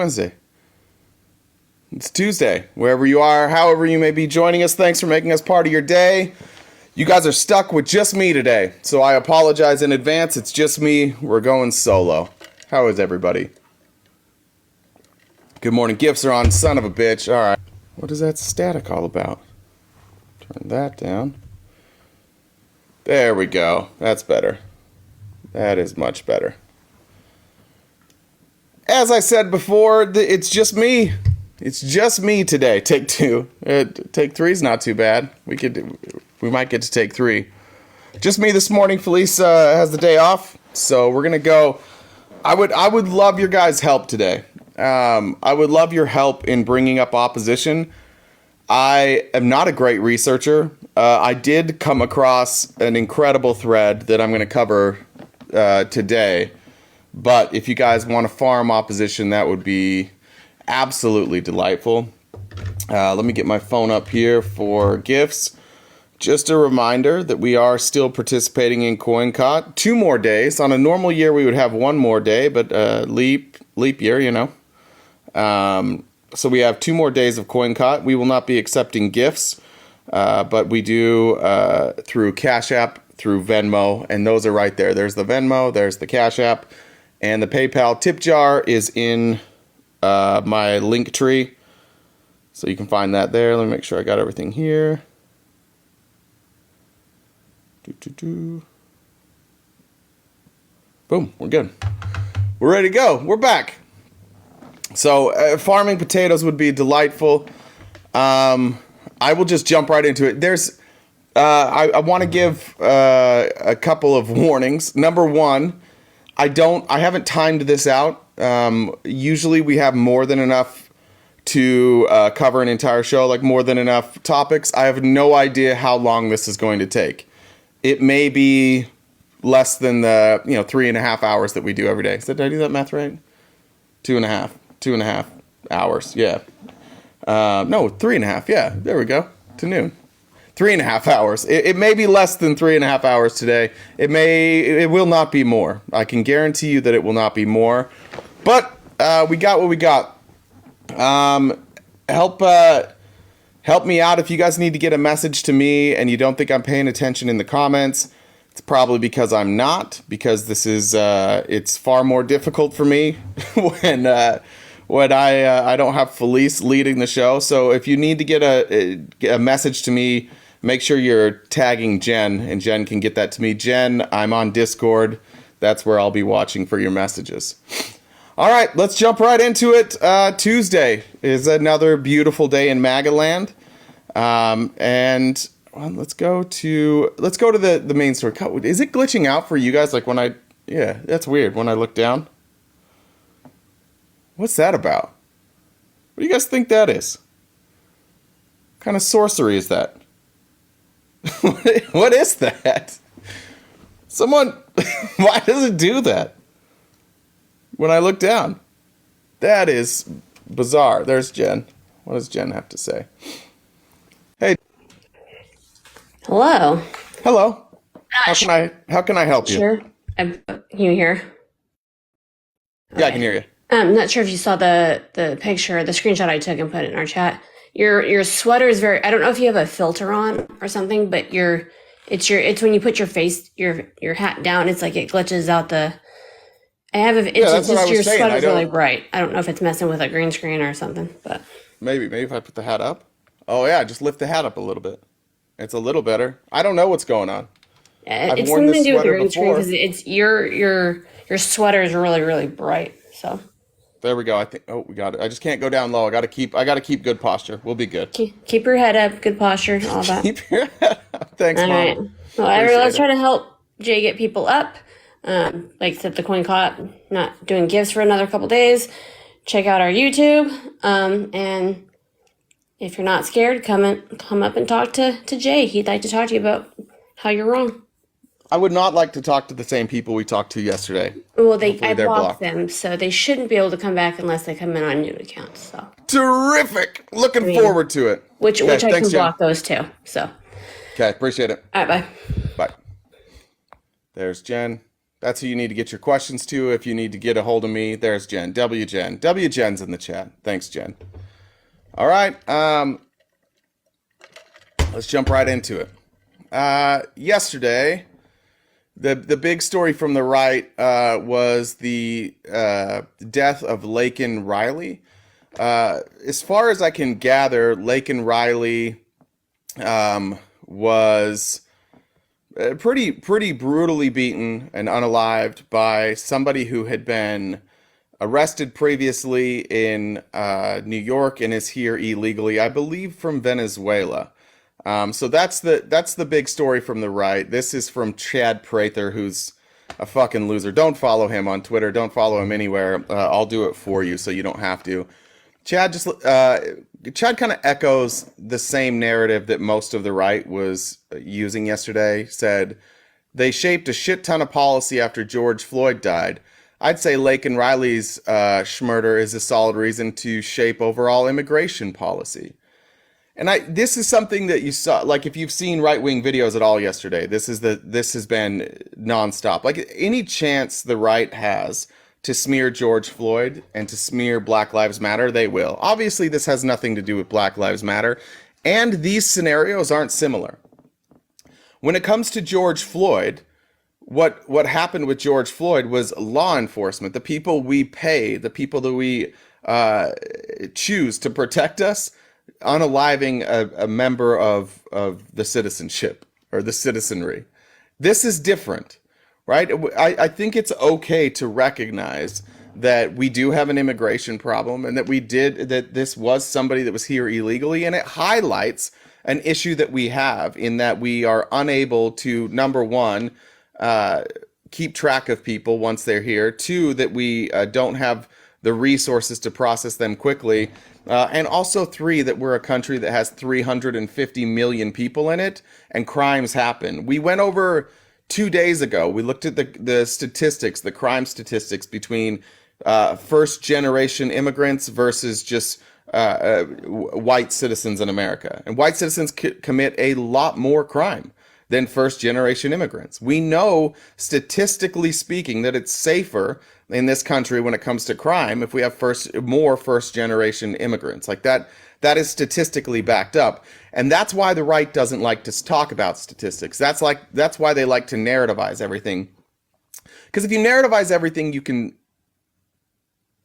Wednesday. It's Tuesday. Wherever you are, however you may be joining us, thanks for making us part of your day. You guys are stuck with just me today, so I apologize in advance. It's just me. We're going solo. How is everybody? Good morning. Gifts are on, son of a bitch. All right. What is that static all about? Turn that down. There we go. That's better. That is much better. As I said before, it's just me. It's just me today. Take two. Take three is not too bad. We might get to take three. Just me this morning. Felice has the day off, so we're gonna go. I would love your guys' help today. I would love your help in bringing up opposition. I am not a great researcher. I did come across an incredible thread that I'm going to cover today. But if you guys want to farm opposition, that would be absolutely delightful. Let me get my phone up here for gifts. Just a reminder that we are still participating in CoinCot. 2 more days. On a normal year, we would have 1 more day, but leap year, you know. So we have 2 more days of CoinCot. We will not be accepting gifts, but we do through Cash App, through Venmo, and those are right there. There's the Venmo, there's the Cash App, and the PayPal tip jar is in my link tree. So you can find that there. Let me make sure I got everything here. Boom, we're good. We're ready to go. We're back. So farming potatoes would be delightful. I will just jump right into it. I want to give a couple of warnings. Number one, I haven't timed this out. Usually we have more than enough to cover an entire show, like more than enough topics. I have no idea how long this is going to take. It may be less than the 3.5 hours that we do every day. Did I do that math right? 2.5 hours. Yeah. No, 3.5. Yeah, there we go. To noon. 3.5 hours. It may be less than 3.5 hours today. It will not be more. I can guarantee you that it will not be more. But we got what we got. Help me out if you guys need to get a message to me and you don't think I'm paying attention in the comments. It's probably because I'm not, because this is it's far more difficult for me when I don't have Felice leading the show. So if you need to get a message to me, make sure you're tagging Jen, and Jen can get that to me. Jen, I'm on Discord. That's where I'll be watching for your messages. All right, let's jump right into it. Tuesday is another beautiful day in MAGA land, and well, let's go to the main story. Is it glitching out for you guys? Like yeah, that's weird. When I look down, what's that about? What do you guys think that is? What kind of sorcery is that? What is that? Someone, why does it do that? When I look down, that is bizarre. There's Jen. What does Jen have to say? Hey. Hello. Hello. How can I help you? Sure. Can you hear? Yeah, I can hear you. I'm not sure if you saw the picture, the screenshot I took and put it in our chat. Your sweater is very, I don't know if you have a filter on or something, but it's when you put your hat down, it's like it glitches out it's just your sweater's really bright. I don't know if it's messing with a green screen or something, but maybe if I put the hat up. Oh yeah, just lift the hat up a little bit. It's a little better. I don't know what's going on. It's something to do with the green screen because it's your sweater is really, really bright. So there we go. I think. Oh, we got it. I just can't go down low. I gotta keep good posture. We'll be good. Keep your head up, good posture, all that. Keep your head up. Thanks, Mom. All right. Well, let's try to help Jay get people up. Like I said, the CoinCot, not doing gifts for another couple days. Check out our YouTube. And if you're not scared, come up and talk to Jay. He'd like to talk to you about how you're wrong. I would not like to talk to the same people we talked to yesterday. Well, I blocked them, so they shouldn't be able to come back unless they come in on new accounts. So terrific! Looking forward to it. Which I can block those too. So okay, appreciate it. All right, bye. Bye. There's Jen. That's who you need to get your questions to. If you need to get a hold of me, there's Jen. Jen. Jen's in the chat. Thanks, Jen. All right. Let's jump right into it. Yesterday, the big story from the right was the death of Laken Riley. As far as I can gather, Laken Riley was pretty brutally beaten and unalived by somebody who had been arrested previously in New York and is here illegally, I believe from Venezuela. So that's the big story from the right. This is from Chad Prather, who's a fucking loser. Don't follow him on Twitter. Don't follow him anywhere. I'll do it for you so you don't have to. Chad kind of echoes the same narrative that most of the right was using yesterday. Said they shaped a shit ton of policy after George Floyd died. I'd say Laken Riley's schmurder is a solid reason to shape overall immigration policy. And this is something that you saw, like if you've seen right-wing videos at all yesterday, this has been nonstop. Like any chance the right has to smear George Floyd and to smear Black Lives Matter, they will. Obviously, this has nothing to do with Black Lives Matter, and these scenarios aren't similar. When it comes to George Floyd, what happened with George Floyd was law enforcement, the people we pay, the people that we choose to protect us, unaliving a member of the citizenship or the citizenry. This is different, right? I think it's okay to recognize that we do have an immigration problem and that this was somebody that was here illegally, and it highlights an issue that we have in that we are unable to, number one, keep track of people once they're here. Two, that we don't have the resources to process them quickly. And also three, that we're a country that has 350 million people in it and crimes happen. We went over 2 days ago, we looked at the statistics, the crime statistics between first generation immigrants versus just white citizens in America. And white citizens commit a lot more crime than first generation immigrants. We know, statistically speaking, that it's safer in this country when it comes to crime if we have more first generation immigrants. Like that is statistically backed up. And that's why the right doesn't like to talk about statistics. That's why they like to narrativize everything. Because if you narrativize everything, you can...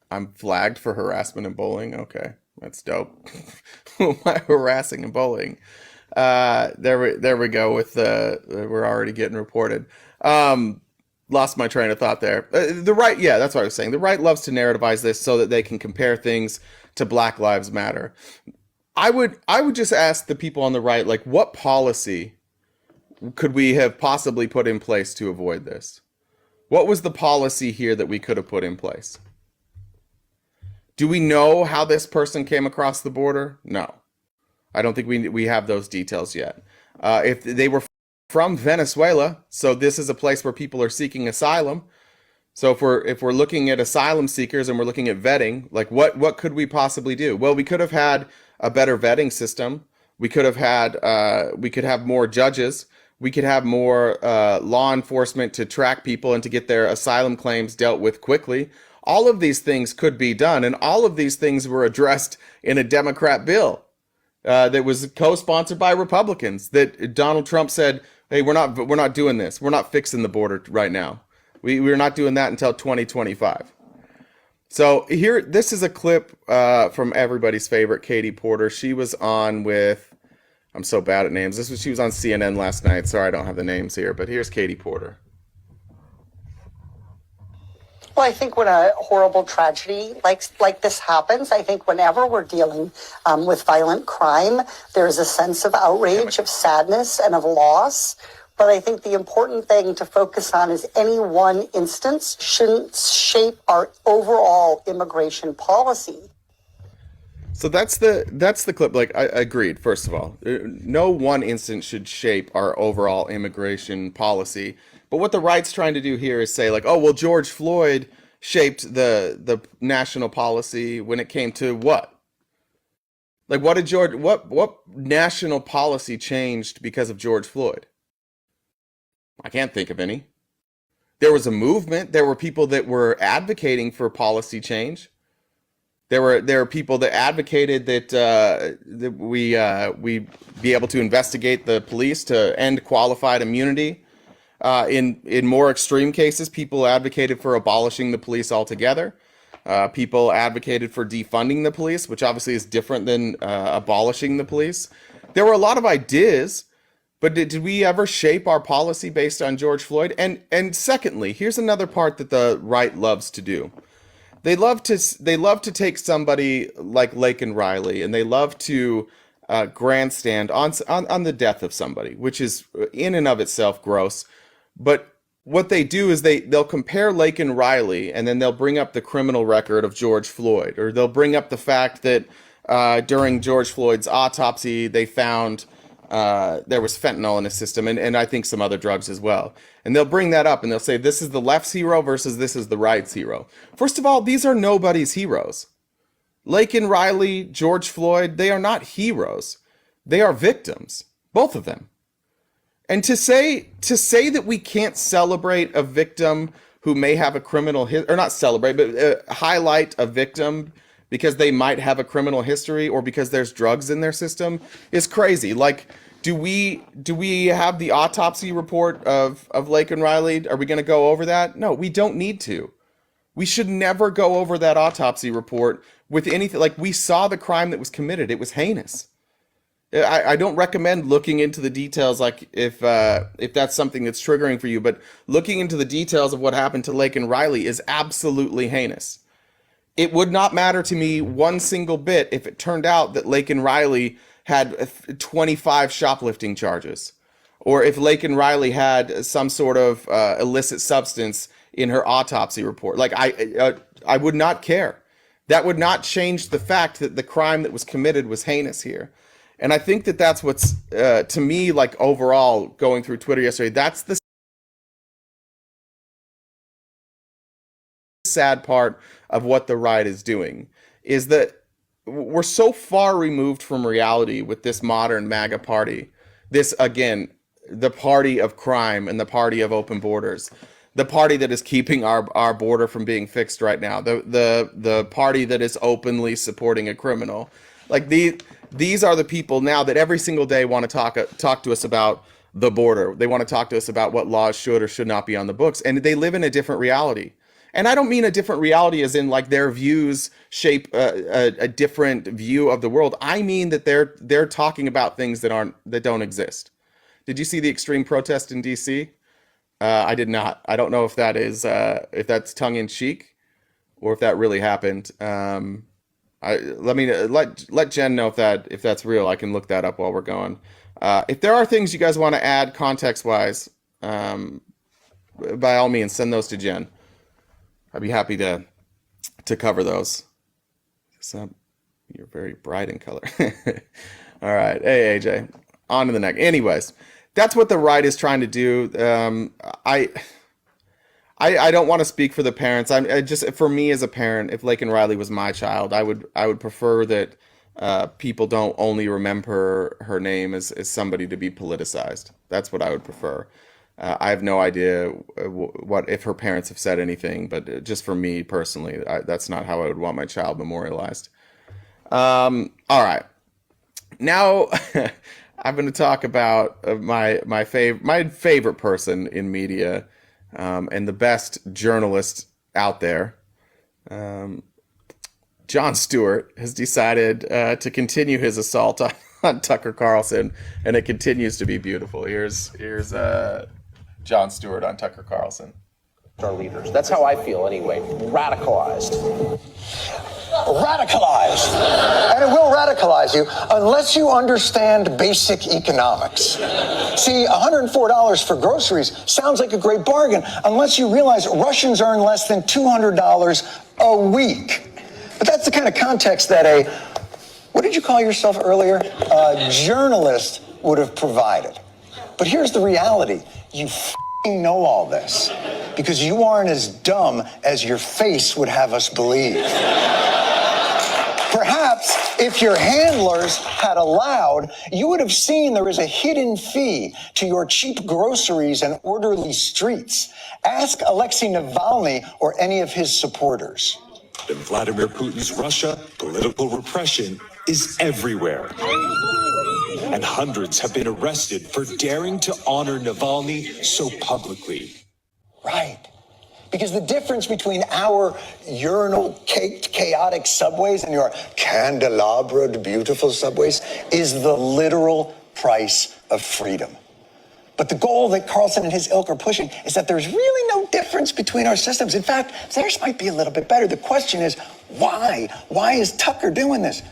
I'm flagged for harassment and bullying. Okay, that's dope. Who am I harassing and bullying? There we go with we're already getting reported. Lost my train of thought there. The right, yeah, that's what I was saying. The right loves to narrativize this so that they can compare things to Black Lives Matter. I would just ask the people on the right, like, what policy could we have possibly put in place to avoid this? What was the policy here that we could have put in place? Do we know how this person came across the border? No. I don't think we have those details yet. If they were from Venezuela, so this is a place where people are seeking asylum. So if we're looking at asylum seekers and we're looking at vetting, like what could we possibly do? Well, we could have had a better vetting system. We could have had we could have more judges. We could have more law enforcement to track people and to get their asylum claims dealt with quickly. All of these things could be done, and all of these things were addressed in a Democrat bill that was co-sponsored by Republicans. That Donald Trump said, "Hey, we're not doing this. We're not fixing the border right now. We're not doing that until 2025." So here, this is a clip from everybody's favorite Katie Porter. She was on with, I'm so bad at names. She was on CNN last night. Sorry, I don't have the names here, but here's Katie Porter. Well, I think when a horrible tragedy like this happens, I think whenever we're dealing with violent crime, there is a sense of outrage, of sadness, and of loss. But I think the important thing to focus on is any one instance shouldn't shape our overall immigration policy. So that's the clip. Like, I agreed, first of all. No one instance should shape our overall immigration policy. But what the right's trying to do here is say, like, oh, well, George Floyd shaped the national policy when it came to what? Like, what national policy changed because of George Floyd? I can't think of any. There was a movement. There were people that were advocating for policy change. There were people that advocated that we be able to investigate the police to end qualified immunity. In more extreme cases, people advocated for abolishing the police altogether. People advocated for defunding the police, which obviously is different than abolishing the police. There were a lot of ideas, but did we ever shape our policy based on George Floyd? And secondly, here's another part that the right loves to do. They love to take somebody like Laken Riley, and they love to grandstand on the death of somebody, which is in and of itself gross. But what they do is they'll compare Laken Riley, and then they'll bring up the criminal record of George Floyd, or they'll bring up the fact that during George Floyd's autopsy they found there was fentanyl in his system, and I think some other drugs as well. And they'll bring that up and they'll say, this is the left's hero versus this is the right's hero. First of all, these are nobody's heroes. Laken Riley, George Floyd, they are not heroes. They are victims, both of them. And to say that we can't celebrate a victim who may have a criminal history, or not celebrate, but highlight a victim because they might have a criminal history or because there's drugs in their system is crazy. Like, do we have the autopsy report of Laken Riley? Are we going to go over that? No, we don't need to. We should never go over that autopsy report with anything. Like, we saw the crime that was committed. It was heinous. I don't recommend looking into the details, like if that's something that's triggering for you, but looking into the details of what happened to Laken Riley is absolutely heinous. It would not matter to me one single bit if it turned out that Laken Riley had 25 shoplifting charges, or if Laken Riley had some sort of illicit substance in her autopsy report. Like, I would not care. That would not change the fact that the crime that was committed was heinous here. And I think that that's what's, to me, like, overall, going through Twitter yesterday, that's the sad part of what the right is doing, is that we're so far removed from reality with this modern MAGA party. This, again, the party of crime and the party of open borders. The party that is keeping our border from being fixed right now. The party that is openly supporting a criminal. Like, these are the people now that every single day want to talk to us about the border. They want to talk to us about what laws should or should not be on the books. And they live in a different reality. And I don't mean a different reality as in, like, their views shape a different view of the world. I mean that they're talking about things that don't exist. Did you see the extreme protest in DC? I did not. I don't know if that is if that's tongue in cheek or if that really happened. Let Jen know if that's real. I can look that up while we're going. If there are things you guys want to add context wise, by all means, send those to Jen. I'd be happy to cover those. So you're very bright in color. All right. Hey, AJ, on to the next. Anyways, that's what the right is trying to do. I don't want to speak for the parents. For me as a parent, if Laken Riley was my child, I would prefer that people don't only remember her name as somebody to be politicized. That's what I would prefer. I have no idea what if her parents have said anything, but just for me personally, that's not how I would want my child memorialized. All right, now I'm going to talk about my favorite person in media, and the best journalist out there. Jon Stewart has decided to continue his assault on Tucker Carlson, and it continues to be beautiful. Here's Jon Stewart on Tucker Carlson. Our leaders. That's how I feel anyway. Radicalized. Radicalized. And it will radicalize you unless you understand basic economics. See, $104 for groceries sounds like a great bargain unless you realize Russians earn less than $200 a week. But that's the kind of context that what did you call yourself earlier? A journalist would have provided. But here's the reality. You know all this because you aren't as dumb as your face would have us believe. Perhaps If your handlers had allowed, you would have seen there is a hidden fee to your cheap groceries and orderly streets. Ask Alexei Navalny or any of his supporters. In Vladimir Putin's Russia, political repression is everywhere. And hundreds have been arrested for daring to honor Navalny so publicly. Right. Because the difference between our urinal-caked, chaotic subways and your candelabred, beautiful subways is the literal price of freedom. But the goal that Carlson and his ilk are pushing is that there's really no difference between our systems. In fact, theirs might be a little bit better. The question is, why? Why is Tucker doing this?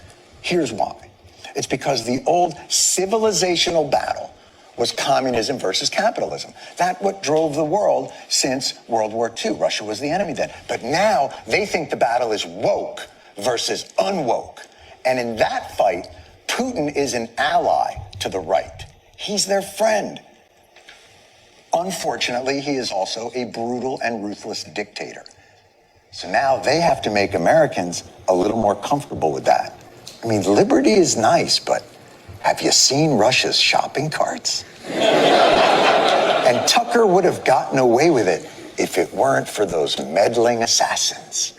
Here's why. It's because the old civilizational battle was communism versus capitalism. That's what drove the world since World War II. Russia was the enemy then. But now they think the battle is woke versus unwoke. And in that fight, Putin is an ally to the right. He's their friend. Unfortunately, he is also a brutal and ruthless dictator. So now they have to make Americans a little more comfortable with that. I mean, liberty is nice, but have you seen Russia's shopping carts? And Tucker would have gotten away with it if it weren't for those meddling assassins.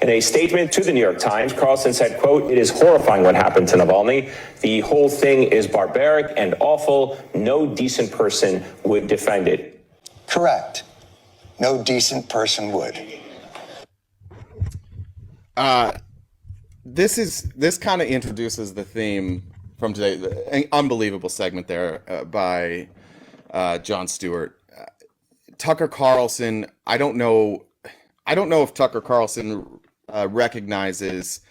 In a statement to the New York Times, Carlson said, quote, "It is horrifying what happened to Navalny. The whole thing is barbaric and awful. No decent person would defend it." Correct. No decent person would. This kind of introduces the theme from today. An unbelievable segment there by Jon Stewart. Tucker Carlson. I don't know if Tucker Carlson recognizes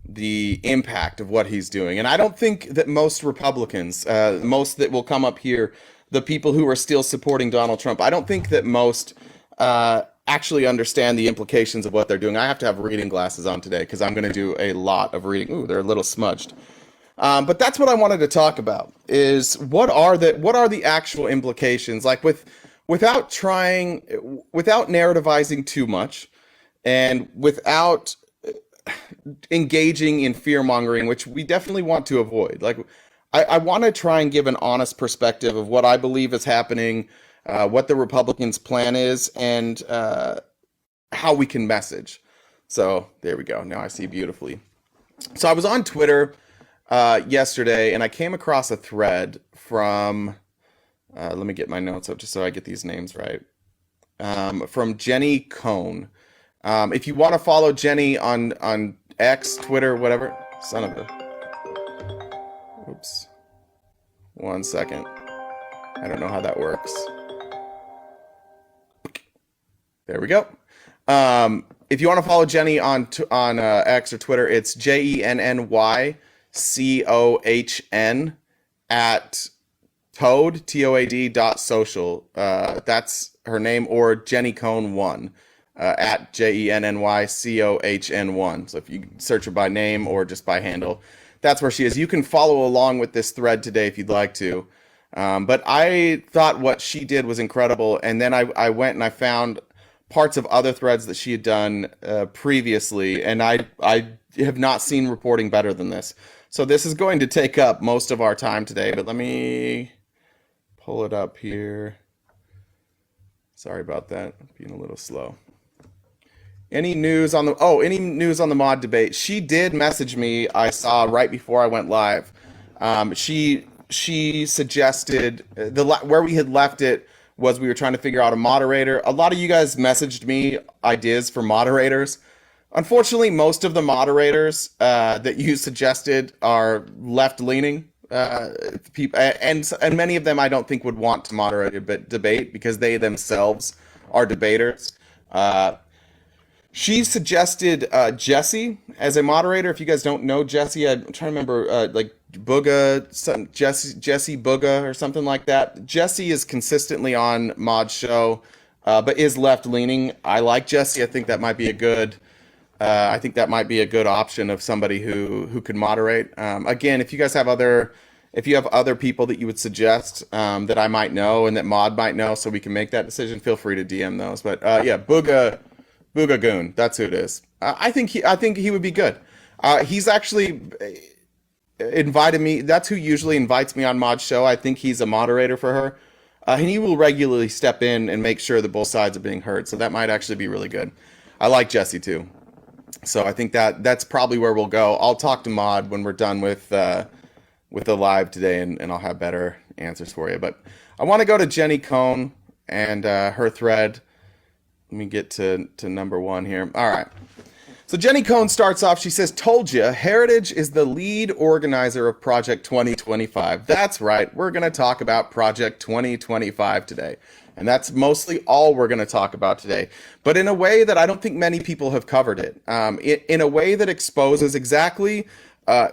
the impact of what he's doing, and I don't think that most Republicans, most that will come up here, the people who are still supporting Donald Trump, I don't think that most actually understand the implications of what they're doing. I have to have reading glasses on today because I'm going to do a lot of reading. Ooh, they're a little smudged. But that's what I wanted to talk about. Is what are the actual implications? Like without narrativizing too much, and without engaging in fear mongering, which we definitely want to avoid. Like I want to try and give an honest perspective of what I believe is happening, what the Republicans' plan is, and how we can message. So there we go. Now I see beautifully. So I was on Twitter yesterday, and I came across a thread from, let me get my notes up just so I get these names right, from Jenny Cohn. If you want to follow Jenny on X, Twitter, whatever, son of a, oops, 1 second. I don't know how that works. There we go. If you want to follow Jenny on X or Twitter, it's JENNYCOHN at Toad, TOAD.social. That's her name, or Jenny Cohn 1 at JENNYCOHN 1. So if you search her by name or just by handle, that's where she is. You can follow along with this thread today if you'd like to. But I thought what she did was incredible. And then I went and I found parts of other threads that she had done previously. And I have not seen reporting better than this. So this is going to take up most of our time today, but let me pull it up here. Sorry about that, being a little slow. Any news on the mod debate? She did message me, I saw right before I went live. She suggested, where we had left it was we were trying to figure out a moderator. A lot of you guys messaged me ideas for moderators. Unfortunately, most of the moderators that you suggested are left-leaning people, and many of them I don't think would want to moderate a debate because they themselves are debaters. She suggested Jesse as a moderator. If you guys don't know Jesse, I'm trying to remember, like Booga, Jesse Booga or something like that. Jesse is consistently on Mod's show, but is left-leaning. I like Jesse. I think that might be a good. I think that might be a good option of somebody who could moderate. Again, if you guys have other people that you would suggest that I might know and that Mod might know, so we can make that decision, feel free to DM those. But yeah, Booga Goon, that's who it is. I think he would be good. He's actually invited me. That's who usually invites me on Mod's show. I think he's a moderator for her. And he will regularly step in and make sure that both sides are being heard. So that might actually be really good. I like Jesse too. So I think that's probably where we'll go. I'll talk to Mod when we're done with the live today, and I'll have better answers for you. But I want to go to Jenny Cohn and her thread. Let me get to number one here. All right. So Jenny Cohn starts off, she says, "Told you, Heritage is the lead organizer of Project 2025. That's right, we're going to talk about Project 2025 today. And that's mostly all we're going to talk about today. But in a way that I don't think many people have covered it. In a way that exposes exactly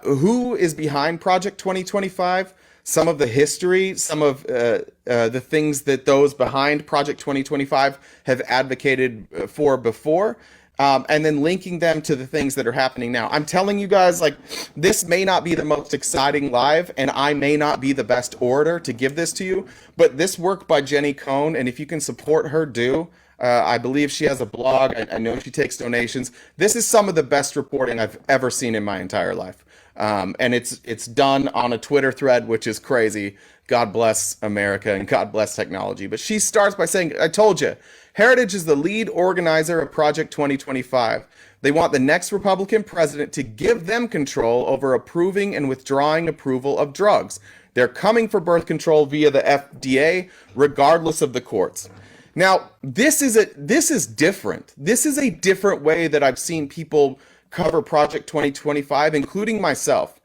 who is behind Project 2025, some of the history, some of the things that those behind Project 2025 have advocated for before, and then linking them to the things that are happening now. I'm telling you guys, like, this may not be the most exciting live, and I may not be the best orator to give this to you, but this work by Jenny Cohn, and if you can support her, do. I believe she has a blog. I know she takes donations. This is some of the best reporting I've ever seen in my entire life. And it's done on a Twitter thread, which is crazy. God bless America and God bless technology. But she starts by saying, I told you, Heritage is the lead organizer of Project 2025. They want the next Republican president to give them control over approving and withdrawing approval of drugs. They're coming for birth control via the FDA, regardless of the courts. Now, this is different. This is a different way that I've seen people cover Project 2025, including myself.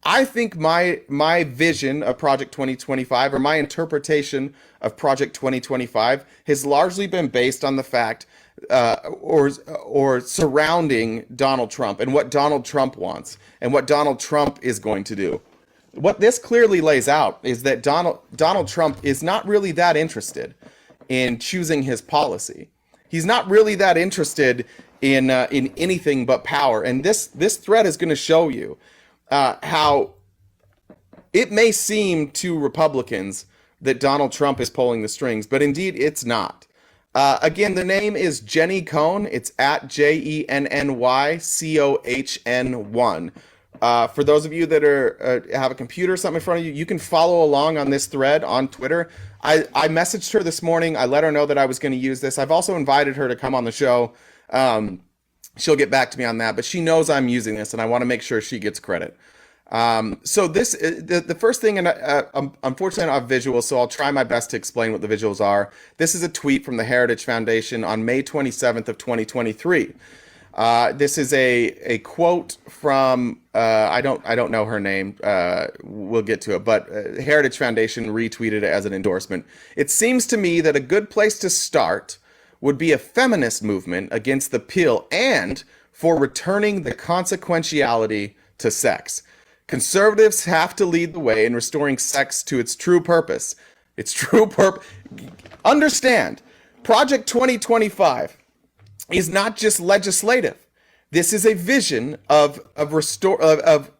I think my vision of Project 2025, or my interpretation of Project 2025, has largely been based on the fact or surrounding Donald Trump and what Donald Trump wants and what Donald Trump is going to do. What this clearly lays out is that Donald Trump is not really that interested in choosing his policy. He's not really that interested in anything but power. And this thread is going to show you how it may seem to Republicans that Donald Trump is pulling the strings, but indeed it's not. Again, the name is Jenny Cohn. It's at JENNYCOHN1. For those of you that have a computer or something in front of you, you can follow along on this thread on Twitter. I messaged her this morning. I let her know that I was going to use this. I've also invited her to come on the show. She'll get back to me on that, but she knows I'm using this, and I want to make sure she gets credit. So this, the first thing, and unfortunately I don't have visuals, so I'll try my best to explain what the visuals are. This is a tweet from the Heritage Foundation on May 27th of 2023. This is a quote from, I don't know her name. We'll get to it, but Heritage Foundation retweeted it as an endorsement. "It seems to me that a good place to start would be a feminist movement against the pill and for returning the consequentiality to sex. Conservatives have to lead the way in restoring sex to its true purpose." Its true purpose. Understand, Project 2025 is not just legislative. This is a vision of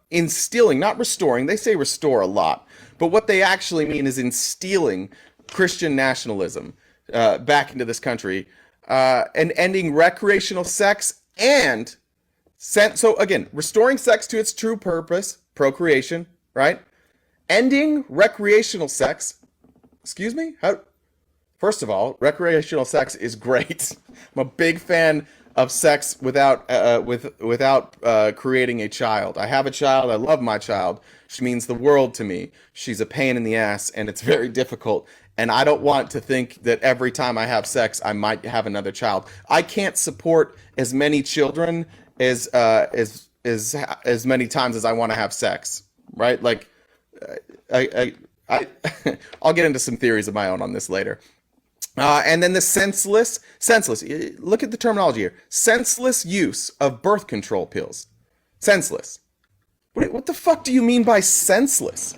instilling, not restoring. They say restore a lot, but what they actually mean is instilling Christian nationalism back into this country, and ending recreational sex and so again, restoring sex to its true purpose, procreation, right? Ending recreational sex. Excuse me? First of all, recreational sex is great. I'm a big fan of sex without creating a child. I have a child. I love my child. She means the world to me. She's a pain in the ass, and it's very difficult. And I don't want to think that every time I have sex, I might have another child. I can't support as many children as many times as I want to have sex, right? Like, I'll get into some theories of my own on this later. And then the senseless, look at the terminology here. Senseless use of birth control pills. Senseless. What the fuck do you mean by senseless?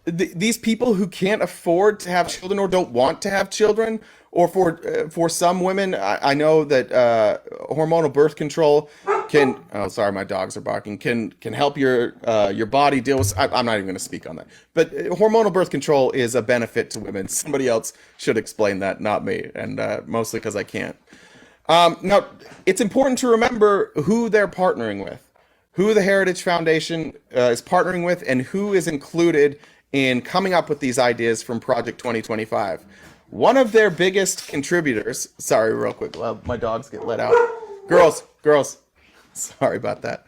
These people who can't afford to have children or don't want to have children, or for some women, I know that hormonal birth control can. Oh, sorry, my dogs are barking. Can help your body deal with. I'm not even going to speak on that. But hormonal birth control is a benefit to women. Somebody else should explain that, not me, and mostly because I can't. Now, it's important to remember who they're partnering with, who the Heritage Foundation is partnering with, and who is included in coming up with these ideas from Project 2025. One of their biggest contributors, sorry, real quick, well, my dogs get let out. Girls, sorry about that.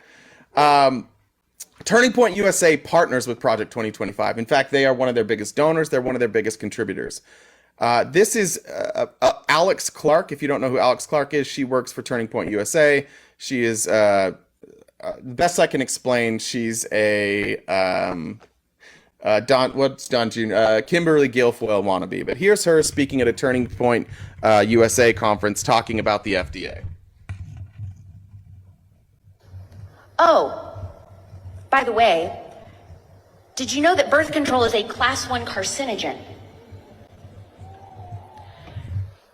Turning Point USA partners with Project 2025. In fact, they are one of their biggest donors. They're one of their biggest contributors. This is Alex Clark. If you don't know who Alex Clark is, she works for Turning Point USA. She is, best I can explain, she's a Kimberly Guilfoyle wannabe. But here's her speaking at a Turning Point USA conference talking about the FDA. Oh, by the way, did you know that birth control is a class 1 carcinogen?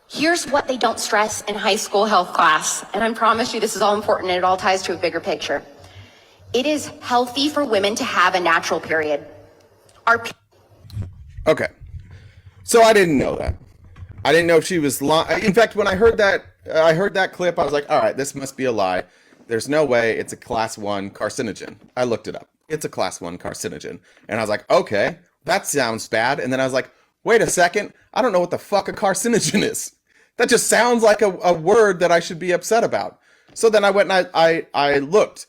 Here's what they don't stress in high school health class, and I promise you this is all important and it all ties to a bigger picture. It is healthy for women to have a natural period. Okay, so I didn't know that. I didn't know if she was lying. In fact, when I heard that clip, I was like, all right, this must be a lie. There's no way it's a class 1 carcinogen. I looked it up. It's a class 1 carcinogen. And I was like, okay, that sounds bad. And then I was like, wait a second. I don't know what the fuck a carcinogen is. That just sounds like a word that I should be upset about. So then I went and I looked.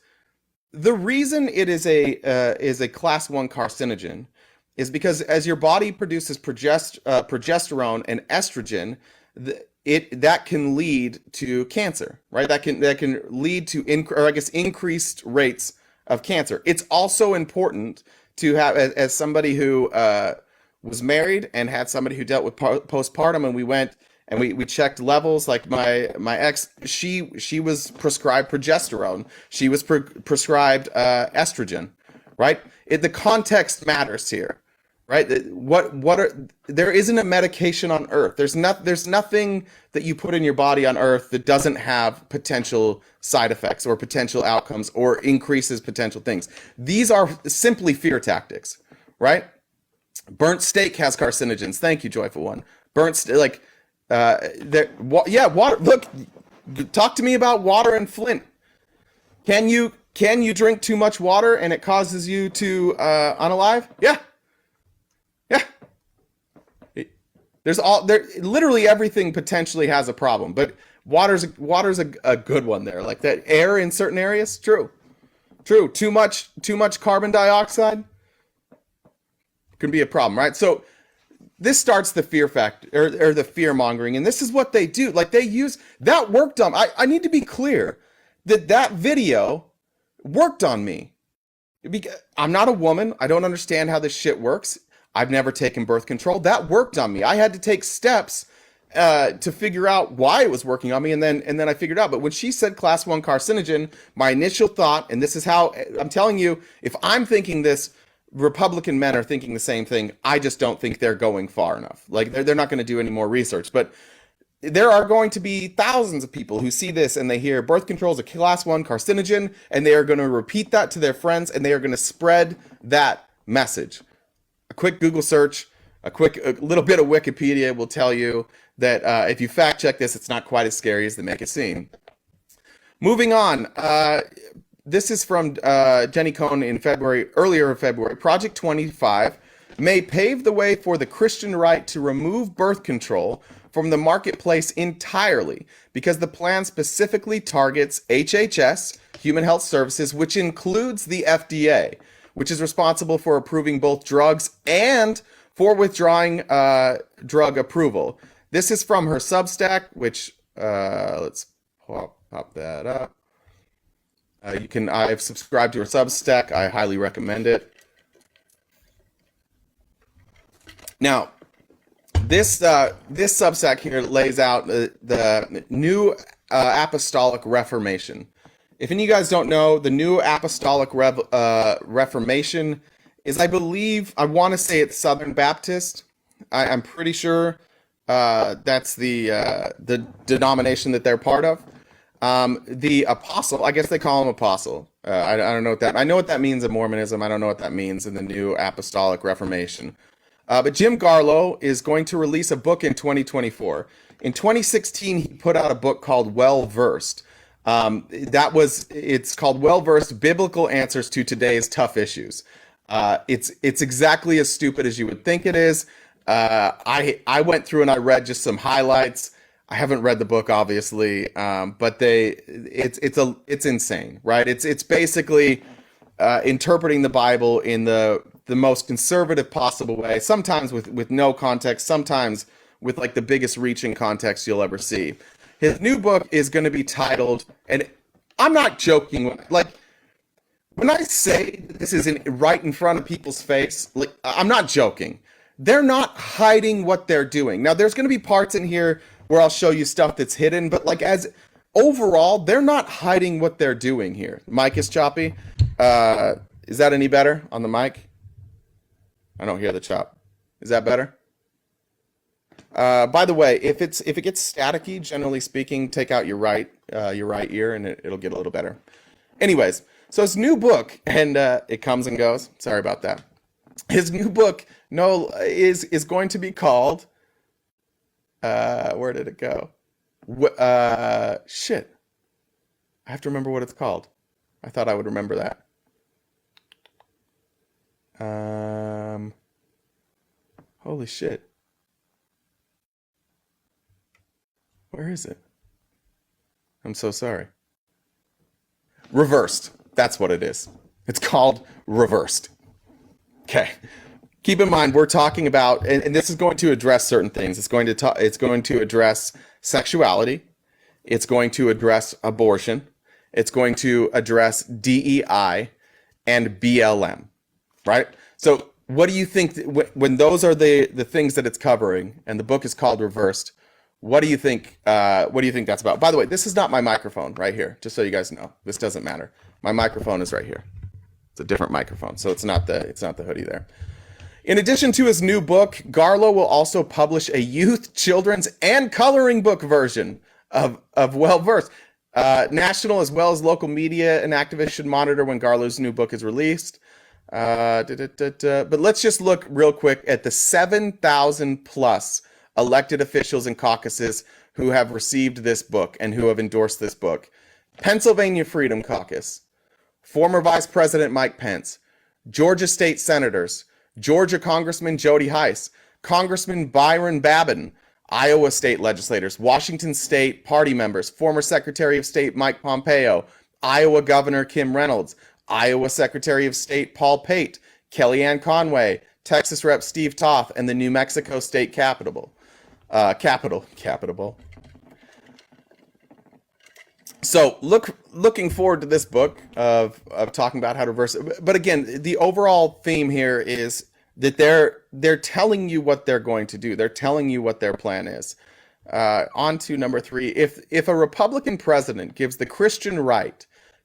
The reason it is a class 1 carcinogen is because as your body produces progesterone and estrogen, that can lead to cancer, right? That can lead to increased rates of cancer. It's also important to have, as somebody who was married and had somebody who dealt with postpartum, and we went and we checked levels. Like my ex, she was prescribed progesterone. She was prescribed estrogen, right? The context matters here. Right? There isn't a medication on Earth. There's nothing that you put in your body on Earth that doesn't have potential side effects or potential outcomes or increases potential things. These are simply fear tactics, right? Burnt steak has carcinogens. Thank you, Joyful One. Water. Look, talk to me about water and Flint. Can you drink too much water and it causes you to unalive? Yeah. Literally everything potentially has a problem, but water's a good one there. Like that air in certain areas, true. Too much carbon dioxide can be a problem, right? So this starts the fear factor or the fear mongering, and this is what they do. Like they use that worked on. I need to be clear that video worked on me. I'm not a woman. I don't understand how this shit works. I've never taken birth control. That worked on me. I had to take steps to figure out why it was working on me, and then I figured out. But when she said class 1 carcinogen, my initial thought, and this is how I'm telling you, if I'm thinking this, Republican men are thinking the same thing. I just don't think they're going far enough. Like they're not going to do any more research. But there are going to be thousands of people who see this and they hear birth control is a class 1 carcinogen, and they are going to repeat that to their friends, and they are going to spread that message. A quick Google search, a little bit of Wikipedia will tell you that if you fact check this, it's not quite as scary as they make it seem. Moving on, this is from Jenny Cohn in earlier in February. Project 25 may pave the way for the Christian right to remove birth control from the marketplace entirely, because the plan specifically targets HHS, Human Health Services, which includes the FDA, which is responsible for approving both drugs and for withdrawing drug approval. This is from her Substack, which let's pop that up. I've subscribed to her Substack. I highly recommend it. Now, this Substack here lays out the new apostolic reformation. If any of you guys don't know, the new apostolic reformation is, I want to say it's Southern Baptist. I'm pretty sure that's the denomination that they're part of. The apostle, I guess they call him apostle. I don't know what that. I know what that means in Mormonism. I don't know what that means in the new apostolic reformation. But Jim Garlow is going to release a book in 2024. In 2016, he put out a book called Well Versed. It's called Well Versed: Biblical Answers to Today's Tough Issues. It's exactly as stupid as you would think it is. I went through and I read just some highlights. I haven't read the book, obviously, but it's insane, right? It's basically interpreting the Bible in the most conservative possible way. Sometimes with no context, sometimes with like the biggest reaching context you'll ever see. His new book is going to be titled, and I'm not joking. Like when I say this is right in front of people's face, like I'm not joking. They're not hiding what they're doing. Now, there's going to be parts in here where I'll show you stuff that's hidden, but like as overall, they're not hiding what they're doing here. Mic is choppy. Is that any better on the mic? I don't hear the chop. Is that better? By the way, if it gets staticky, generally speaking, take out your right ear and it'll get a little better. Anyways, so his new book, and it comes and goes. Sorry about that. His new book, is going to be called. Where did it go? Shit. I have to remember what it's called. I thought I would remember that. Holy shit. Where is it? I'm so sorry. Reversed. That's what it is. It's called Reversed. Okay. Keep in mind, we're talking about, and this is going to address certain things. It's going to address sexuality. It's going to address abortion. It's going to address DEI and BLM, right? So what do you think, when those are the things that it's covering, and the book is called Reversed, what do you think that's about? By the way, this is not my microphone right here, just so you guys know. This doesn't matter. My microphone is right here. It's a different microphone, so it's not the hoodie there. In addition to his new book, Garlow will also publish a youth, children's, and coloring book version of Well Versed. National as well as local media and activists should monitor when Garlow's new book is released. But let's just look real quick at the 7,000 plus elected officials and caucuses who have received this book and who have endorsed this book. Pennsylvania Freedom Caucus, former Vice President Mike Pence, Georgia State Senators, Georgia Congressman Jody Hice, Congressman Byron Babin, Iowa State legislators, Washington State party members, former Secretary of State Mike Pompeo, Iowa Governor Kim Reynolds, Iowa Secretary of State Paul Pate, Kellyanne Conway, Texas Rep Steve Toth, and the New Mexico State Capitol. So looking forward to this book of talking about how to reverse it. But again, the overall theme here is that they're telling you what they're going to do. They're telling you what their plan is. On to number 3. If a Republican president gives the Christian right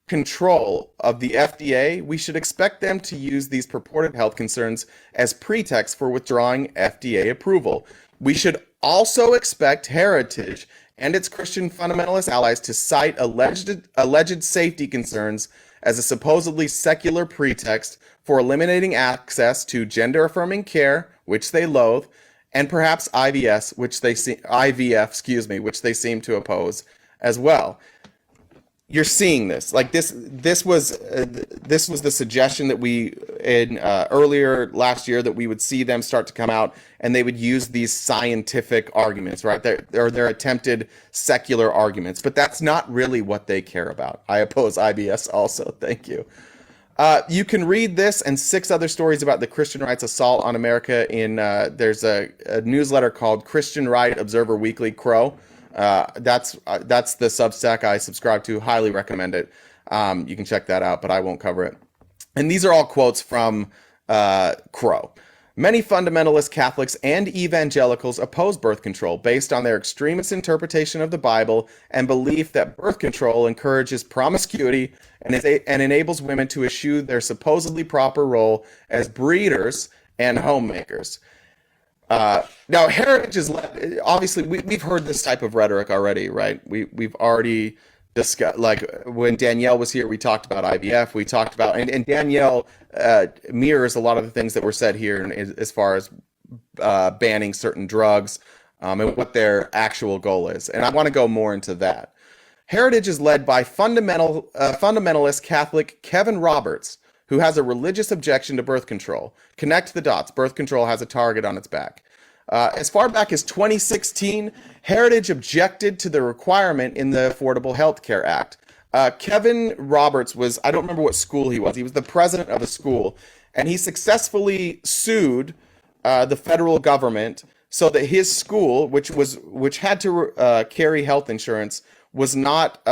control of the FDA, we should expect them to use these purported health concerns as pretext for withdrawing FDA approval. We should also expect Heritage and its Christian fundamentalist allies to cite alleged safety concerns as a supposedly secular pretext for eliminating access to gender-affirming care, which they loathe, and perhaps IVF, which they seem to oppose as well. You're seeing this. Like this was the suggestion that we in earlier last year, that we would see them start to come out and they would use these scientific arguments, right? Their attempted secular arguments, but that's not really what they care about. I oppose IBS also. Thank you. You can read this and 6 other stories about the Christian rights assault on America in there's a newsletter called Christian Right Observer Weekly, Crow. That's the Substack I subscribe to. Highly recommend it. You can check that out, but I won't cover it. And these are all quotes from Crow. Many fundamentalist Catholics and evangelicals oppose birth control based on their extremist interpretation of the Bible and belief that birth control encourages promiscuity and enables women to eschew their supposedly proper role as breeders and homemakers. Now, Heritage is obviously we've heard this type of rhetoric already, right? We've already discussed, like when Danielle was here, we talked about IVF. We talked about and Danielle mirrors a lot of the things that were said here as far as banning certain drugs, and what their actual goal is. And I want to go more into that. Heritage is led by fundamentalist Catholic Kevin Roberts, who has a religious objection to birth control. Connect the dots. Birth control has a target on its back. As far back as 2016, Heritage objected to the requirement in the Affordable Health Care Act. Kevin Roberts was, I don't remember what school he was. He was the president of a school, and he successfully sued the federal government so that his school, which had to carry health insurance, was not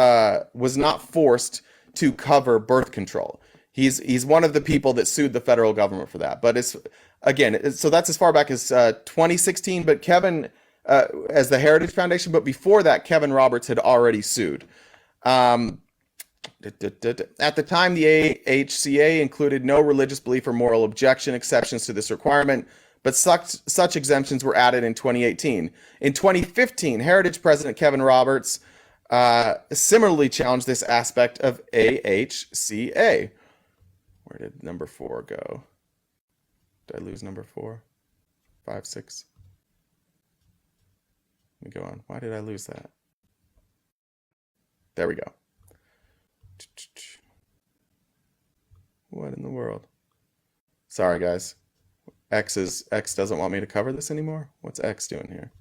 forced to cover birth control. He's one of the people that sued the federal government for that. But so that's as far back as 2016. But Kevin, as the Heritage Foundation, but before that, Kevin Roberts had already sued. At the time, the AHCA included no religious belief or moral objection exceptions to this requirement, but such exemptions were added in 2018. In 2015, Heritage President Kevin Roberts similarly challenged this aspect of AHCA. Where did number 4 go? Did I lose number 4? 5, 6. Let me go on. Why did I lose that? There we go. What in the world? Sorry, guys. X doesn't want me to cover this anymore. What's X doing here?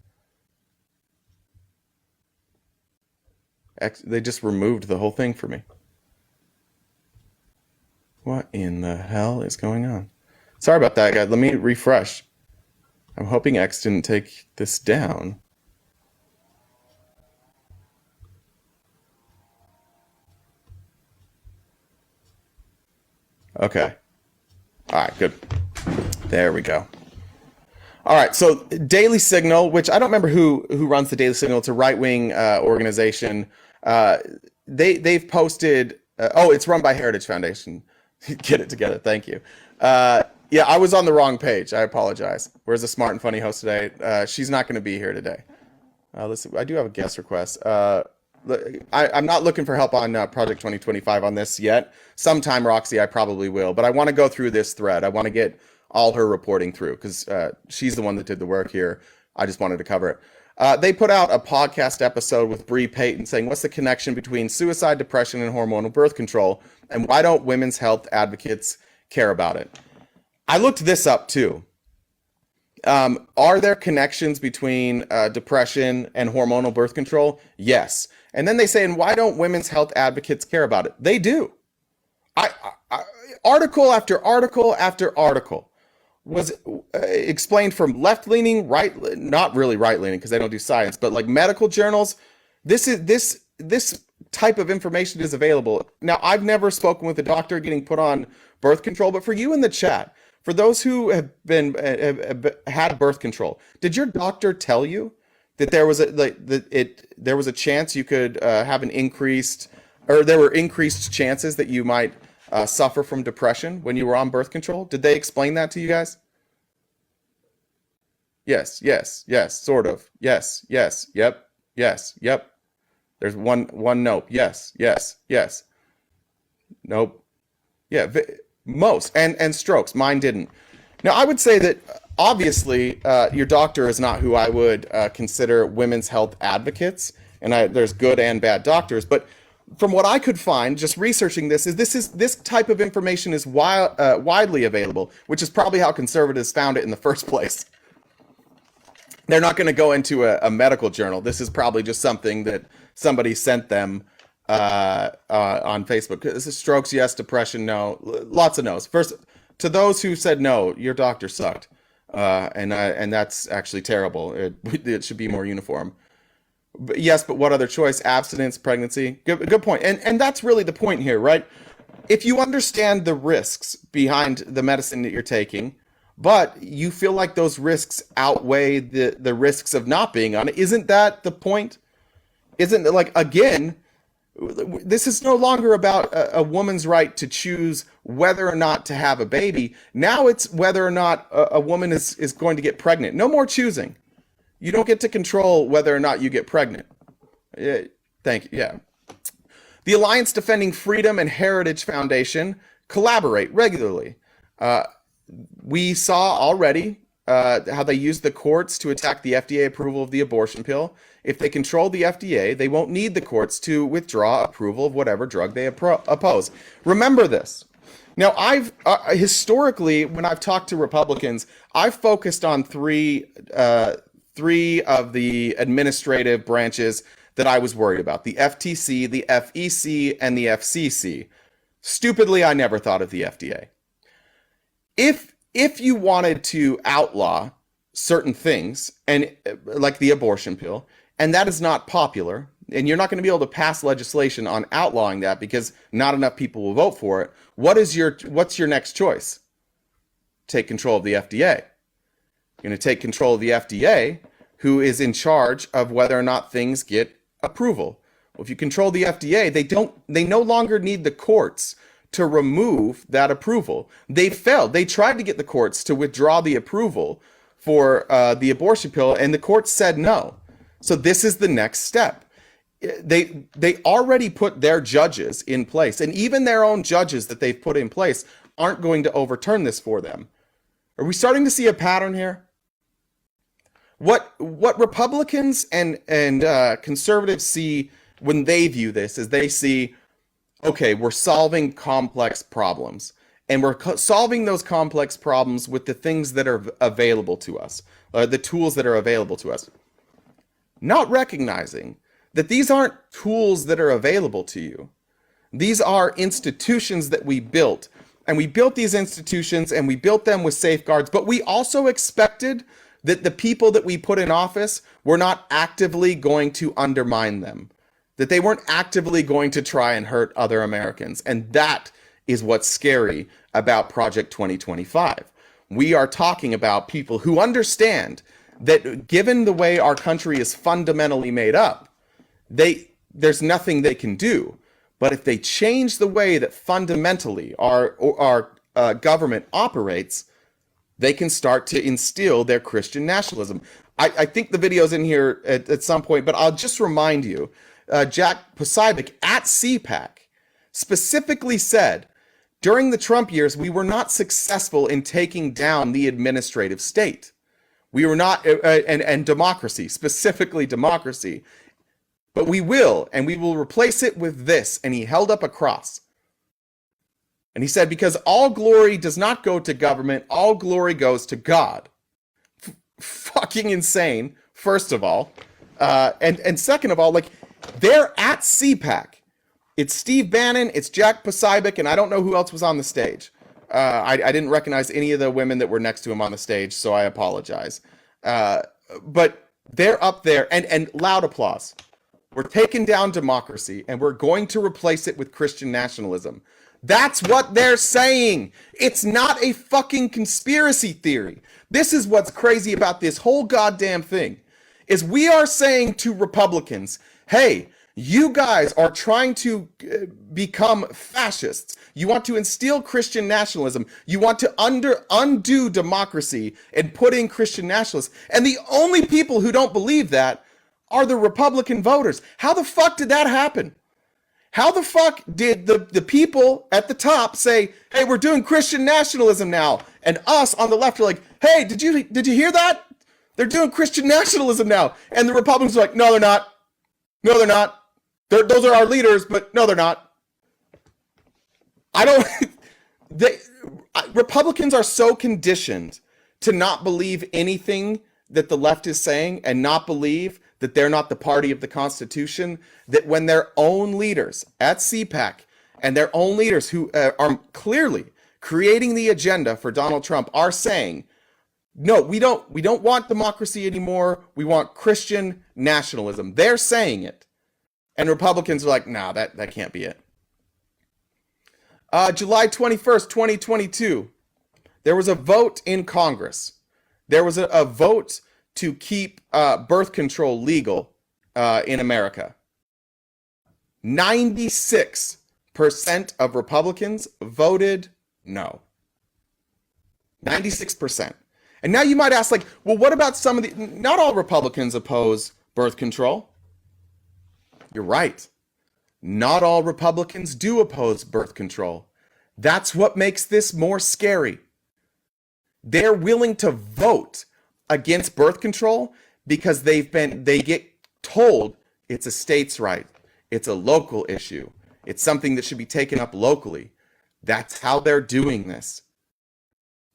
They just removed the whole thing for me. What in the hell is going on? Sorry about that, guys. Let me refresh. I'm hoping X didn't take this down. Okay. All right, good. There we go. All right, so Daily Signal, which I don't remember who runs the Daily Signal. It's a right-wing organization. They've posted. It's run by Heritage Foundation. Get it together. Thank you. Yeah, I was on the wrong page. I apologize. Where's the smart and funny host today? She's not going to be here today. Listen, I do have a guest request. I'm not looking for help on Project 2025 on this yet. Sometime, Roxy, I probably will. But I want to go through this thread. I want to get all her reporting through because she's the one that did the work here. I just wanted to cover it. They put out a podcast episode with Bree Payton saying, what's the connection between suicide, depression, and hormonal birth control? And why don't women's health advocates care about it? I looked this up too. Are there connections between depression and hormonal birth control? Yes. And then they say, and why don't women's health advocates care about it? They do. Article after article after article was explained from left-leaning, not really right-leaning because they don't do science, but like medical journals. This type of information is available. Now, I've never spoken with a doctor getting put on birth control, but for you in the chat, for those who have had birth control, did your doctor tell you that there was a chance you could have an increased, or there were increased chances that you might suffer from depression when you were on birth control? Did they explain that to you guys? Yes, sort of. Yes, yep, yes, yep. There's one nope. Yes. Nope. Yeah, most and strokes. Mine didn't. Now, I would say that obviously your doctor is not who I would consider women's health advocates, and there's good and bad doctors, but from what I could find, just researching this type of information is widely available, which is probably how conservatives found it in the first place. They're not going to go into a medical journal. This is probably just something that somebody sent them on Facebook. This is strokes, yes. Depression, no. Lots of no's. First, to those who said no, your doctor sucked, and that's actually terrible. It should be more uniform. But yes, but what other choice? Abstinence, pregnancy. Good point. And that's really the point here, right? If you understand the risks behind the medicine that you're taking, but you feel like those risks outweigh the risks of not being on it, isn't that the point? Isn't it like, again, this is no longer about a woman's right to choose whether or not to have a baby. Now it's whether or not a woman is going to get pregnant. No more choosing. You don't get to control whether or not you get pregnant. Thank you. Yeah. The Alliance Defending Freedom and Heritage Foundation collaborate regularly. We saw already how they use the courts to attack the FDA approval of the abortion pill. If they control the FDA, they won't need the courts to withdraw approval of whatever drug they oppose. Remember this. Now, I've historically, when I've talked to Republicans, I've focused on three of the administrative branches that I was worried about: the FTC, the FEC, and the FCC. Stupidly, I never thought of the FDA. If you wanted to outlaw certain things, and like the abortion pill, and that is not popular, and you're not going to be able to pass legislation on outlawing that because not enough people will vote for it, what's your next choice? Take control of the FDA. You're going to take control of the FDA, who is in charge of whether or not things get approval. Well, if you control the FDA, they no longer need the courts to remove that approval. They failed. They tried to get the courts to withdraw the approval for the abortion pill, and the courts said no. So this is the next step. They already put their judges in place, and even their own judges that they've put in place aren't going to overturn this for them. Are we starting to see a pattern here? What Republicans and conservatives see when they view this is they see, okay, we're solving complex problems, and we're solving those complex problems with the things that are available to us, the tools that are available to us. Not recognizing that these aren't tools that are available to you. These are institutions that we built, and we built these institutions and we built them with safeguards, but we also expected that the people that we put in office were not actively going to undermine them, that they weren't actively going to try and hurt other Americans. And that is what's scary about Project 2025. We are talking about people who understand that given the way our country is fundamentally made up, there's nothing they can do. But if they change the way that fundamentally our government operates, they can start to instill their Christian nationalism. I think the video's in here at some point, but I'll just remind you, Jack Posobiec at CPAC specifically said, during the Trump years, we were not successful in taking down the administrative state. We were not, and democracy, specifically democracy. But we will, and we will replace it with this. And he held up a cross. And he said, because all glory does not go to government, all glory goes to God. Fucking insane, first of all. And second of all, like, they're at CPAC. It's Steve Bannon, it's Jack Posobiec, and I don't know who else was on the stage. I didn't recognize any of the women that were next to him on the stage, so I apologize. But they're up there, and loud applause. We're taking down democracy, and we're going to replace it with Christian nationalism. That's what they're saying. It's not a fucking conspiracy theory. This is what's crazy about this whole goddamn thing, is we are saying to Republicans, hey, you guys are trying to become fascists. You want to instill Christian nationalism. You want to undo democracy and put in Christian nationalists. And the only people who don't believe that are the Republican voters. How the fuck did that happen? How the fuck did the people at the top say, hey, we're doing Christian nationalism now? And us on the left are like, hey, did you hear that? They're doing Christian nationalism now. And the Republicans are like, no, they're not. No, they're not. Those are our leaders, but no, they're not. Republicans are so conditioned to not believe anything that the left is saying and not believe that they're not the party of the Constitution, that when their own leaders at CPAC and their own leaders who are clearly creating the agenda for Donald Trump are saying, no, we don't want democracy anymore. We want Christian nationalism. They're saying it. And Republicans are like, nah, that can't be it. July 21st, 2022, there was a vote in Congress. There was a vote to keep birth control legal in America. 96% of Republicans voted no. 96%. And now you might ask, like, well, what about some of the... Not all Republicans oppose birth control. You're right. Not all Republicans do oppose birth control. That's what makes this more scary. They're willing to vote against birth control because they get told it's a state's right. It's a local issue. It's something that should be taken up locally. That's how they're doing this.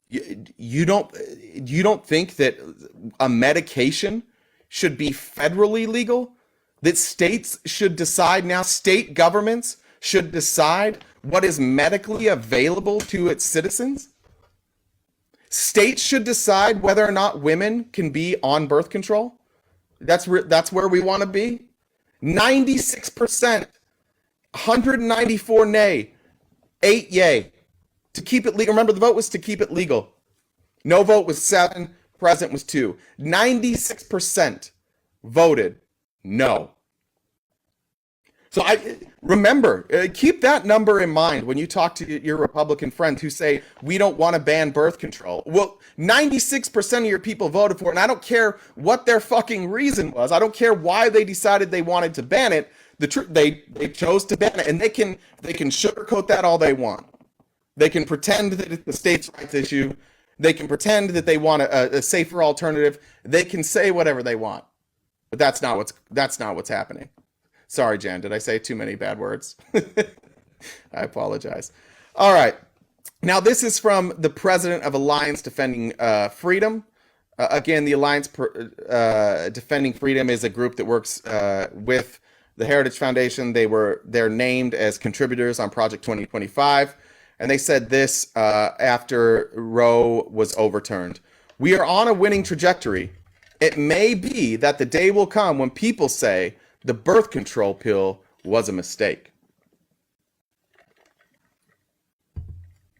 You don't think that a medication should be federally legal? That states should decide now, state governments should decide what is medically available to its citizens? States should decide whether or not women can be on birth control? That's where we want to be? 96%, 194 nay, 8 yay. To keep it legal. Remember, the vote was to keep it legal. No vote was 7, present was 2. 96% voted no. So remember, keep that number in mind when you talk to your Republican friends who say, we don't want to ban birth control. Well, 96% of your people voted for it, and I don't care what their fucking reason was. I don't care why they decided they wanted to ban it. They chose to ban it, and they can sugarcoat that all they want. They can pretend that it's the states' rights issue. They can pretend that they want a safer alternative. They can say whatever they want, but that's not what's happening. Sorry, Jan, did I say too many bad words? I apologize. All right. Now, this is from the president of Alliance Defending Freedom. Again, the Alliance Defending Freedom is a group that works with the Heritage Foundation. They're named as contributors on Project 2025. And they said this after Roe was overturned. We are on a winning trajectory. It may be that the day will come when people say the birth control pill was a mistake.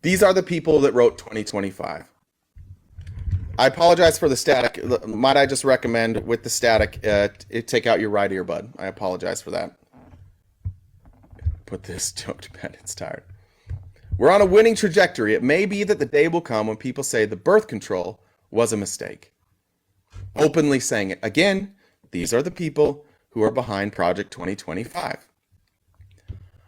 These are the people that wrote 2025. I apologize for the static. Might I just recommend with the static, take out your right earbud. I apologize for that. Put this joke to bed. It's tired. We're on a winning trajectory. It may be that the day will come when people say the birth control was a mistake. Openly saying it. Again, these are the people who are behind Project 2025.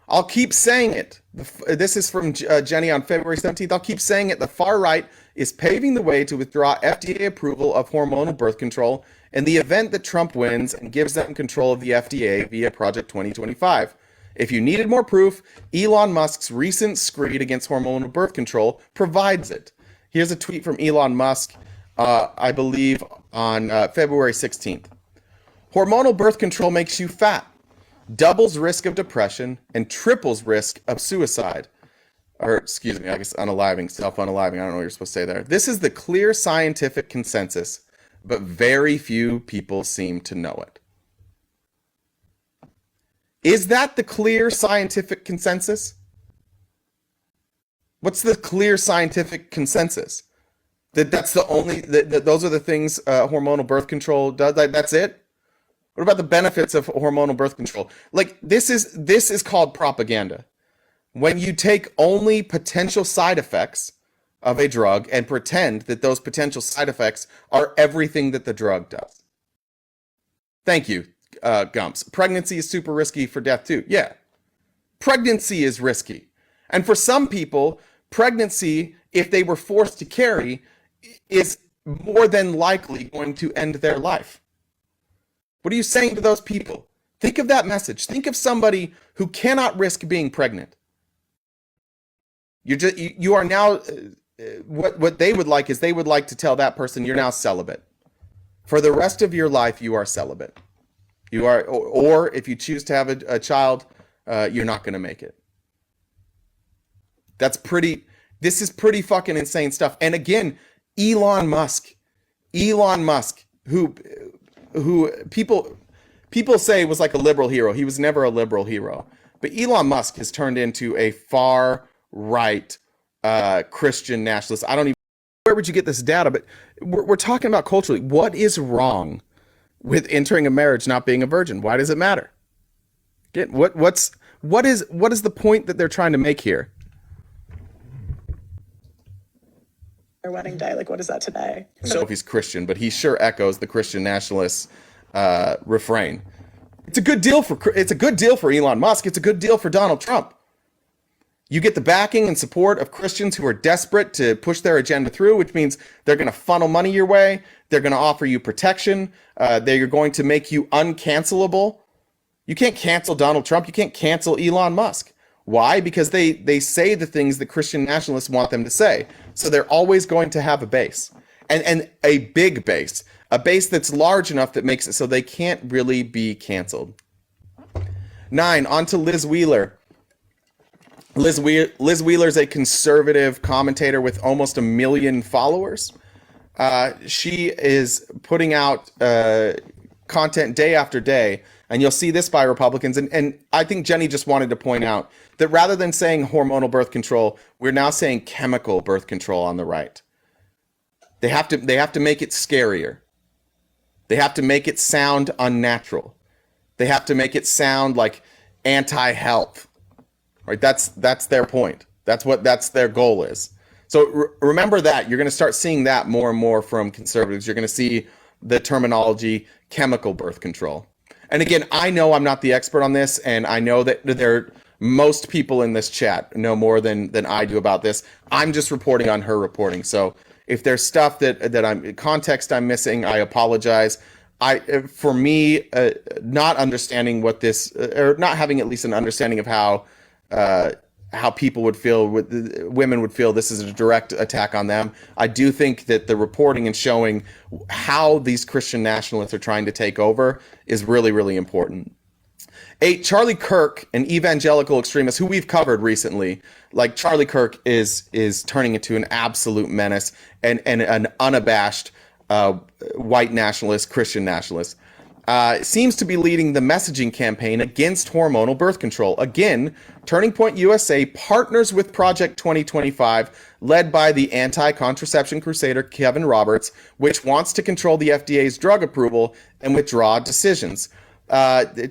I'll keep saying it. This is from Jenny on February 17th. I'll keep saying it. The far right is paving the way to withdraw FDA approval of hormonal birth control in the event that Trump wins and gives them control of the FDA via Project 2025. If you needed more proof, Elon Musk's recent screed against hormonal birth control provides it. Here's a tweet from Elon Musk, I believe on February 16th. Hormonal birth control makes you fat, doubles risk of depression, and triples risk of suicide. Or, excuse me, I guess unaliving, self-unaliving. I don't know what you're supposed to say there. This is the clear scientific consensus, but very few people seem to know it. Is that the clear scientific consensus? What's the clear scientific consensus? That's the only, those are the things hormonal birth control does? That's it? What about the benefits of hormonal birth control? Like, this is called propaganda. When you take only potential side effects of a drug and pretend that those potential side effects are everything that the drug does. Thank you, Gumps. Pregnancy is super risky for death too. Yeah, pregnancy is risky. And for some people, pregnancy, if they were forced to carry, is more than likely going to end their life. What are you saying to those people? Think of that message. Think of somebody who cannot risk being pregnant. You are now, what they would like is they would like to tell that person you're now celibate. For the rest of your life, you are celibate. You are, or if you choose to have a child, you're not going to make it. This is pretty fucking insane stuff. And again, Elon Musk, who people say was like a liberal hero. He was never a liberal hero. But Elon Musk has turned into a far right Christian nationalist. I don't even know where would you get this data, but we're talking about culturally. What is wrong with entering a marriage not being a virgin? Why does it matter? Again, what is the point that they're trying to make here? Their wedding day, like what is that today? So if he's Christian, but he sure echoes the Christian nationalist refrain. It's a good deal for Elon Musk. It's a good deal for Donald Trump. You get the backing and support of Christians who are desperate to push their agenda through, which means they're going to funnel money your way. They're going to offer you protection. They're going to make you uncancelable. You can't cancel Donald Trump. You can't cancel Elon Musk. Why? Because they say the things that Christian nationalists want them to say. So they're always going to have a base, and a big base, a base that's large enough that makes it so they can't really be canceled. 9, on to Liz Wheeler. Liz Wheeler is a conservative commentator with almost 1 million followers. She is putting out content day after day, and you'll see this by Republicans. And I think Jenny just wanted to point out that rather than saying hormonal birth control, we're now saying chemical birth control on the right. They have to make it scarier. They have to make it sound unnatural. They have to make it sound like anti-health. Right? That's their point. That's their goal is. So remember that. You're going to start seeing that more and more from conservatives. You're going to see the terminology chemical birth control. And again, I know I'm not the expert on this, and I know that most people in this chat know more than I do about this. I'm just reporting on her reporting. So if there's stuff that context I'm missing, I apologize. For me, not understanding what this, or not having at least an understanding of how people would feel, women would feel this is a direct attack on them. I do think that the reporting and showing how these Christian nationalists are trying to take over is really, really important. 8, Charlie Kirk, an evangelical extremist who we've covered recently. Like, Charlie Kirk is turning into an absolute menace and an unabashed white nationalist, Christian nationalist. Seems to be leading the messaging campaign against hormonal birth control. Again, Turning Point USA partners with Project 2025, led by the anti-contraception crusader Kevin Roberts, which wants to control the FDA's drug approval and withdraw decisions.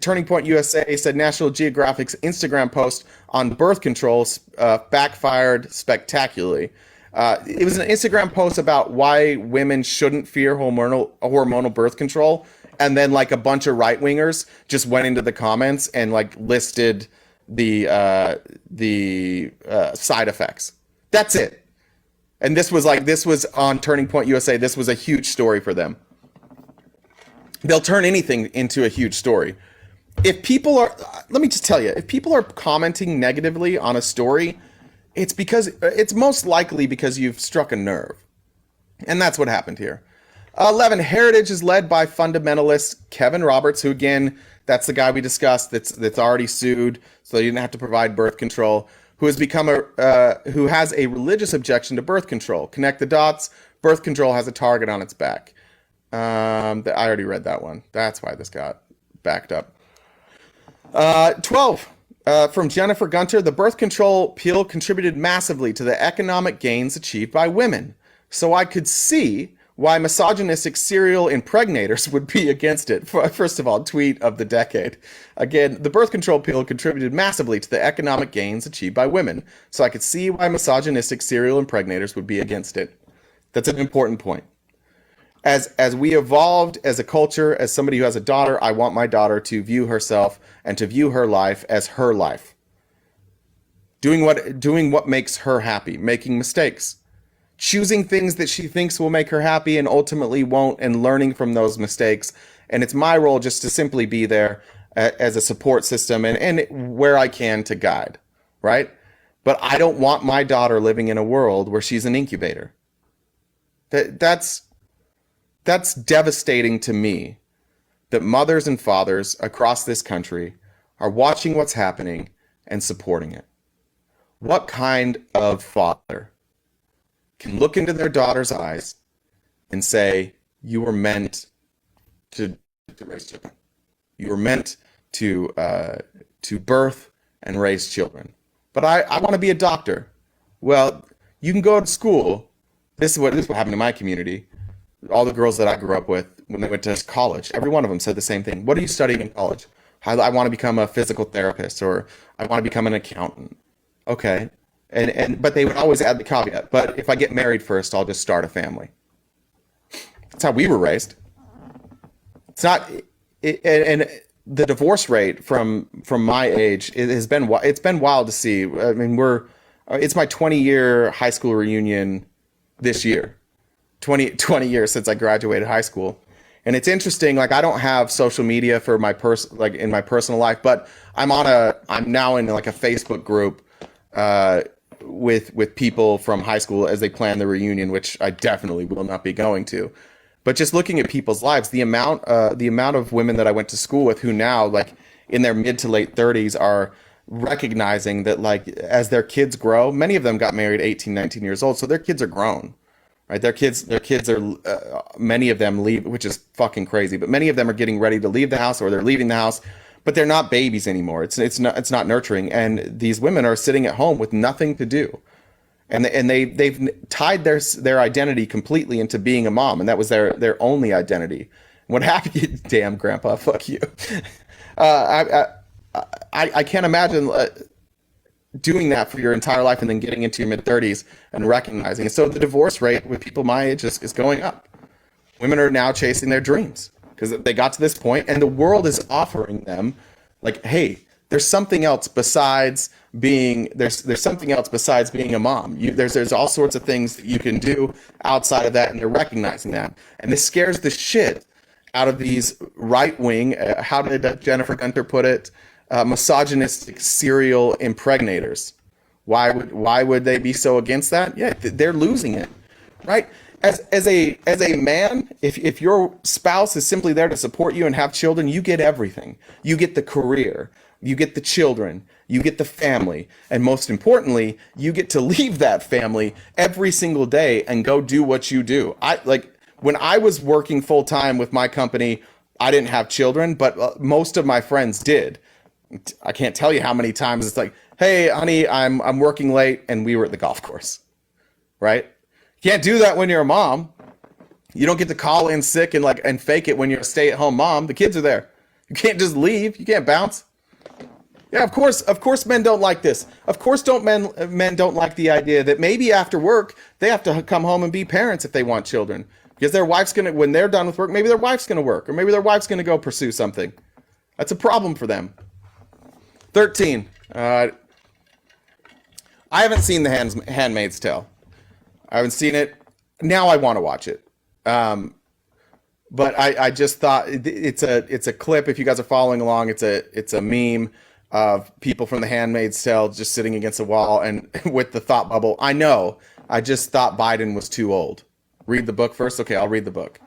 Turning Point USA said National Geographic's Instagram post on birth control backfired spectacularly. It was an Instagram post about why women shouldn't fear hormonal birth control. And then like a bunch of right-wingers just went into the comments and like listed the side effects. That's it. And this was on Turning Point USA. This was a huge story for them. They'll turn anything into a huge story. Let me just tell you, if people are commenting negatively on a story, it's most likely because you've struck a nerve. And that's what happened here. 11, Heritage is led by fundamentalist Kevin Roberts, who again, that's the guy we discussed that's already sued, so he didn't have to provide birth control, who has who has a religious objection to birth control. Connect the dots. Birth control has a target on its back. I already read that one. That's why this got backed up. 12, from Jennifer Gunter, the birth control pill contributed massively to the economic gains achieved by women. So I could see why misogynistic serial impregnators would be against it. First of all, tweet of the decade. Again, the birth control pill contributed massively to the economic gains achieved by women. So I could see why misogynistic serial impregnators would be against it. That's an important point. As we evolved as a culture, as somebody who has a daughter, I want my daughter to view herself and to view her life as her life. Doing what makes her happy, making mistakes. Choosing things that she thinks will make her happy and ultimately won't, and learning from those mistakes. And it's my role just to simply be there as a support system and where I can to guide, right? But I don't want my daughter living in a world where she's an incubator. That's devastating to me, that mothers and fathers across this country are watching what's happening and supporting it. What kind of father can look into their daughter's eyes and say, you were meant to raise children. You were meant to birth and raise children. But I want to be a doctor. Well, you can go to school. This is what happened in my community. All the girls that I grew up with, when they went to college, every one of them said the same thing. What are you studying in college? I want to become a physical therapist, or I want to become an accountant. Okay. But they would always add the caveat, but if I get married first, I'll just start a family. That's how we were raised. It's not, and the divorce rate from my age, it's been wild to see. I mean, it's my 20-year high school reunion this year. 20 years since I graduated high school. And it's interesting, like I don't have social media for my in my personal life, but I'm now in like a Facebook group with people from high school as they plan the reunion, which I definitely will not be going to. But just looking at people's lives, the amount of women that I went to school with who now, like in their mid to late 30s, are recognizing that, like, as their kids grow, many of them got married 18, 19 years old, so their kids are grown, right? Their kids are, many of them leave, which is fucking crazy, but many of them are getting ready to leave the house, or they're leaving the house, but they're not babies anymore. It's not nurturing, and these women are sitting at home with nothing to do. And they've tied their identity completely into being a mom, and that was their only identity. What happened? Damn, grandpa, fuck you. I can't imagine doing that for your entire life and then getting into your mid-30s and recognizing it. So the divorce rate with people my age is going up. Women are now chasing their dreams because they got to this point, and the world is offering them, like, hey, there's something else besides being there's something else besides being a mom. There's all sorts of things that you can do outside of that, and they're recognizing that. And this scares the shit out of these right-wing, how did Jennifer Gunter put it, misogynistic serial impregnators. Why would they be so against that? Yeah, they're losing it, right? As a man, if your spouse is simply there to support you and have children, you get everything. You get the career. You get the children, you get the family, and most importantly, you get to leave that family every single day and go do what you do. When I was working full time with my company, I didn't have children, but most of my friends did. I can't tell you how many times it's like, hey, honey, I'm working late, and we were at the golf course, right? You can't do that when you're a mom. You don't get to call in sick and fake it when you're a stay-at-home mom. The kids are there. You can't just leave. You can't bounce. Yeah, of course men don't like this. Of course men don't like the idea that maybe after work, they have to come home and be parents if they want children. Because their wife's when they're done with work, maybe their wife's gonna work, or maybe their wife's gonna go pursue something. That's a problem for them. 13. I haven't seen The Handmaid's Tale. I haven't seen it. Now I want to watch it. But I just thought it's a clip. If you guys are following along, it's a meme of people from The Handmaid's Tale just sitting against a wall and with the thought bubble. I know. I just thought Biden was too old. Read the book first? Okay, I'll read the book.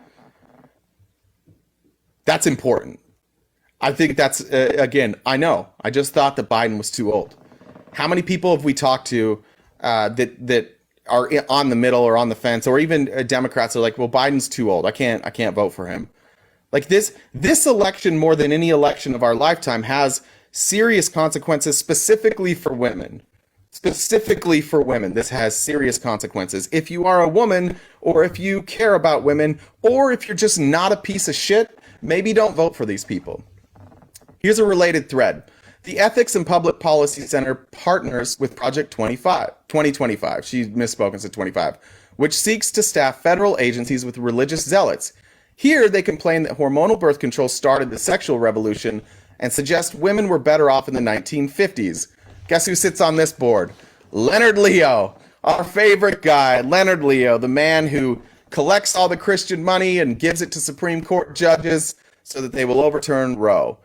That's important. I think that's, again, I know. I just thought that Biden was too old. How many people have we talked to that are on the middle or on the fence, or even Democrats are like, well, Biden's too old. I can't vote for him. Like this election, more than any election of our lifetime, has serious consequences specifically for women. Specifically for women, this has serious consequences. If you are a woman, or if you care about women, or if you're just not a piece of shit, maybe don't vote for these people. Here's a related thread. The Ethics and Public Policy Center partners with Project 2025, she misspoke and said 25, which seeks to staff federal agencies with religious zealots. Here, they complain that hormonal birth control started the sexual revolution and suggest women were better off in the 1950s. Guess who sits on this board? Leonard Leo, our favorite guy, Leonard Leo, the man who collects all the Christian money and gives it to Supreme Court judges so that they will overturn Roe.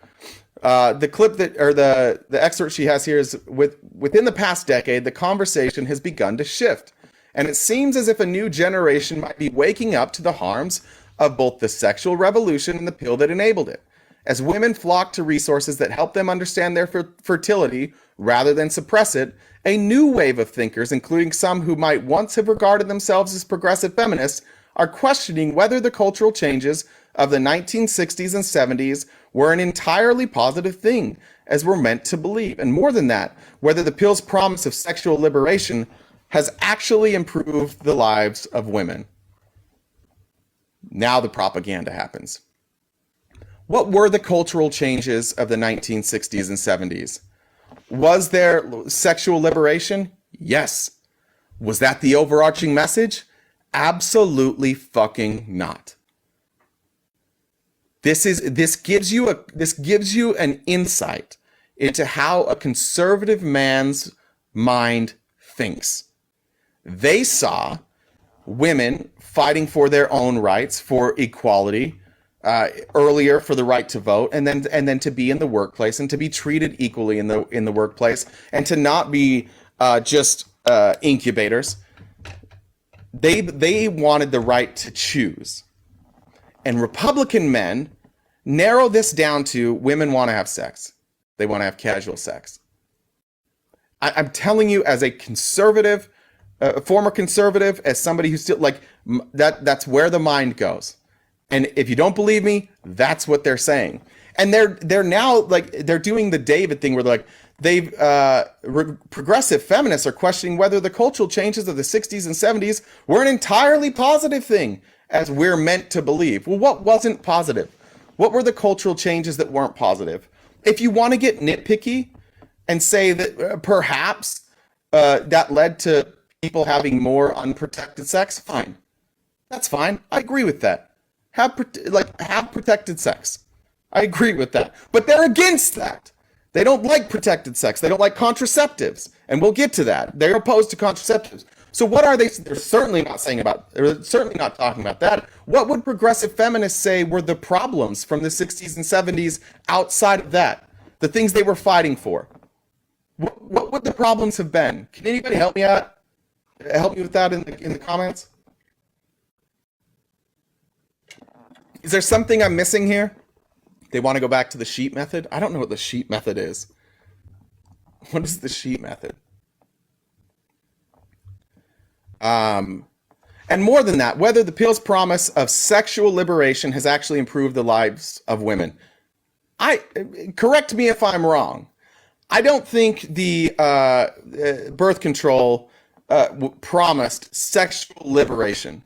The clip the excerpt she has here is within the past decade, the conversation has begun to shift, and it seems as if a new generation might be waking up to the harms of both the sexual revolution and the pill that enabled it. As women flock to resources that help them understand their fertility rather than suppress it, a new wave of thinkers, including some who might once have regarded themselves as progressive feminists, are questioning whether the cultural changes of the 1960s and 70s were an entirely positive thing, as we're meant to believe. And more than that, whether the pill's promise of sexual liberation has actually improved the lives of women. Now the propaganda happens. What were the cultural changes of the 1960s and 70s? Was there sexual liberation? Yes. Was that the overarching message? Absolutely fucking not. This gives you an insight into how a conservative man's mind thinks. They saw women fighting for their own rights, for equality, earlier for the right to vote, and then to be in the workplace and to be treated equally in the workplace, and to not be just incubators. They wanted the right to choose. And Republican men narrow this down to women want to have sex. They want to have casual sex. I'm telling you, as a conservative, a former conservative, as somebody who's still like that's where the mind goes. And if you don't believe me, that's what they're saying. And they're now like they're doing the David thing where they're like progressive feminists are questioning whether the cultural changes of the 60s and 70s were an entirely positive thing, as we're meant to believe. Well, what wasn't positive? What were the cultural changes that weren't positive? If you want to get nitpicky and say that perhaps that led to people having more unprotected sex, fine. That's fine. I agree with that. Have protected sex. I agree with that. But they're against that. They don't like protected sex. They don't like contraceptives. And we'll get to that. They're opposed to contraceptives. So what are they? They're certainly not saying about, they're certainly not talking about that. What would progressive feminists say were the problems from the 60s and 70s outside of that? The things they were fighting for? What would the problems have been? Can anybody help me out? Help me with that in the comments? Is there something I'm missing here? They want to go back to the sheep method? I don't know what the sheep method is. What is the sheep method? And more than that, whether the pill's promise of sexual liberation has actually improved the lives of women. Correct me if I'm wrong. I don't think the birth control promised sexual liberation,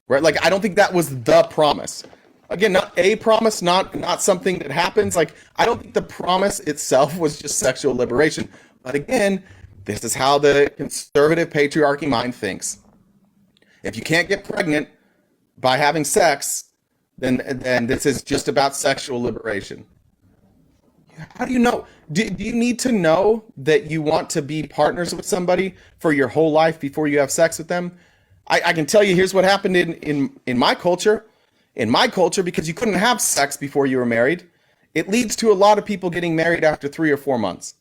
right? Like, I don't think that was the promise. Again, not a promise, not something that happens. Like, I don't think the promise itself was just sexual liberation. But again, this is how the conservative patriarchy mind thinks. If you can't get pregnant by having sex, then this is just about sexual liberation. How do you know? Do you need to know that you want to be partners with somebody for your whole life before you have sex with them? I can tell you, here's what happened in my culture. In my culture, because you couldn't have sex before you were married, it leads to a lot of people getting married after 3 or 4 months.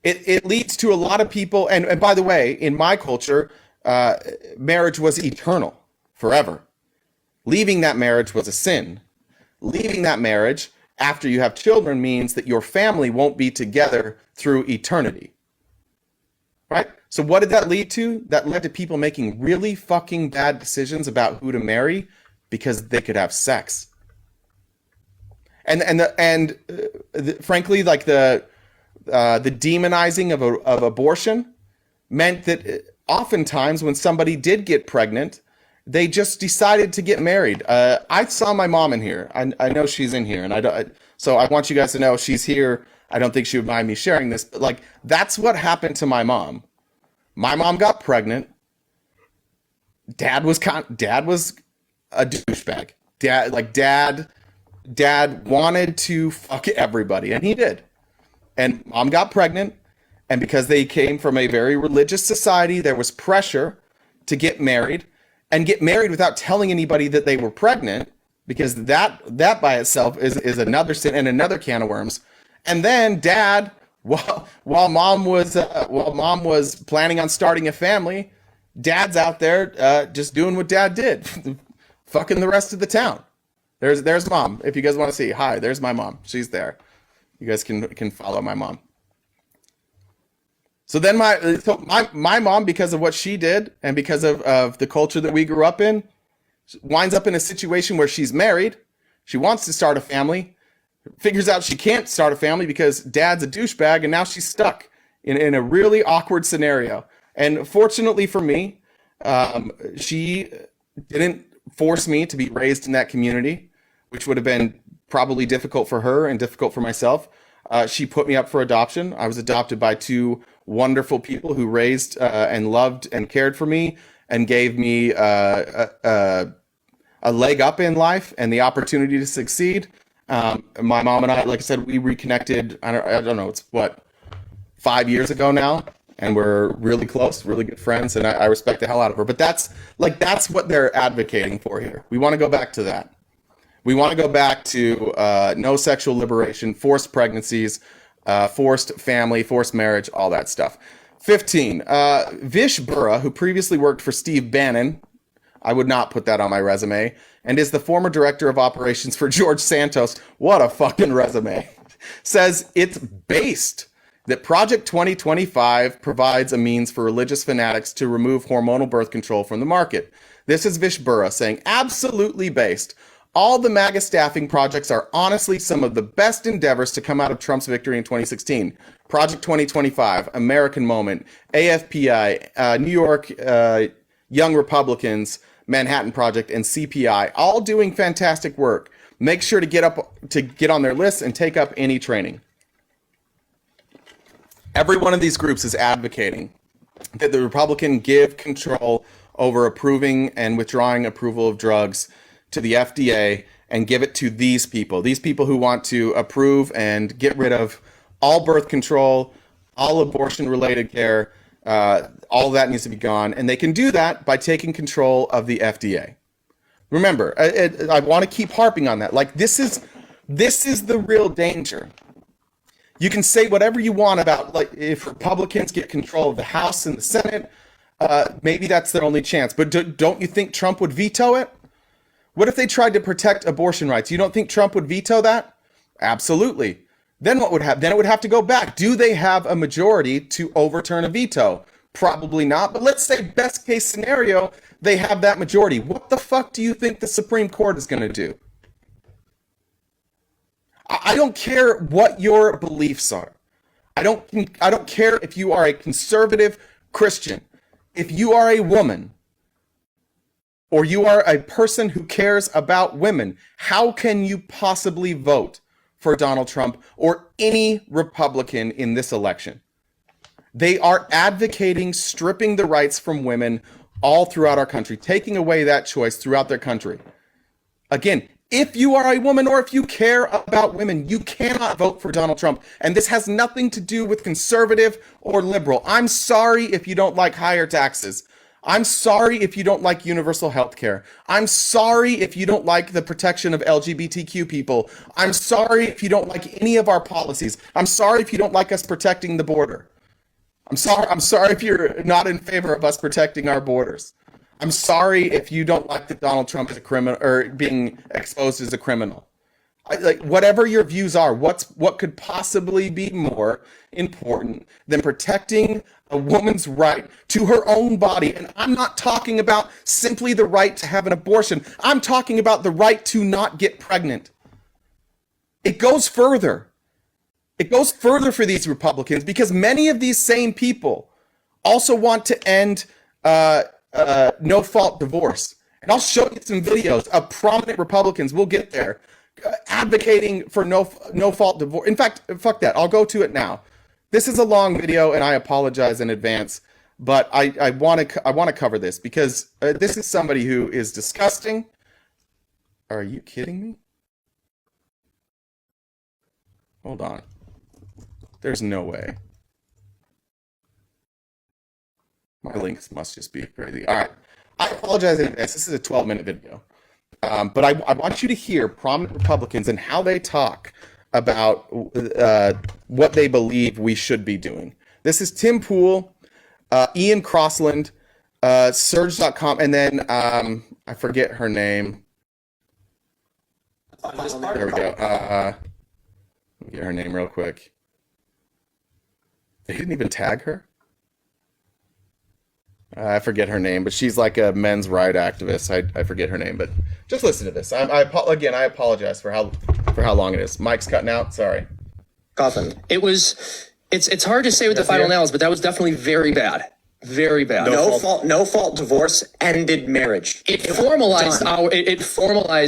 It leads to a lot of people, and by the way, in my culture, marriage was eternal, forever. Leaving that marriage was a sin. Leaving that marriage after you have children means that your family won't be together through eternity. Right? So what did that lead to? That led to people making really fucking bad decisions about who to marry because they could have sex. And frankly, like the demonizing of abortion meant that oftentimes when somebody did get pregnant, they just decided to get married. I saw my mom in here. I know she's in here, and so I want you guys to know she's here. I don't think she would mind me sharing this, but like that's what happened to my mom. My mom got pregnant. Dad was a douchebag. Dad wanted to fuck everybody, and he did. And mom got pregnant, and because they came from a very religious society, there was pressure to get married, and get married without telling anybody that they were pregnant, because that by itself is another sin and another can of worms. And then dad, while mom was planning on starting a family, dad's out there just doing what dad did, fucking the rest of the town. There's mom. If you guys want to see, hi, there's my mom. She's there. You guys can follow my mom. So then my mom, because of what she did and because of the culture that we grew up in, winds up in a situation where she's married. She wants to start a family, figures out she can't start a family because dad's a douchebag, and now she's stuck in a really awkward scenario. And fortunately for me, she didn't force me to be raised in that community, which would have been probably difficult for her and difficult for myself. She put me up for adoption. I was adopted by 2 wonderful people who raised and loved and cared for me and gave me a leg up in life and the opportunity to succeed. My mom and I, like I said, we reconnected. I don't know, it's what, 5 years ago now, and we're really close, really good friends, and I respect the hell out of her. But that's what they're advocating for here. We want to go back to that. We want to go back to no sexual liberation, forced pregnancies, forced family, forced marriage, all that stuff. 15, Vish Burra, who previously worked for Steve Bannon, I would not put that on my resume, and is the former director of operations for George Santos. What a fucking resume. Says it's based that Project 2025 provides a means for religious fanatics to remove hormonal birth control from the market. This is Vish Burra saying, absolutely based. All the MAGA staffing projects are honestly some of the best endeavors to come out of Trump's victory in 2016. Project 2025, American Moment, AFPI, New York Young Republicans, Manhattan Project, and CPI, all doing fantastic work. Make sure to get on their list and take up any training. Every one of these groups is advocating that the Republican give control over approving and withdrawing approval of drugs to the FDA and give it to these people who want to approve and get rid of all birth control, all abortion-related care. All that needs to be gone, and they can do that by taking control of the FDA. Remember, I want to keep harping on that. Like, this is the real danger. You can say whatever you want about, like, if Republicans get control of the House and the Senate, maybe that's their only chance. But don't you think Trump would veto it? What if they tried to protect abortion rights? You don't think Trump would veto that? Absolutely. Then what would happen? Then it would have to go back. Do they have a majority to overturn a veto? Probably not. But let's say best case scenario, they have that majority. What the fuck do you think the Supreme Court is going to do? I don't care what your beliefs are. I don't care if you are a conservative Christian. If you are a woman, or you are a person who cares about women, how can you possibly vote for Donald Trump or any Republican in this election? They are advocating stripping the rights from women all throughout our country, taking away that choice throughout their country. Again, if you are a woman or if you care about women, you cannot vote for Donald Trump. And this has nothing to do with conservative or liberal. I'm sorry if you don't like higher taxes. I'm sorry if you don't like universal health care. I'm sorry if you don't like the protection of LGBTQ people. I'm sorry if you don't like any of our policies. I'm sorry if you don't like us protecting the border. I'm sorry if you're not in favor of us protecting our borders. I'm sorry if you don't like that Donald Trump is a criminal or being exposed as a criminal. Like, whatever your views are, what could possibly be more important than protecting a woman's right to her own body? And I'm not talking about simply the right to have an abortion. I'm talking about the right to not get pregnant. It goes further. It goes further for these Republicans because many of these same people also want to end no-fault divorce. And I'll show you some videos of prominent Republicans, we'll get there, advocating for no-fault divorce. In fact, fuck that. I'll go to it now. This is a long video, and I apologize in advance, but I want to cover this because this is somebody who is disgusting. Are you kidding me? Hold on. There's no way. My links must just be crazy. All right. I apologize in advance. This is a 12-minute video. But I want you to hear prominent Republicans and how they talk about what they believe we should be doing. This is Tim Pool, Ian Crossland, Surge.com, and then I forget her name. There we go. Let me get her name real quick. They didn't even tag her? I forget her name, but she's like a men's right activist. I forget her name, but just listen to this. I apologize for how long it is. Mike's cutting out. Sorry. Coffin. It's hard to say with the final analysis, but that was definitely very bad. Very bad. No fault divorce ended marriage. It formalized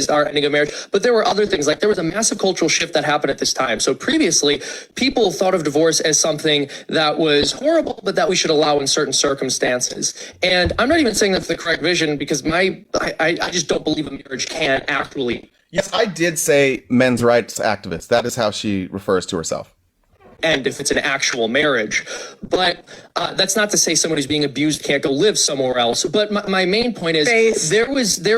our ending of marriage. But there were other things, like there was a massive cultural shift that happened at this time. So previously, people thought of divorce as something that was horrible, but that we should allow in certain circumstances. And I'm not even saying that's the correct vision, because I just don't believe a marriage can actually. Yes, I did say men's rights activist. That is how she refers to herself. End if it's an actual marriage, but that's not to say someone who's being abused can't go live somewhere else. But my main point is there was a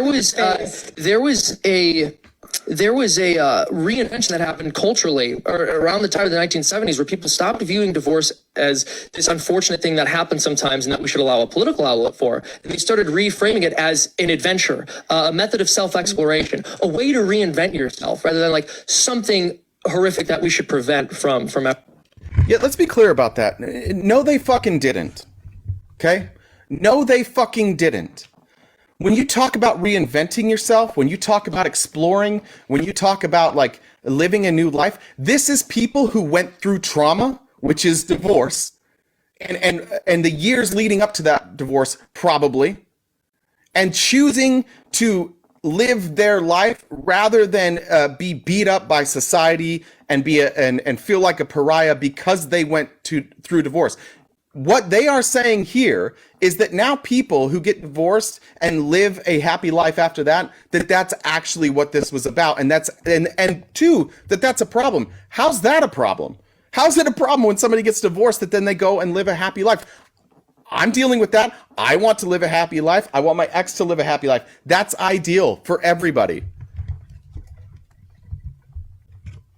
reinvention that happened culturally around the time of the 1970s, where people stopped viewing divorce as this unfortunate thing that happens sometimes and that we should allow a political outlet for. And they started reframing it as an adventure, a method of self-exploration, a way to reinvent yourself rather than like something horrific that we should prevent from. Yeah, let's be clear about that. No, they fucking didn't. Okay? No, they fucking didn't. When you talk about reinventing yourself, when you talk about exploring, when you talk about like living a new life, this is people who went through trauma, which is divorce, and the years leading up to that divorce, probably, and choosing to live their life rather than be beat up by society and and feel like a pariah because they went through divorce. What they are saying here is that now people who get divorced and live a happy life after that, that's actually what this was about, and two, that's a problem. How's that a problem? How's it a problem when somebody gets divorced that then they go and live a happy life? I'm dealing with that. I want to live a happy life. I want my ex to live a happy life. That's ideal for everybody.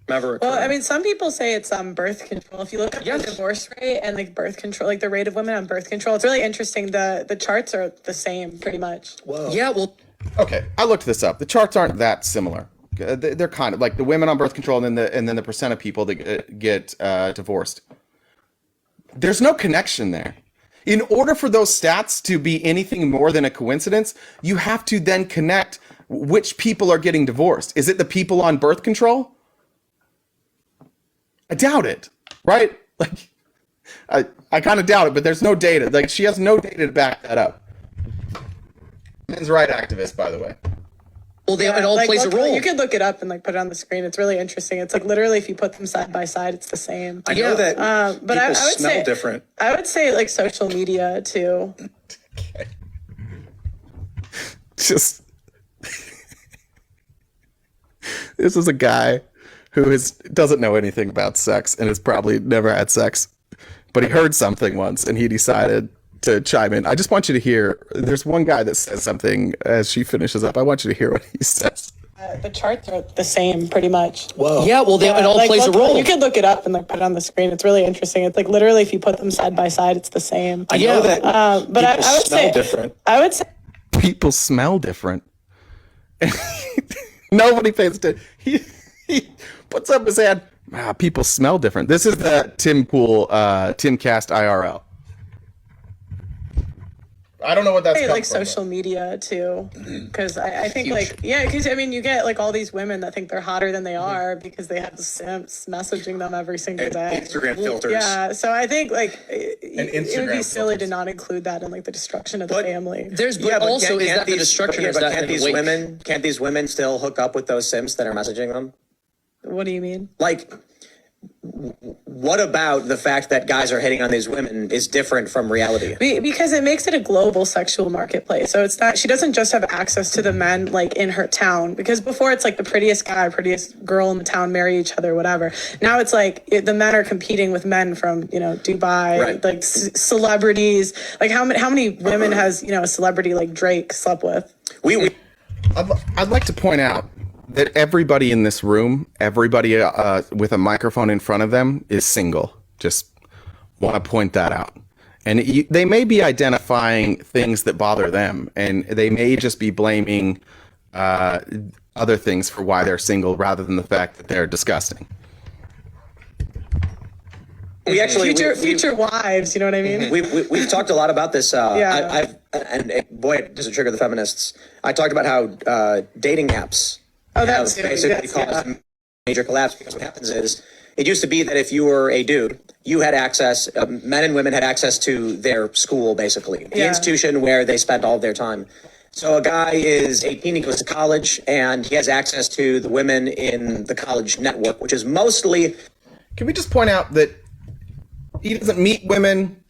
Well, I mean, some people say it's birth control. If you look at the divorce rate and like birth control, like the rate of women on birth control, it's really interesting. The charts are the same pretty much. Whoa. Yeah, well. Okay, I looked this up. The charts aren't that similar. They're kind of like the women on birth control and then the percent of people that get divorced. There's no connection there. In order for those stats to be anything more than a coincidence, you have to then connect which people are getting divorced. Is it the people on birth control? I doubt it, right? Like, I kind of doubt it, but there's no data. Like, she has no data to back that up. Men's rights activist, by the way. Well, it all plays a role. You could look it up and like put it on the screen. It's really interesting. It's like literally if you put them side by side, it's the same. I know that but I would smell say different. I would say like social media too. Okay. Just this is a guy who doesn't know anything about sex and has probably never had sex, but he heard something once and he decided to chime in. I just want you to hear, there's one guy that says something as she finishes up. I want you to hear what he says. The charts are the same pretty much. Whoa. Yeah, well, it all plays a role. You could look it up and like put it on the screen. It's really interesting. It's like literally if you put them side by side, it's the same. I know that but I would say different. I would say people smell different. Nobody pays attention. He puts up his hand. People smell different. This is the Tim Pool, Timcast IRL. I don't know what that's like social media too, because I think like because I mean you get like all these women that think they're hotter than they are because they have the simps messaging them every single day. Instagram filters. Yeah, so I think like it would be silly to not include that in like the destruction of the family. But also is that the destruction of that? Can't these women still hook up with those simps that are messaging them? What do you mean? Like, what about the fact that guys are hitting on these women is different from reality? Because it makes it a global sexual marketplace. So it's not, she doesn't just have access to the men like in her town, because before it's like the prettiest guy, prettiest girl in the town marry each other, whatever. Now it's like the men are competing with men from, Dubai, right. Like celebrities. Like how many women has, a celebrity like Drake slept with? I'd like to point out that everybody in this room, everybody with a microphone in front of them is single. Just want to point that out. And they may be identifying things that bother them, and they may just be blaming other things for why they're single rather than the fact that they're disgusting. We actually future wives, you know what I mean? We've talked a lot about this. Boy, does it trigger the feminists. I talked about how dating apps. That's basically caused major collapse, because what happens is It used to be that if you were a dude, you had access, men and women had access to their school, basically, the institution where they spent all of their time. So a guy is 18, he goes to college, and he has access to the women in the college network, which is mostly... Can we just point out that he doesn't meet women,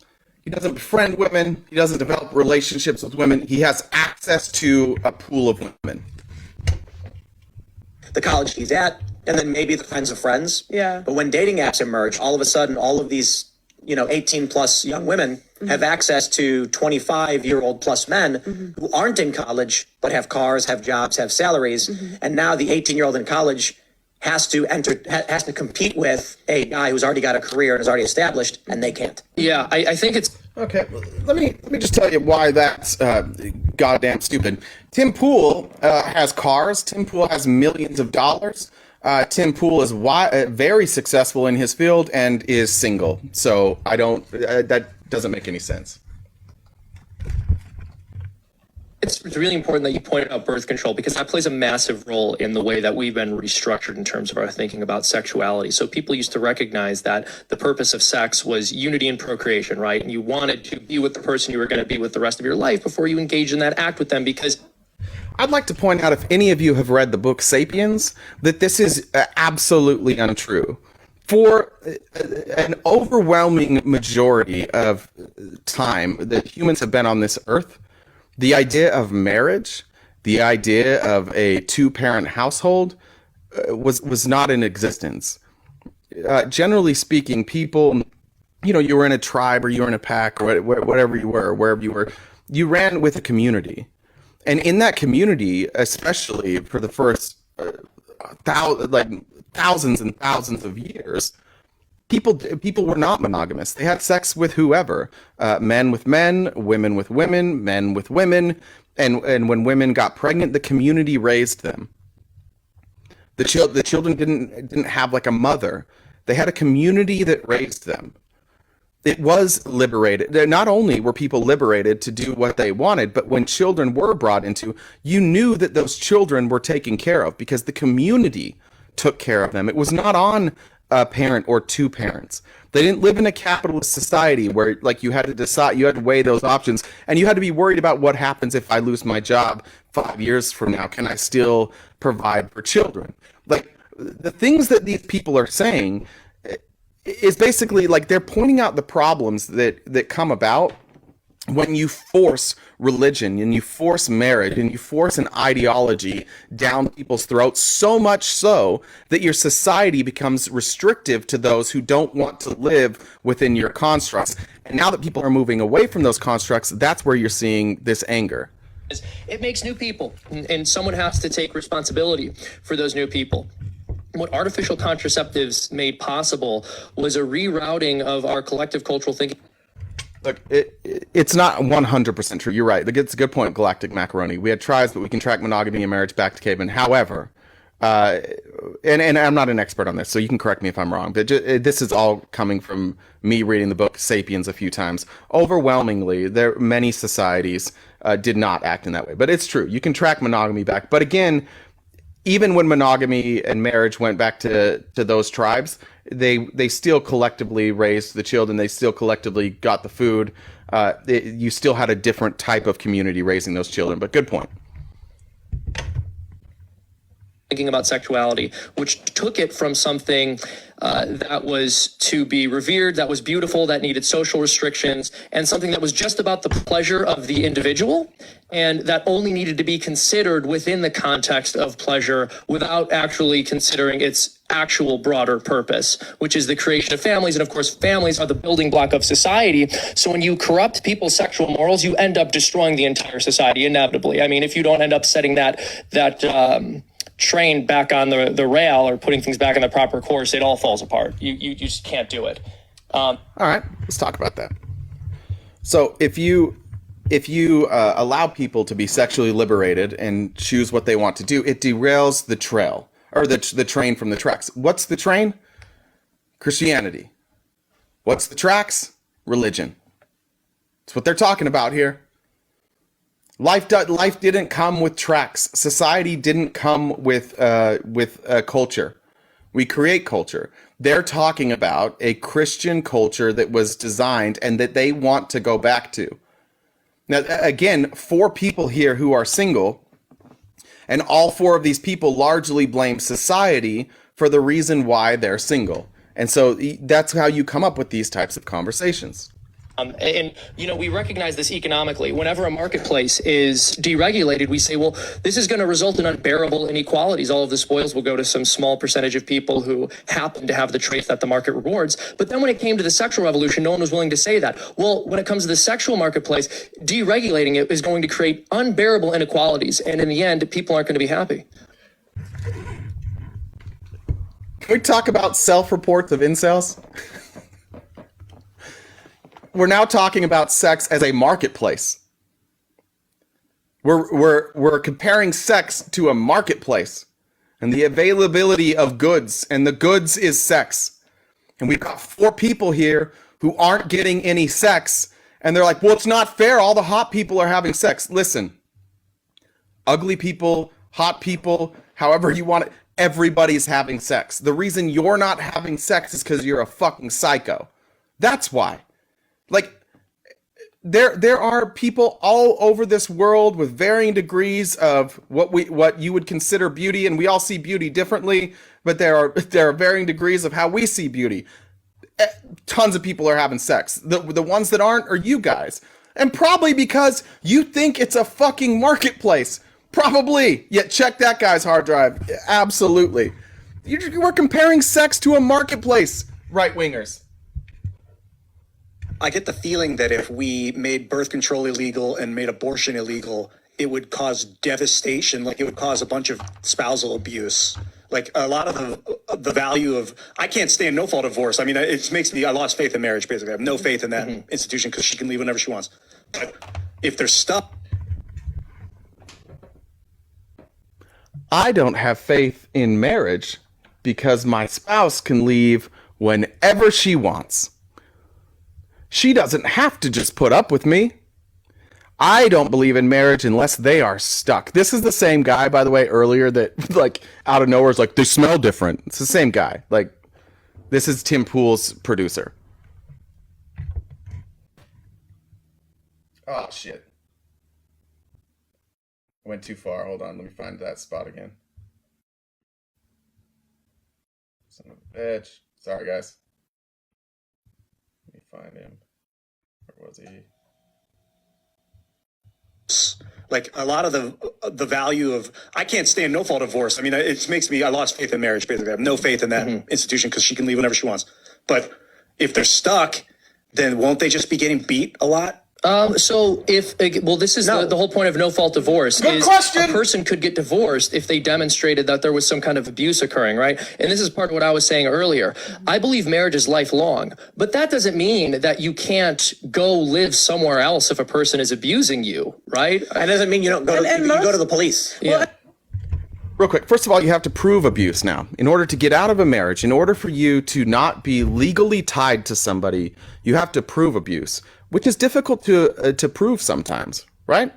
he doesn't befriend women, he doesn't develop relationships with women, he has access to a pool of women. The college he's at, and then maybe the friends of friends. Yeah. But when dating apps emerge, all of a sudden, all of these, 18 plus young women have access to 25-year-old plus men who aren't in college, but have cars, have jobs, have salaries. And now the 18-year-old in college has to compete with a guy who's already got a career and is already established, and they can't. Yeah, I think it's... Okay, let me just tell you why that's goddamn stupid. Tim Pool has cars. Tim Pool has millions of dollars. Tim Pool is very successful in his field and is single. So I don't. That doesn't make any sense. It's really important that you pointed out birth control, because that plays a massive role in the way that we've been restructured in terms of our thinking about sexuality. So people used to recognize that the purpose of sex was unity and procreation, right? And you wanted to be with the person you were going to be with the rest of your life before you engage in that act with them, because... I'd like to point out, if any of you have read the book Sapiens, that this is absolutely untrue. For an overwhelming majority of time that humans have been on this earth, the idea of marriage, the idea of a two-parent household was not in existence. Generally speaking, people, you were in a tribe or you were in a pack or whatever you were, wherever you were, you ran with a community. And in that community, especially for the first thousands and thousands of years, people were not monogamous. They had sex with whoever, men with men, women with women, men with women, and when women got pregnant, the community raised them. The children didn't have like a mother. They had a community that raised them. It was liberated. Not only were people liberated to do what they wanted, but when children were brought into, you knew that those children were taken care of because the community took care of them. It was not on a parent or two parents. They didn't live in a capitalist society where you had to decide, you had to weigh those options, and you had to be worried about what happens if I lose my job 5 years from now. Can I still provide for children? The things that these people are saying is basically they're pointing out the problems that come about when you force religion and you force marriage and you force an ideology down people's throats, so much so that your society becomes restrictive to those who don't want to live within your constructs. And now that people are moving away from those constructs, that's where you're seeing this anger. It makes new people, and someone has to take responsibility for those new people. What artificial contraceptives made possible was a rerouting of our collective cultural thinking. Look, it's not 100% true. You're right. It's a good point, Galactic Macaroni. We had tribes, but we can track monogamy and marriage back to cavemen. However, and I'm not an expert on this, so you can correct me if I'm wrong, but this is all coming from me reading the book Sapiens a few times. Overwhelmingly, many societies did not act in that way. But it's true. You can track monogamy back. But again, even when monogamy and marriage went back to those tribes, they still collectively raised the children. They still collectively got the food. You still had a different type of community raising those children. But good point. Thinking about sexuality, which took it from something that was to be revered, that was beautiful, that needed social restrictions, and something that was just about the pleasure of the individual, and that only needed to be considered within the context of pleasure without actually considering its actual broader purpose, which is the creation of families. And of course, families are the building block of society. So when you corrupt people's sexual morals, you end up destroying the entire society inevitably. I mean, if you don't end up setting that train back on the rail or putting things back in the proper course, it all falls apart. You just can't do it. All right, let's talk about that. So if you allow people to be sexually liberated and choose what they want to do, it derails the trail, or the train from the tracks. What's the train? Christianity. What's the tracks? Religion. That's what they're talking about here. Life didn't come with tracks. Society didn't come with culture. We create culture. They're talking about a Christian culture that was designed and that they want to go back to. Now, again, 4 people here who are single, and all 4 of these people largely blame society for the reason why they're single. And so that's how you come up with these types of conversations. And, we recognize this economically. Whenever a marketplace is deregulated, we say, well, this is going to result in unbearable inequalities. All of the spoils will go to some small percentage of people who happen to have the traits that the market rewards. But then when it came to the sexual revolution, no one was willing to say that. Well, when it comes to the sexual marketplace, deregulating it is going to create unbearable inequalities. And in the end, people aren't going to be happy. Can we talk about self-reports of incels? We're now talking about sex as a marketplace. We're comparing sex to a marketplace and the availability of goods, and the goods is sex. And we've got 4 people here who aren't getting any sex, and they're like, well, it's not fair. All the hot people are having sex. Listen, ugly people, hot people, however you want it, everybody's having sex. The reason you're not having sex is because you're a fucking psycho. That's why. Like, there are people all over this world with varying degrees of what you would consider beauty, and we all see beauty differently, but there are varying degrees of how we see beauty. Tons of people are having sex. The ones that aren't are you guys. And probably because you think it's a fucking marketplace. Probably. Yet check that guy's hard drive. Absolutely. You were comparing sex to a marketplace, right-wingers. I get the feeling that if we made birth control illegal and made abortion illegal, it would cause devastation. Like, it would cause a bunch of spousal abuse. Like, a lot of the value of, I can't stand no-fault divorce. I mean, it makes me, I lost faith in marriage, basically. I have no faith in that institution because she can leave whenever she wants. But if there's stuff. I don't have faith in marriage because my spouse can leave whenever she wants. She doesn't have to just put up with me. I don't believe in marriage unless they are stuck. This is the same guy, by the way, earlier that, like, out of nowhere is like, they smell different. It's the same guy. Like, this is Tim Pool's producer. Oh, shit. Went too far. Hold on. Let me find that spot again. Son of a bitch. Sorry, guys. Let me find him. Where was he? Like, a lot of the value of, I can't stand no-fault divorce. I mean, it makes me, I lost faith in marriage, basically. I have no faith in that institution because she can leave whenever she wants. But if they're stuck, then won't they just be getting beat a lot? So if, this is the whole point of no-fault divorce. Good question. A person could get divorced if they demonstrated that there was some kind of abuse occurring, right? And this is part of what I was saying earlier. I believe marriage is lifelong, but that doesn't mean that you can't go live somewhere else if a person is abusing you, right? That doesn't mean you don't go you can go to the police. Yeah. Real quick, first of all, you have to prove abuse now. In order to get out of a marriage, in order for you to not be legally tied to somebody, you have to prove abuse, which is difficult to prove sometimes, right?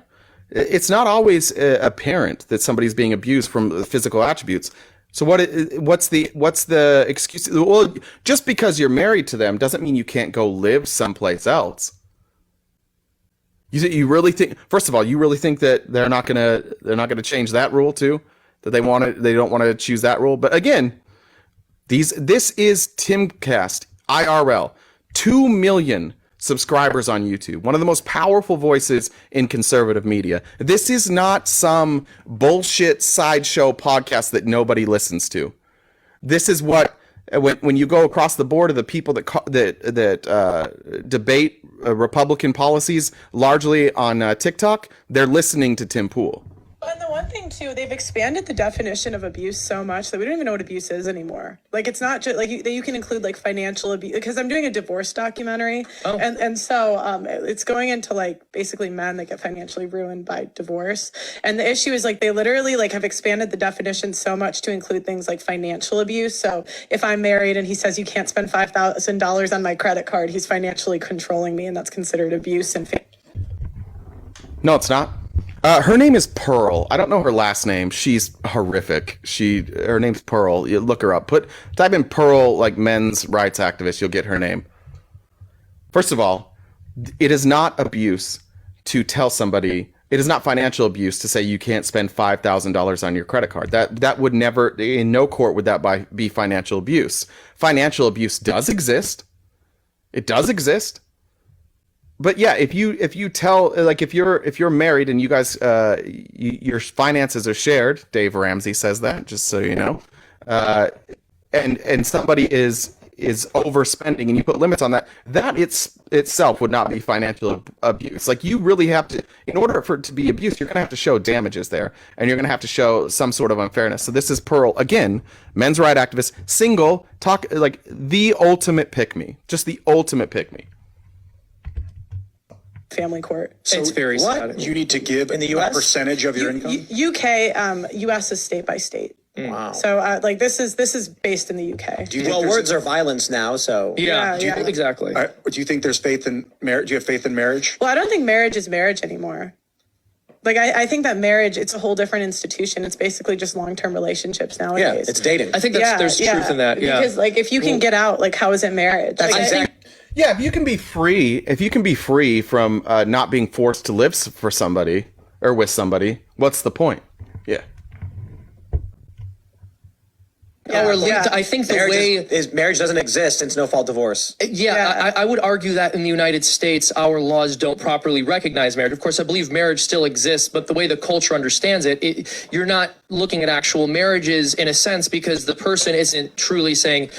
It's not always apparent that somebody's being abused from physical attributes. So what's the excuse? Well, just because you're married to them doesn't mean you can't go live someplace else. You really think? First of all, you really think that they're not gonna change that rule too? That they don't want to choose that rule? But again, this is Timcast IRL, 2 million subscribers on YouTube, one of the most powerful voices in conservative media. This is not some bullshit sideshow podcast that nobody listens to. This is what, when you go across the board of the people that debate Republican policies largely on TikTok, they're listening to Tim Pool. And the one thing too, they've expanded the definition of abuse so much that we don't even know what abuse is anymore. Like, it's not just like you can include like financial abuse, because I'm doing a divorce documentary, and so it's going into like basically men that get financially ruined by divorce. And the issue is like they literally like have expanded the definition so much to include things like financial abuse. So if I'm married and he says you can't spend $5,000 on my credit card, he's financially controlling me, and that's considered abuse. And no, it's not. Her name is Pearl. I don't know her last name. She's horrific. Her name's Pearl. You look her up. Type in Pearl, like men's rights activist. You'll get her name. First of all, it is not abuse to tell somebody. It is not financial abuse to say you can't spend $5,000 on your credit card. That would never, in no court would that be financial abuse. Financial abuse does exist. It does exist. But yeah, if you tell, like, if you're married and you guys your finances are shared, Dave Ramsey says that, just so you know, and somebody is overspending and you put limits on that, itself would not be financial abuse. Like, you really have to, in order for it to be abuse, you're going to have to show damages there, and you're going to have to show some sort of unfairness. So this is Pearl, again, men's right activist, single, like the ultimate pick-me, just the ultimate pick-me. Family court. So It's very sad. you need to give In the a US? percentage of your income? UK, US is state by state. Wow. So like this is based in the UK. Do you think Well, there's- words are violence now, so. Yeah, Yeah, yeah. exactly. Do you think there's faith in marriage? Do you have faith in marriage? Well, I don't think marriage is marriage anymore. Like I think that marriage, it's a whole different institution. It's basically just long-term relationships Yeah, nowadays. it's dating. I think there's truth in that. Yeah. Because like if you can get out, like how is it marriage? That's Like, I think- exactly. Yeah, if you can be free from not being forced to live for somebody or with somebody, what's the point? Yeah. I think the way Marriage doesn't exist in no-fault divorce. Yeah, I would argue that in the United States, our laws don't properly recognize marriage. Of course, I believe marriage still exists, but the way the culture understands it, you're not looking at actual marriages in a sense, because the person isn't truly saying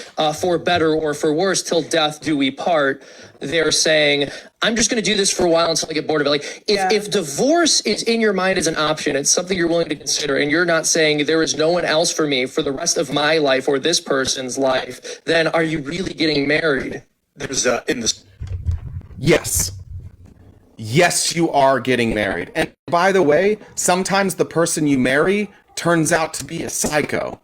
for better or for worse, till death do we part. They're saying, I'm just going to do this for a while until I get bored of it. Like, if divorce is in your mind as an option, it's something you're willing to consider, and you're not saying there is no one else for me for the rest of my life or this person's life, then are you really getting married? There's in this. Yes. Yes, you are getting married. And by the way, sometimes the person you marry turns out to be a psycho.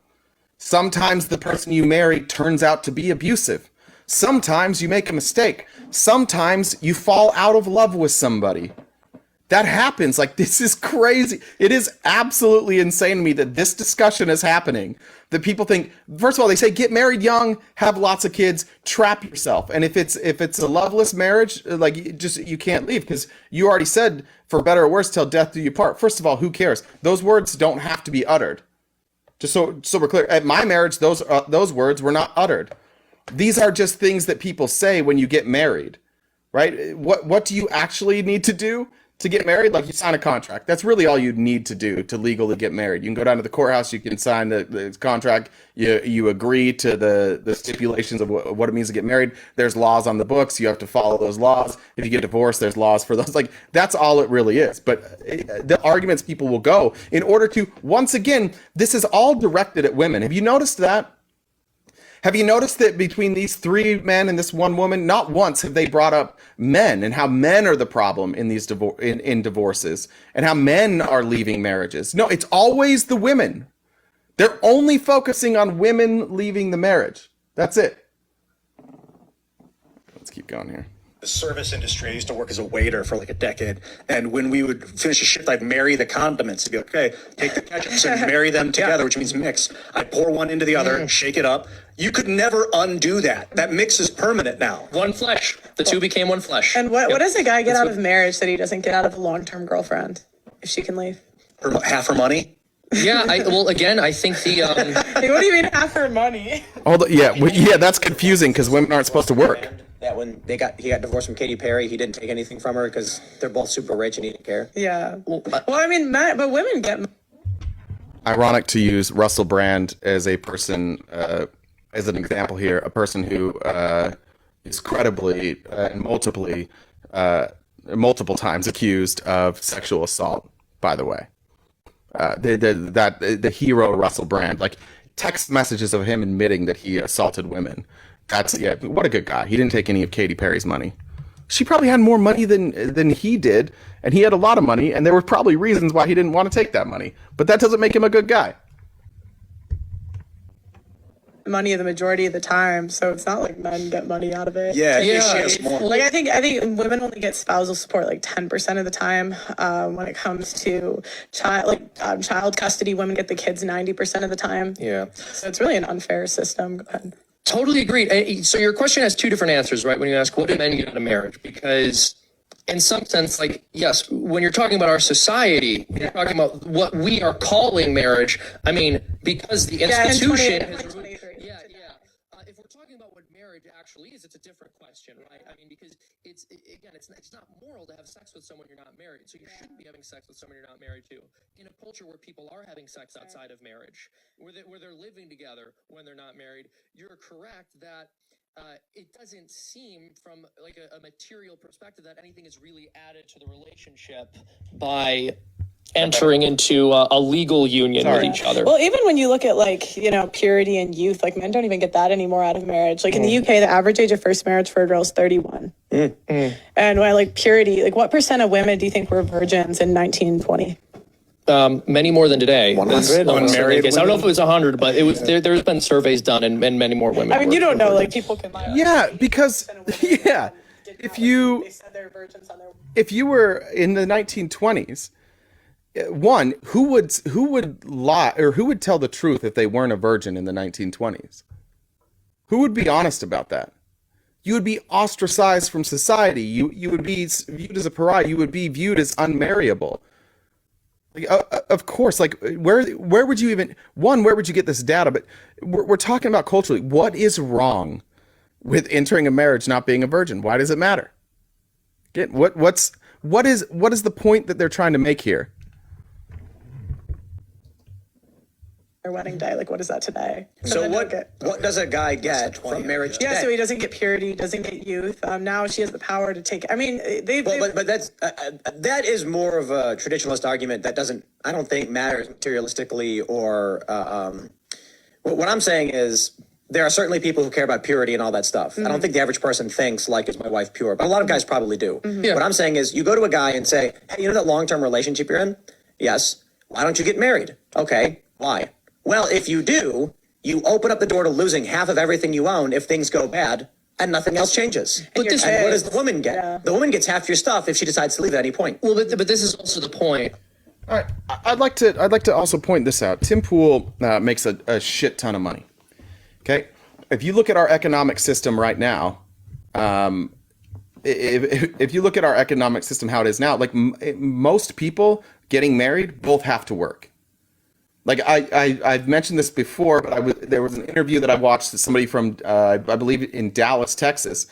Sometimes the person you marry turns out to be abusive. Sometimes you make a mistake. Sometimes you fall out of love with somebody. That happens. Like, this is crazy. It is absolutely insane to me that this discussion is happening. That people think, first of all, they say get married young, have lots of kids, trap yourself. And if it's a loveless marriage, like, you can't leave, because you already said for better or worse till death do you part. First of all, who cares? Those words don't have to be uttered. Just so we're clear, at my marriage, those words were not uttered. These are just things that people say when you get married, right? What do you actually need to do to get married? Like, you sign a contract. That's really all you need to do to legally get married. You can go down to the courthouse, you can sign the contract, you agree to the stipulations of what it means to get married. There's laws on the books, you have to follow those laws. If you get divorced, there's laws for those. Like, that's all it really is. But the arguments people will go in order to, once again, this is all directed at women. Have you noticed that? Have you noticed that between these three men and this one woman, not once have they brought up men and how men are the problem in these in divorces and how men are leaving marriages? No, it's always the women. They're only focusing on women leaving the marriage. That's it. Let's keep going here. The service industry. I used to work as a waiter for like a decade. And when we would finish a shift, I'd marry the condiments. It'd be like, okay, take the ketchups and marry them together, which means mix. I'd pour one into the other, shake it up. You could never undo that. That mix is permanent now. One flesh. The two became one flesh. And what does a guy get out of marriage that he doesn't get out of a long-term girlfriend if she can leave? Half her money? Yeah, again, I think the... Like, what do you mean half her money? Yeah, that's confusing because women aren't supposed to work. That when he got divorced from Katy Perry, he didn't take anything from her because they're both super rich and he didn't care. Yeah. Well, I mean, but women get... Ironic to use Russell Brand as a person, as an example here, a person who is credibly and multiple times accused of sexual assault, by the way. The hero Russell Brand, like text messages of him admitting that he assaulted women. What a good guy. He didn't take any of Katy Perry's money. She probably had more money than he did, and he had a lot of money, and there were probably reasons why he didn't want to take that money. But that doesn't make him a good guy. money the majority of the time, so it's not like men get money out of it. Yeah, It's- more. Like I think women only get spousal support like 10% of the time. When it comes to child custody, women get the kids 90% of the time. Yeah. So it's really an unfair system. Go ahead. Totally agreed. So your question has two different answers, right? When you ask, what do men get out of marriage? Because in some sense, like, yes, when you're talking about our society, when you're talking about what we are calling marriage, I mean, because the institution has... If we're talking about what marriage actually is, it's a different question, right? I mean, because it's not moral to have sex with someone you're not married. So you shouldn't be having sex with someone you're not married to. In a culture where people are having sex outside of marriage, where they're living together when they're not married, you're correct that it doesn't seem from like a material perspective that anything is really added to the relationship by entering into a legal union with each other. Well, even when you look at purity and youth, like men don't even get that anymore out of marriage. Like in the UK, the average age of first marriage for a girl is 31. And when purity, like what percent of women do you think were virgins in 1920? Many more than today. 100 unmarried I don't know if it was 100, but it was. There's been surveys done, and many more women. I mean, you don't know. Like people can lie. Yeah, because if you were in the 1920s, one, who would lie or who would tell the truth if they weren't a virgin in the 1920s? Who would be honest about that? You would be ostracized from society. You would be viewed as a pariah. You would be viewed as unmarriable. Like, of course, like where would you even where would you get this data? But we're talking about culturally. What is wrong with entering a marriage not being a virgin? Why does it matter? What is the point that they're trying to make here? Their wedding day, like what is that today? So what does a guy get from marriage today? Yeah, so he doesn't get purity, doesn't get youth. Now she has the power to take. I mean, but that's that is more of a traditionalist argument that I don't think matters materialistically or what I'm saying is there are certainly people who care about purity and all that stuff. I don't think the average person thinks like, is my wife pure? But a lot of guys probably do. Yeah. What I'm saying is you go to a guy and say, hey, you know that long-term relationship you're in? Yes. Why don't you get married? Okay. Why? Well, if you do, you open up the door to losing half of everything you own if things go bad and nothing else changes. And what does the woman get? Yeah. The woman gets half your stuff if she decides to leave at any point. Well, but this is also the point. All right, I'd like to also point this out. Tim Pool makes a shit ton of money. Okay, if you look at our economic system right now, if you look at our economic system how it is now, like most people getting married both have to work. Like I've mentioned this before, but there was an interview that I watched that somebody from I believe in Dallas, Texas.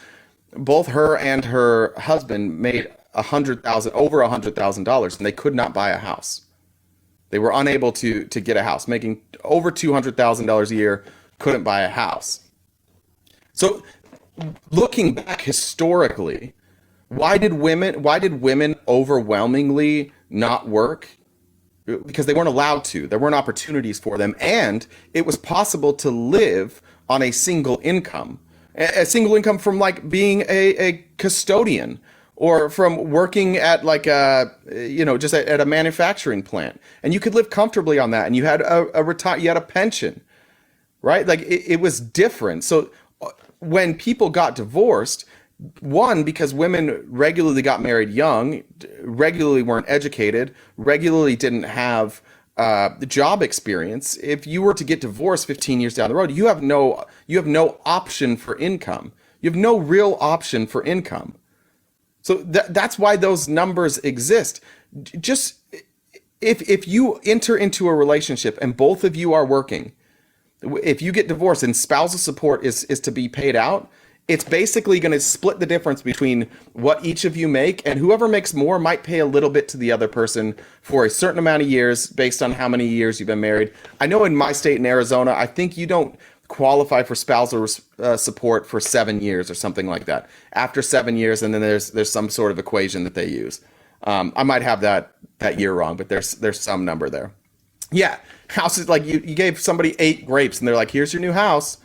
Both her and her husband made over $100,000, and they could not buy a house. They were unable to get a house, making over $200,000 a year, couldn't buy a house. So, looking back historically, why did women overwhelmingly not work? Because they weren't allowed to. There weren't opportunities for them. And it was possible to live on a single income. A single income from like being a custodian or from working at like just at a manufacturing plant. And you could live comfortably on that. And you had you had a pension, right? Like it was different. So when people got divorced, one, because women regularly got married young, regularly weren't educated, regularly didn't have the job experience. If you were to get divorced 15 years down the road, you have no option for income. You have no real option for income. So that's why those numbers exist. Just if you enter into a relationship and both of you are working, if you get divorced and spousal support is to be paid out, it's basically going to split the difference between what each of you make, and whoever makes more might pay a little bit to the other person for a certain amount of years based on how many years you've been married. I know in my state in Arizona, I think you don't qualify for spousal support for 7 years or something like that. After 7 years, and then there's some sort of equation that they use. I might have that year wrong, but there's some number there. Yeah, houses, like you gave somebody 8 grapes and they're like, here's your new house.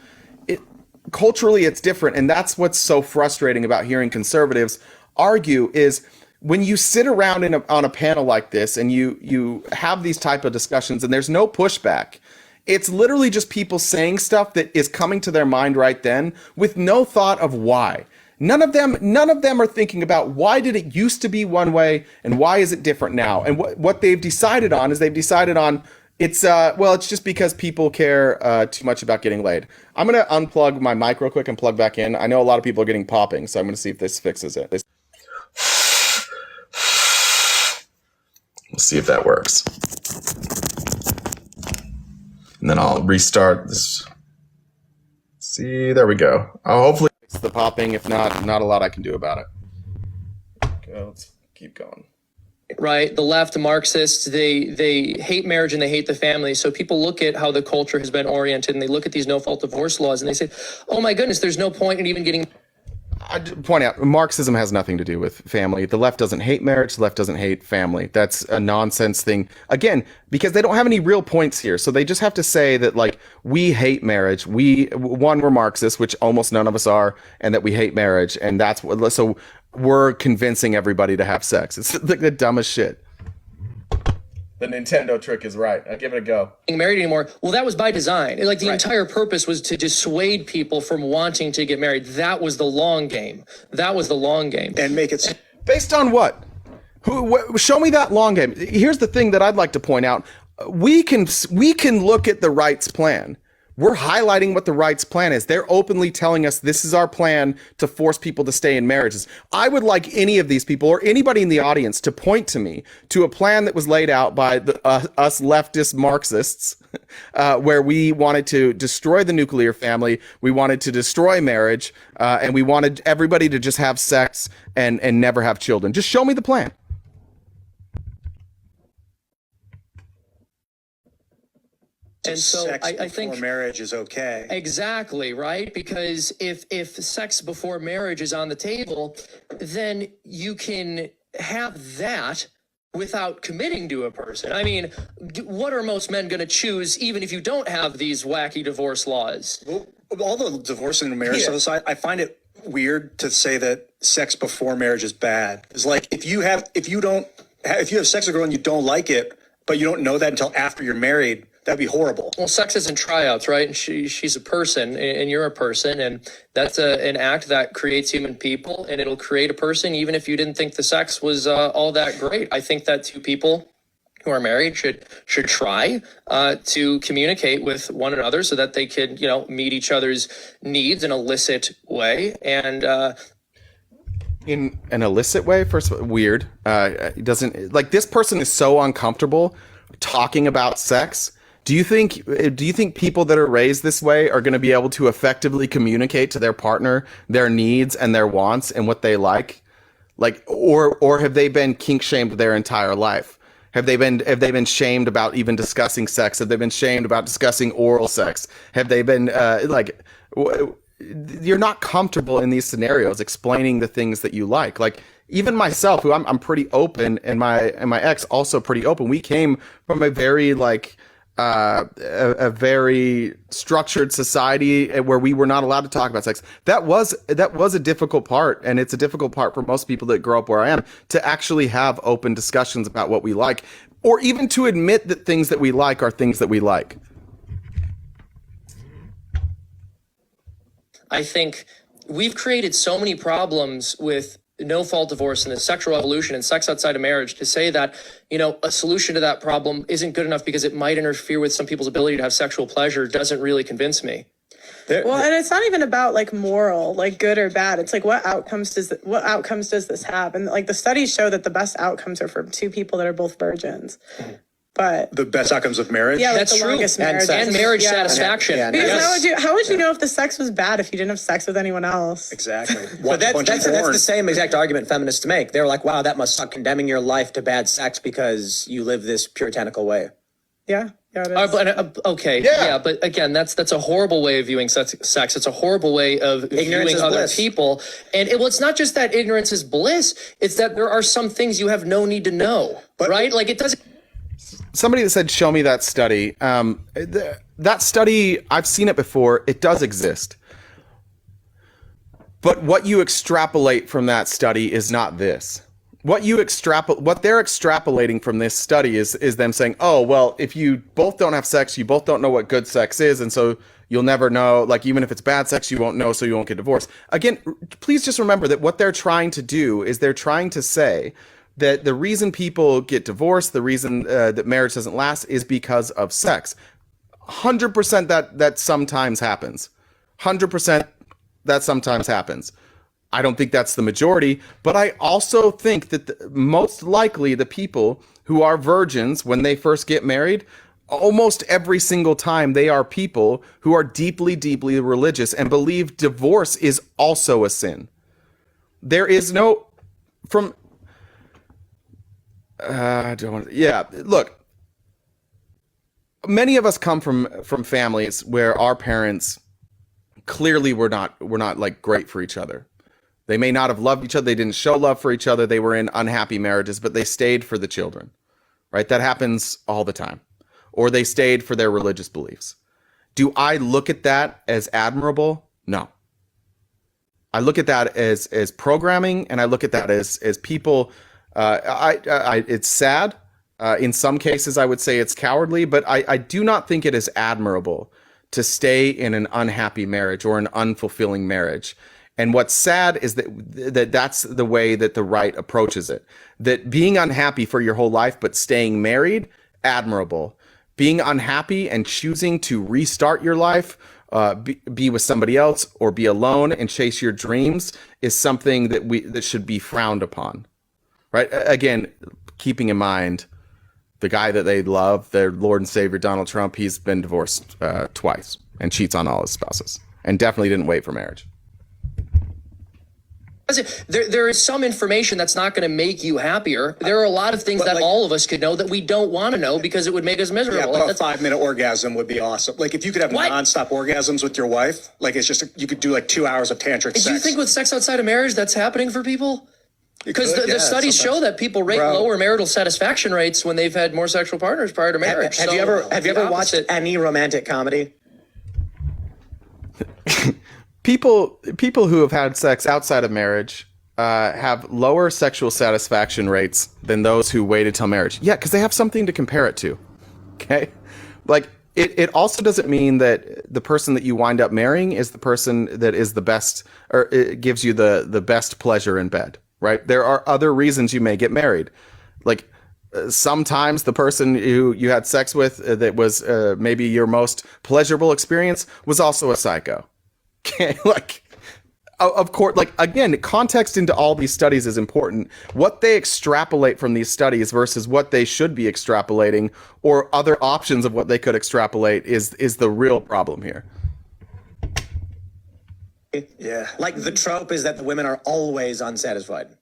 Culturally, it's different, and that's what's so frustrating about hearing conservatives argue is when you sit around on a panel like this and you have these type of discussions and there's no pushback. It's literally just people saying stuff that is coming to their mind right then with no thought of why. None of them are thinking about why did it used to be one way and why is it different now? And what they've decided on is it's just because people care too much about getting laid. I'm going to unplug my mic real quick and plug back in. I know a lot of people are getting popping, so I'm going to see if this fixes it. We'll see if that works. And then I'll restart this. See, there we go. Hopefully it's the popping. If not a lot I can do about it. Okay, let's keep going. Right, the left, Marxists, they hate marriage and they hate the family. So people look at how the culture has been oriented and they look at these no-fault divorce laws and they say, oh my goodness, there's no point in even getting... I'd point out, Marxism has nothing to do with family. The left doesn't hate marriage. The left doesn't hate family. That's a nonsense thing. Again, because they don't have any real points here. So they just have to say that, like, we hate marriage. We're Marxists, which almost none of us are, and that we hate marriage. And that's what, so we're convincing everybody to have sex. It's like the dumbest shit. The Nintendo trick is right. I'll give it a go. Married anymore. Well, that was by design. Like the entire purpose was to dissuade people from wanting to get married. That was the long game. And make it based on what? Show me that long game. Here's the thing that I'd like to point out. We can look at the rights plan. We're highlighting what the rights plan is. They're openly telling us this is our plan to force people to stay in marriages. I would like any of these people or anybody in the audience to point to me to a plan that was laid out by us leftist Marxists where we wanted to destroy the nuclear family, we wanted to destroy marriage, and we wanted everybody to just have sex and never have children. Just show me the plan. And so sex I think marriage is okay. Exactly, right? Because if sex before marriage is on the table, then you can have that without committing to a person. I mean, what are most men going to choose even if you don't have these wacky divorce laws? Well, all the divorce and marriage stuff, I find it weird to say that sex before marriage is bad. It's like if you have sex with a girl and you don't like it, but you don't know that until after you're married, that'd be horrible. Well, sex isn't tryouts, right? And she's a person, and you're a person, and that's an act that creates human people, and it'll create a person even if you didn't think the sex was all that great. I think that two people who are married should try to communicate with one another so that they could, meet each other's needs in a illicit way, and in an illicit way. First of all, weird. It doesn't, like, this person is so uncomfortable talking about sex. Do you think people that are raised this way are going to be able to effectively communicate to their partner their needs and their wants and what they like? Like, or have they been kink shamed their entire life? Have they been shamed about even discussing sex? Have they been shamed about discussing oral sex? Have they been you're not comfortable in these scenarios explaining the things that you like. Like, even myself, who I'm pretty open, and my ex also pretty open. We came from a very a very structured society where we were not allowed to talk about sex. That was a difficult part, and it's a difficult part for most people that grow up where I am, to actually have open discussions about what we like, or even to admit that things that we like are things that we like. I think we've created so many problems with no-fault divorce and the sexual revolution and sex outside of marriage to say that, a solution to that problem isn't good enough because it might interfere with some people's ability to have sexual pleasure doesn't really convince me. And it's not even about moral, good or bad. It's what outcomes does this have? And the studies show that the best outcomes are for two people that are both virgins. But the best outcomes of marriage? Yeah, that's the true. longest marriage. And marriage satisfaction. Because how would you know if the sex was bad if you didn't have sex with anyone else? Exactly. But that's the same exact argument feminists make. They're like, wow, that must suck, condemning your life to bad sex because you live this puritanical way. Yeah. Yeah, it is. Okay. Yeah, but again, that's a horrible way of viewing sex. It's a horrible way of viewing other people. And it's not just that ignorance is bliss. It's that there are some things you have no need to know, right? It doesn't. Somebody that said, show me that study. That study, I've seen it before. It does exist. But what you extrapolate from that study is not this. what they're extrapolating from this study is them saying, oh, well, if you both don't have sex, you both don't know what good sex is, and so you'll never know, like, even if it's bad sex, you won't know, so you won't get divorced. Again, please just remember that what they're trying to do is they're trying to say that the reason people get divorced, the reason that marriage doesn't last is because of sex. 100% that sometimes happens. 100% that sometimes happens. I don't think that's the majority, but I also think that most likely the people who are virgins when they first get married, almost every single time they are people who are deeply, deeply religious and believe divorce is also a sin. There is no, look, many of us come from families where our parents clearly were not like great for each other. They may not have loved each other. They didn't show love for each other. They were in unhappy marriages, but they stayed for the children, right? That happens all the time. Or they stayed for their religious beliefs. Do I look at that as admirable? No. I look at that as programming, and I look at that as people. It's sad. In some cases, I would say it's cowardly, but I do not think it is admirable to stay in an unhappy marriage or an unfulfilling marriage. And what's sad is that's the way that the right approaches it. That being unhappy for your whole life, but staying married, admirable. Being unhappy and choosing to restart your life, be with somebody else or be alone and chase your dreams is something that should be frowned upon, right? Again, keeping in mind the guy that they love, their Lord and Savior, Donald Trump, he's been divorced twice and cheats on all his spouses and definitely didn't wait for marriage. There is some information that's not going to make you happier. There are a lot of things that all of us could know that we don't want to know because it would make us miserable. Yeah, but a 5-minute orgasm would be awesome. Like if you could have nonstop orgasms with your wife, like it's just you could do like 2 hours of tantric sex. Do you think with sex outside of marriage that's happening for people? Because the studies show that people rate lower marital satisfaction rates when they've had more sexual partners prior to marriage. Have you ever watched any romantic comedy? People who have had sex outside of marriage have lower sexual satisfaction rates than those who waited till marriage. Yeah, because they have something to compare it to. Okay? Like, it also doesn't mean that the person that you wind up marrying is the person that is the best, or it gives you the best pleasure in bed, right? There are other reasons you may get married. Like, sometimes the person who you had sex with that was maybe your most pleasurable experience was also a psycho. Okay, like, of course, like, again, context into all these studies is important. What they extrapolate from these studies versus what they should be extrapolating or other options of what they could extrapolate is the real problem here. Yeah. Like the trope is that the women are always unsatisfied.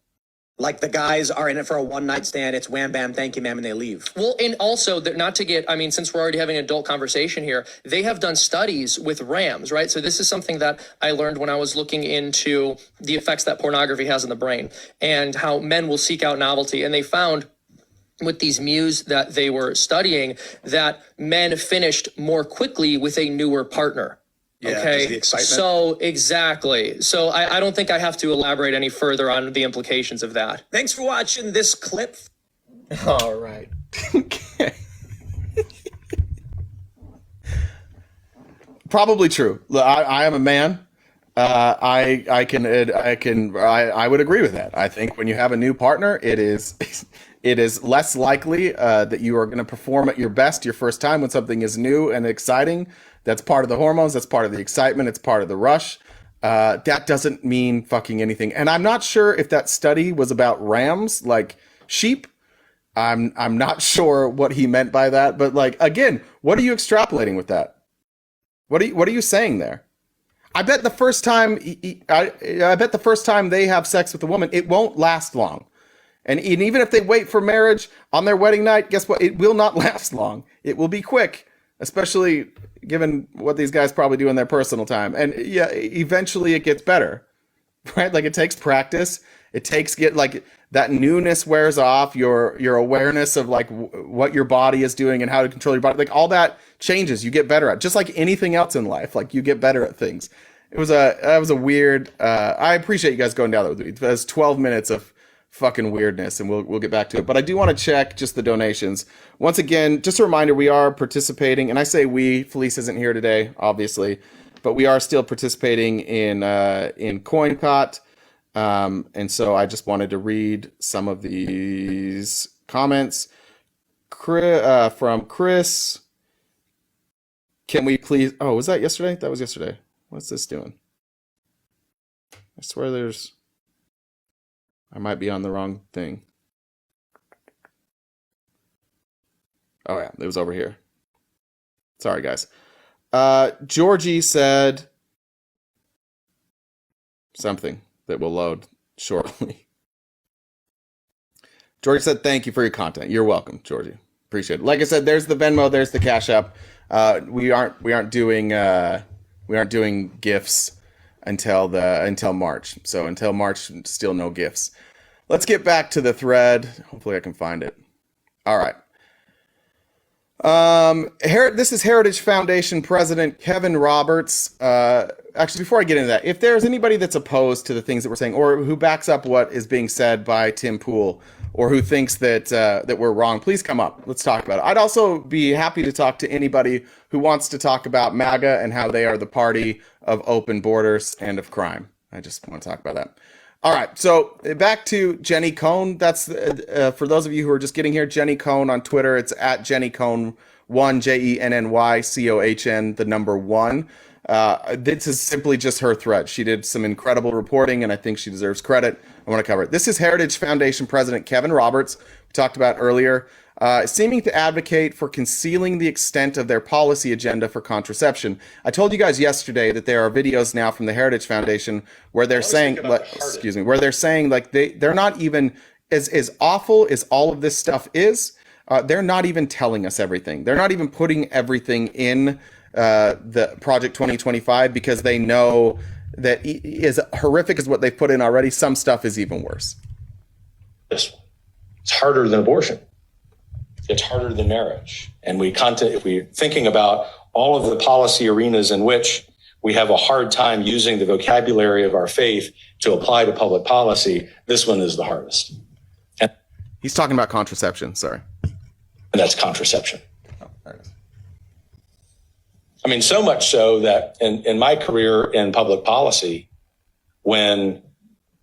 Like the guys are in it for a one-night stand. It's wham, bam, thank you, ma'am, and they leave. Well, and also, not to get, I mean, since we're already having an adult conversation here, they have done studies with rams, right? So this is something that I learned when I was looking into the effects that pornography has on the brain and how men will seek out novelty. And they found with these mews that they were studying that men finished more quickly with a newer partner. Yeah, okay. The excitement. So exactly. So I don't think I have to elaborate any further on the implications of that. Thanks for watching this clip. All right. Okay. Probably true. I am a man. I would agree with that. I think when you have a new partner, it is less likely that you are going to perform at your best your first time when something is new and exciting. That's part of the hormones. That's part of the excitement. It's part of the rush. That doesn't mean fucking anything. And I'm not sure if that study was about rams, like sheep. I'm not sure what he meant by that. But like, again, what are you extrapolating with that? What are you saying there? I bet the first time they have sex with a woman, it won't last long. And even if they wait for marriage on their wedding night, guess what? It will not last long. It will be quick, especially given what these guys probably do in their personal time. And yeah, eventually it gets better, right? Like it takes practice. It takes that newness wears off. Your awareness of like what your body is doing and how to control your body, like all that changes. You get better at, just like anything else in life. Like you get better at things. That was a weird. I appreciate you guys going down there with me. It was 12 minutes of fucking weirdness, and we'll get back to it. But I do want to check just the donations. Once again, just a reminder, we are participating, and I say we, Felice isn't here today, obviously, but we are still participating in CoinCot. And so I just wanted to read some of these comments. From Chris. Can we please... Oh, was that yesterday? That was yesterday. What's this doing? I swear there's... I might be on the wrong thing. Oh yeah, it was over here. Sorry, guys. Georgie said something that will load shortly. Georgie said, "Thank you for your content." You're welcome, Georgie. Appreciate it. Like I said, there's the Venmo, there's the Cash App. We aren't doing gifts until March. So until March, still no gifts. Let's get back to the thread. Hopefully I can find it. All right. This is Heritage Foundation President Kevin Roberts. Actually, before I get into that, if there's anybody that's opposed to the things that we're saying, or who backs up what is being said by Tim Pool, or who thinks that we're wrong, please come up. Let's talk about it. I'd also be happy to talk to anybody who wants to talk about MAGA and how they are the party of open borders and of crime. I just want to talk about that. All right, so back to Jenny Cohn. That's for those of you who are just getting here. Jenny Cohn on Twitter. It's at Jenny Cohn 1, JENNYCOHN, the number 1. This is simply just her thread. She did some incredible reporting, and I think she deserves credit. I want to cover it. This is Heritage Foundation President Kevin Roberts, we talked about earlier, seeming to advocate for concealing the extent of their policy agenda for contraception. I told you guys yesterday that there are videos now from the Heritage Foundation where they're saying, where they're saying like they're not even as awful as all of this stuff is. They're not even telling us everything. They're not even putting everything in the Project 2025 because they know that as horrific as what they've put in already, some stuff is even worse. It's harder than abortion. It's harder than marriage. And if we're thinking about all of the policy arenas in which we have a hard time using the vocabulary of our faith to apply to public policy, this one is the hardest. And he's talking about contraception, sorry. And that's contraception. Oh, there it is. I mean, so much so that in my career in public policy, when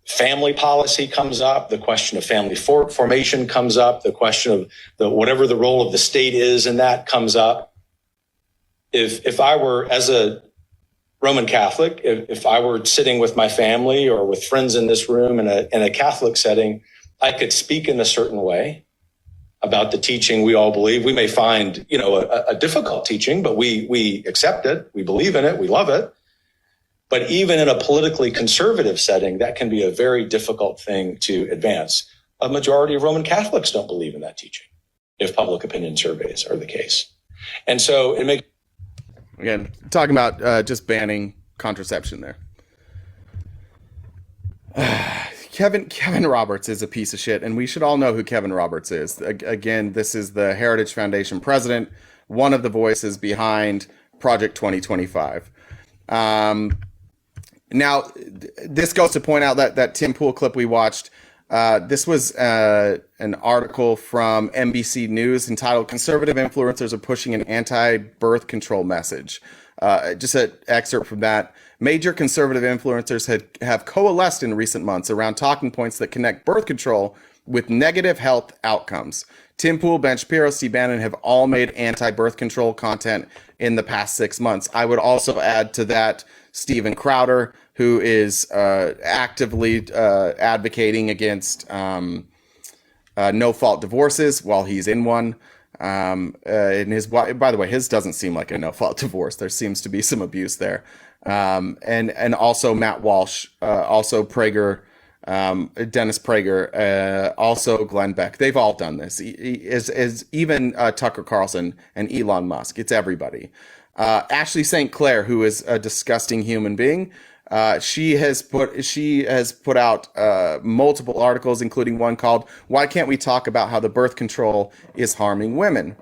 family policy comes up, the question of family formation comes up, the question of whatever the role of the state is in that comes up. If I were, as a Roman Catholic, if I were sitting with my family or with friends in this room in a Catholic setting, I could speak in a certain way about the teaching we all believe. We may find, a difficult teaching, but we accept it. We believe in it. We love it. But even in a politically conservative setting, that can be a very difficult thing to advance. A majority of Roman Catholics don't believe in that teaching, if public opinion surveys are the case. And so it makes... Again, talking about just banning contraception there. Kevin Roberts is a piece of shit, and we should all know who Kevin Roberts is. Again, this is the Heritage Foundation president, one of the voices behind Project 2025. Now, this goes to point out that Tim Pool clip we watched. This was an article from NBC News entitled "Conservative Influencers Are Pushing an Anti-Birth Control Message." Just an excerpt from that. Major conservative influencers have coalesced in recent months around talking points that connect birth control with negative health outcomes. Tim Pool, Ben Shapiro, Steve Bannon have all made anti-birth control content in the past 6 months. I would also add to that Steven Crowder, who is actively advocating against no-fault divorces while he's in one. And by the way, his doesn't seem like a no-fault divorce. There seems to be some abuse there. And also Matt Walsh, also Prager, Dennis Prager, also Glenn Beck. They've all done this. Is even Tucker Carlson and Elon Musk. It's everybody. Ashley St. Clair, who is a disgusting human being, she has put out multiple articles, including one called "Why Can't We Talk About How the Birth Control is Harming Women?"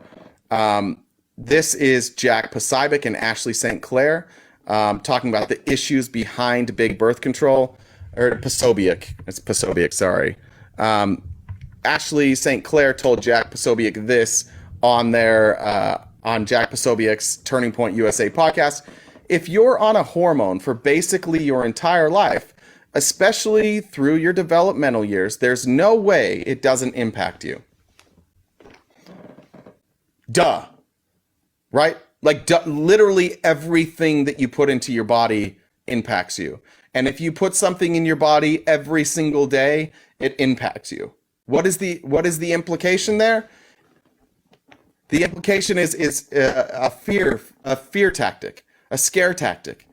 This is Jack Posobiec and Ashley St. Clair talking about the issues behind big birth control, or Posobiec. It's Posobiec, sorry. Ashley St. Clair told Jack Posobiec this on their on Jack Posobiec's Turning Point USA podcast. If you're on a hormone for basically your entire life, especially through your developmental years, there's no way it doesn't impact you. Duh. Right? Like literally everything that you put into your body impacts you. And if you put something in your body every single day, it impacts you. What is the implication there? The implication is a fear tactic, a scare tactic.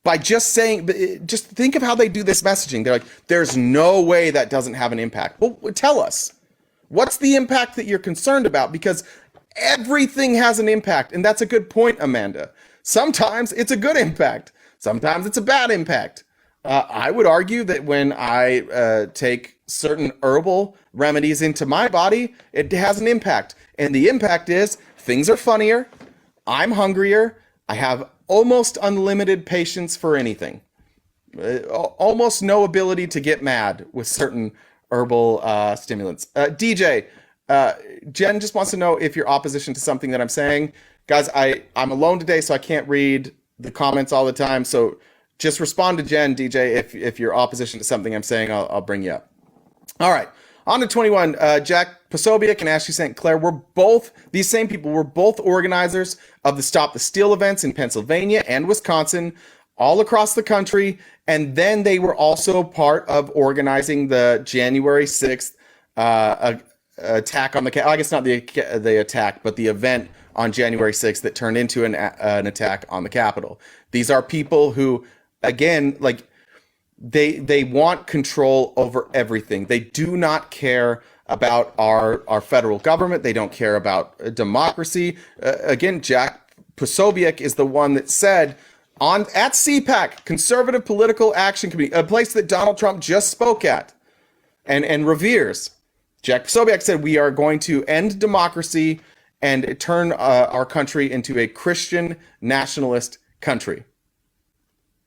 By just saying, just think of how they do this messaging. They're like, there's no way that doesn't have an impact. Well, tell us. What's the impact that you're concerned about? Because everything has an impact. And that's a good point, Amanda. Sometimes it's a good impact. Sometimes it's a bad impact. I would argue that when I take certain herbal remedies into my body, it has an impact. And the impact is things are funnier. I'm hungrier. I have almost unlimited patience for anything. Almost no ability to get mad with certain herbal stimulants. DJ, Jen just wants to know if you're opposition to something that I'm saying. Guys, I'm alone today, so I can't read the comments all the time. So just respond to Jen, DJ, if you're opposition to something I'm saying, I'll bring you up. All right, on to 21. Jack Posobiec and Ashley St. Clair these same people were both organizers of the Stop the Steal events in Pennsylvania and Wisconsin, all across the country. And then they were also part of organizing the January 6th attack on the, I guess not the attack, but the event on January 6th that turned into an attack on the Capitol. These are people who, again, like, they want control over everything. They do not care about our federal government. They don't care about democracy. Again, Jack Posobiec is the one that said at CPAC, Conservative Political Action Committee, a place that Donald Trump just spoke at and reveres. Jack Posobiec said, we are going to end democracy and turn our country into a Christian nationalist country.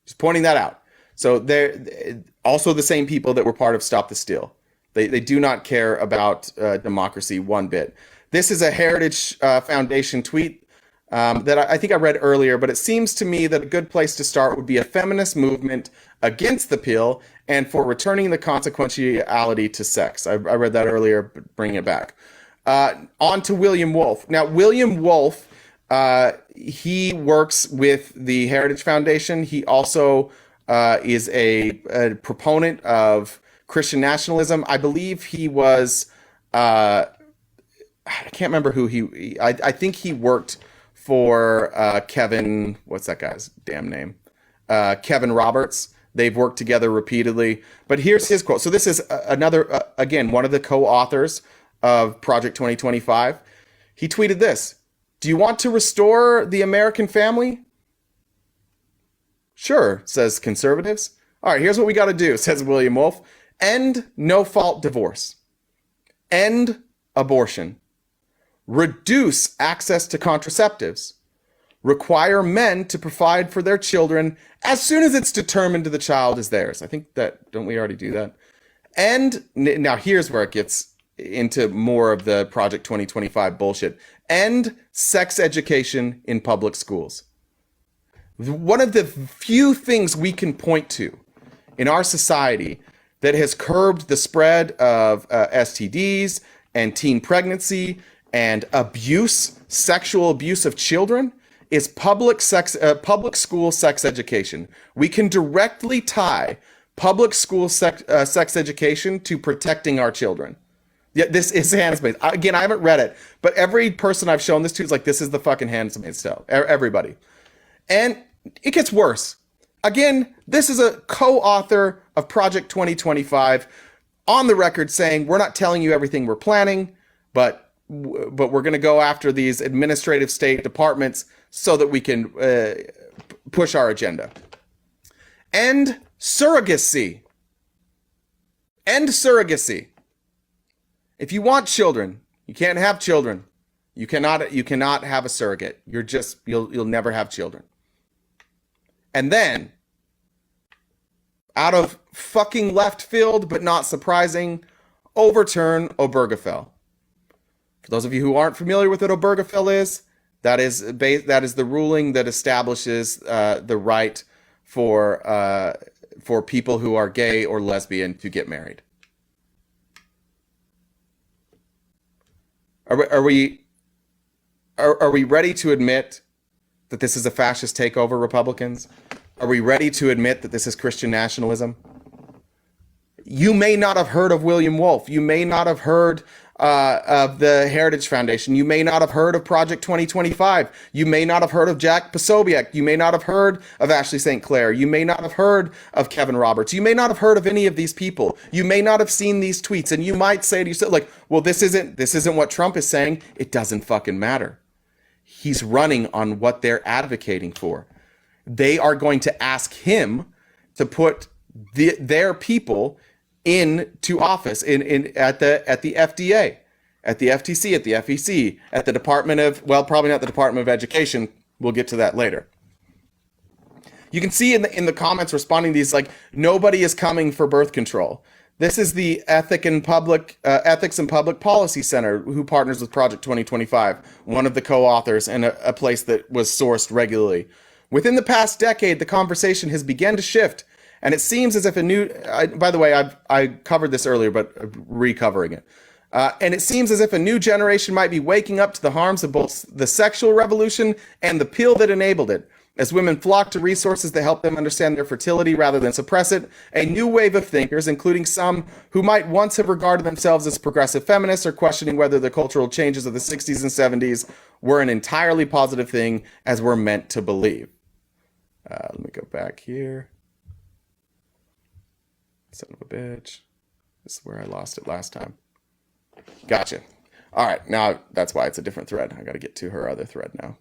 Just pointing that out. So they're also the same people that were part of Stop the Steal. They do not care about democracy one bit. This is a Heritage Foundation tweet that I think I read earlier, but it seems to me that a good place to start would be a feminist movement against the pill and for returning the consequentiality to sex. I read that earlier, but bringing it back. On to William Wolf. Now, William Wolf, he works with the Heritage Foundation. He also is a proponent of Christian nationalism. I believe he was, I can't remember who I think he worked for Kevin, what's that guy's damn name? Kevin Roberts. They've worked together repeatedly. But here's his quote. So this is another, again, one of the co-authors of Project 2025. He tweeted this: do you want to restore the American family? Sure, says conservatives. All right, here's what we got to do, says William Wolf. End no-fault divorce. End abortion. Reduce access to contraceptives. Require men to provide for their children as soon as it's determined the child is theirs. I think that, don't we already do that? And now here's where it gets into more of the Project 2025 bullshit. End sex education in public schools. One of the few things we can point to in our society that has curbed the spread of STDs and teen pregnancy and abuse, sexual abuse of children, is public school sex education. We can directly tie public school sex education to protecting our children. Yeah, this is Handmaid's. Again, I haven't read it, but every person I've shown this to is like, this is the fucking Handmaid's Tale. Everybody. And it gets worse. Again, this is a co-author of Project 2025 on the record saying, we're not telling you everything we're planning, but we're going to go after these administrative state departments so that we can push our agenda. End surrogacy. End surrogacy. If you want children, you can't have children. You cannot have a surrogate. You'll never have children. And then, out of fucking left field, but not surprising, overturn Obergefell. For those of you who aren't familiar with what Obergefell is, that is the ruling that establishes the right for people who are gay or lesbian to get married. Are we ready to admit that this is a fascist takeover, Republicans? Are we ready to admit that this is Christian nationalism? You may not have heard of William Wolfe. You may not have heard of the Heritage Foundation. You may not have heard of Project 2025. You may not have heard of Jack Posobiec. You may not have heard of Ashley St. Clair. You may not have heard of Kevin Roberts. You may not have heard of any of these people. You may not have seen these tweets, and you might say to yourself, like, well, this isn't what Trump is saying. It doesn't fucking matter. He's running on what they're advocating for. They are going to ask him to put their people into office at the FDA, at the FTC, at the FEC, at the Department of, well, probably not the Department of Education. We'll get to that later. You can see in the comments responding to these, like, nobody is coming for birth control. This is the Ethics and Public Policy Center, who partners with Project 2025, one of the co-authors, and a place that was sourced regularly. Within the past decade, the conversation has begun to shift, and it seems as if a new, by the way, I covered this earlier, but recovering it. And it seems as if a new generation might be waking up to the harms of both the sexual revolution and the pill that enabled it. As women flock to resources that help them understand their fertility rather than suppress it, a new wave of thinkers, including some who might once have regarded themselves as progressive feminists, are questioning whether the cultural changes of the 60s and 70s were an entirely positive thing as we're meant to believe. Let me go back here. Son of a bitch. This is where I lost it last time. Gotcha. All right, now that's why it's a different thread. I got to get to her other thread now.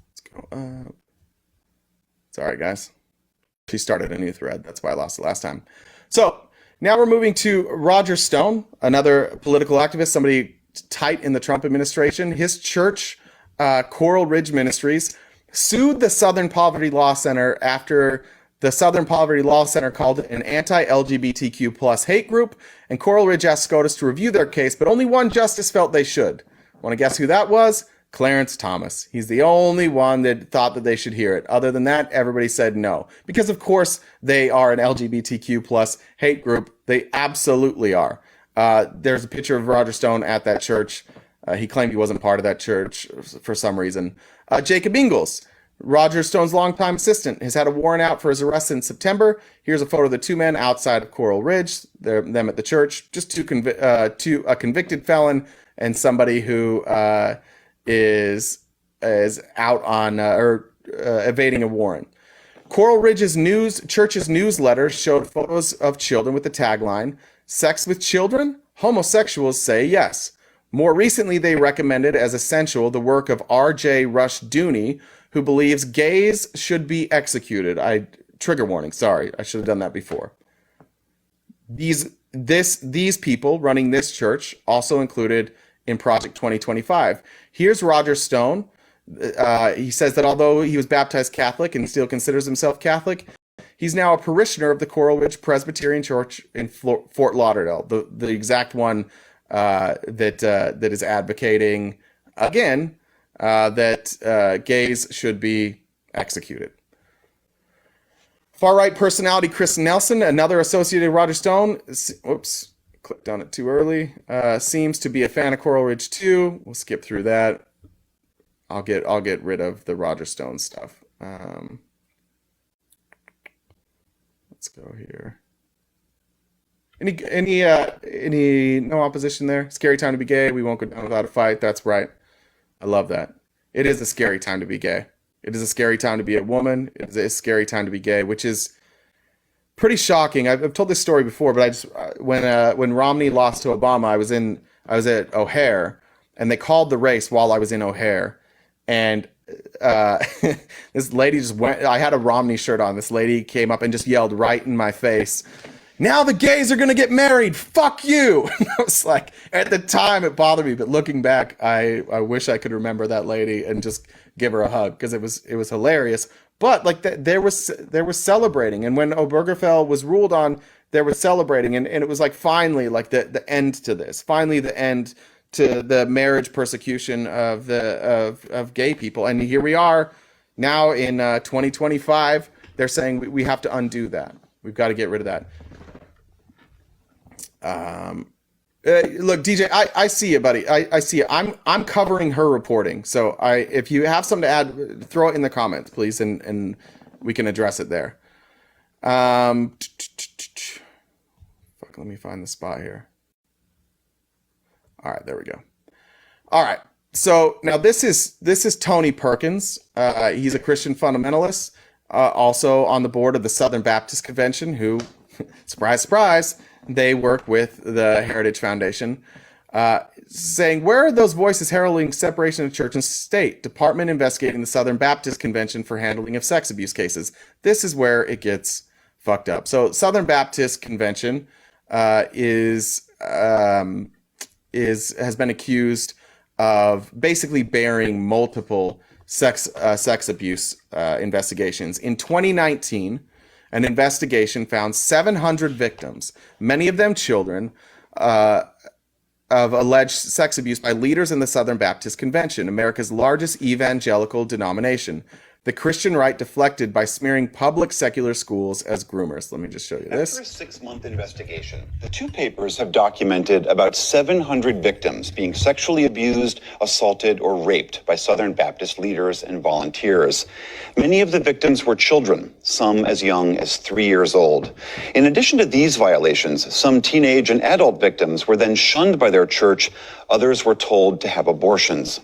Let's go up. It's all right, guys. She started a new thread. That's why I lost it last time. So now we're moving to Roger Stone, another political activist, somebody tight in the Trump administration. His church, Coral Ridge Ministries, sued the Southern Poverty Law Center after the Southern Poverty Law Center called it an anti-LGBTQ plus hate group, and Coral Ridge asked SCOTUS to review their case, but only one justice felt they should. Want to guess who that was? Clarence Thomas. He's the only one that thought that they should hear it. Other than that, everybody said no. Because of course they are an LGBTQ plus hate group. They absolutely are. There's a picture of Roger Stone at that church. He claimed he wasn't part of that church for some reason. Jacob Ingalls, Roger Stone's longtime assistant, has had a warrant out for his arrest in September. Here's a photo of the two men outside of Coral Ridge, them at the church, just a convicted felon and somebody who is out on evading a warrant. Coral Ridge's church's newsletter showed photos of children with the tagline, "Sex with children? Homosexuals say yes." More recently, they recommended as essential the work of R.J. Rushdoony, who believes gays should be executed. Trigger warning, sorry, I should have done that before. These people running this church also included in Project 2025. Here's Roger Stone. He says that although he was baptized Catholic and still considers himself Catholic, he's now a parishioner of the Coral Ridge Presbyterian Church in Fort Lauderdale, the exact one that is advocating, again, that gays should be executed. Far-right personality Chris Nelson, another associated Roger Stone, whoops, clicked on it too early, seems to be a fan of Coral Ridge too. We'll skip through that. I'll get rid of the Roger Stone stuff. Let's go here. Any no opposition there? Scary time to be gay. We won't go down without a fight. That's right. I love that. It is a scary time to be gay. It is a scary time to be a woman. It is a scary time to be gay, which is pretty shocking. I've told this story before, but I just when Romney lost to Obama, I was at O'Hare, and they called the race while I was in O'Hare, and this lady just went. I had a Romney shirt on. This lady came up and just yelled right in my face, "Now the gays are going to get married. Fuck you." I was like, at the time it bothered me, but looking back, I wish I could remember that lady and just give her a hug, because it was hilarious. But like there was celebrating. And when Obergefell was ruled on they were celebrating, and it was like finally like the end to this, finally the end to the marriage persecution of gay people. And here we are now in 2025. They're saying we have to undo that. We've got to get rid of that. Look, DJ, I see you, buddy. I see you. I'm covering her reporting. So if you have something to add, throw it in the comments, please, and we can address it there. Fuck, let me find the spot here. All right, there we go. All right. So now this is Tony Perkins. He's a Christian fundamentalist, also on the board of the Southern Baptist Convention, who, surprise, surprise, they work with the Heritage Foundation, saying, where are those voices heralding separation of church and state? Department investigating the Southern Baptist Convention for handling of sex abuse cases. This is where it gets fucked up. So Southern Baptist Convention has been accused of basically burying multiple sex abuse investigations. In 2019, an investigation found 700 victims, many of them children, of alleged sex abuse by leaders in the Southern Baptist Convention, America's largest evangelical denomination. The Christian right deflected by smearing public secular schools as groomers. Let me just show you this. After a 6-month investigation, the two papers have documented about 700 victims being sexually abused, assaulted, or raped by Southern Baptist leaders and volunteers. Many of the victims were children, some as young as 3 years old. In addition to these violations, some teenage and adult victims were then shunned by their church. Others were told to have abortions.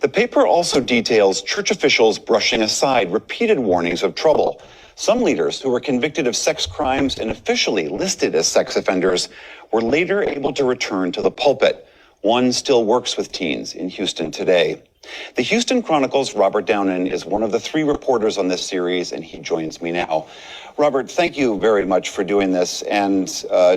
The paper also details church officials brushing aside repeated warnings of trouble. Some leaders who were convicted of sex crimes and officially listed as sex offenders were later able to return to the pulpit. One still works with teens in Houston today. The Houston Chronicle's Robert Downen is one of the 3 reporters on this series, and he joins me now. Robert, thank you very much for doing this, and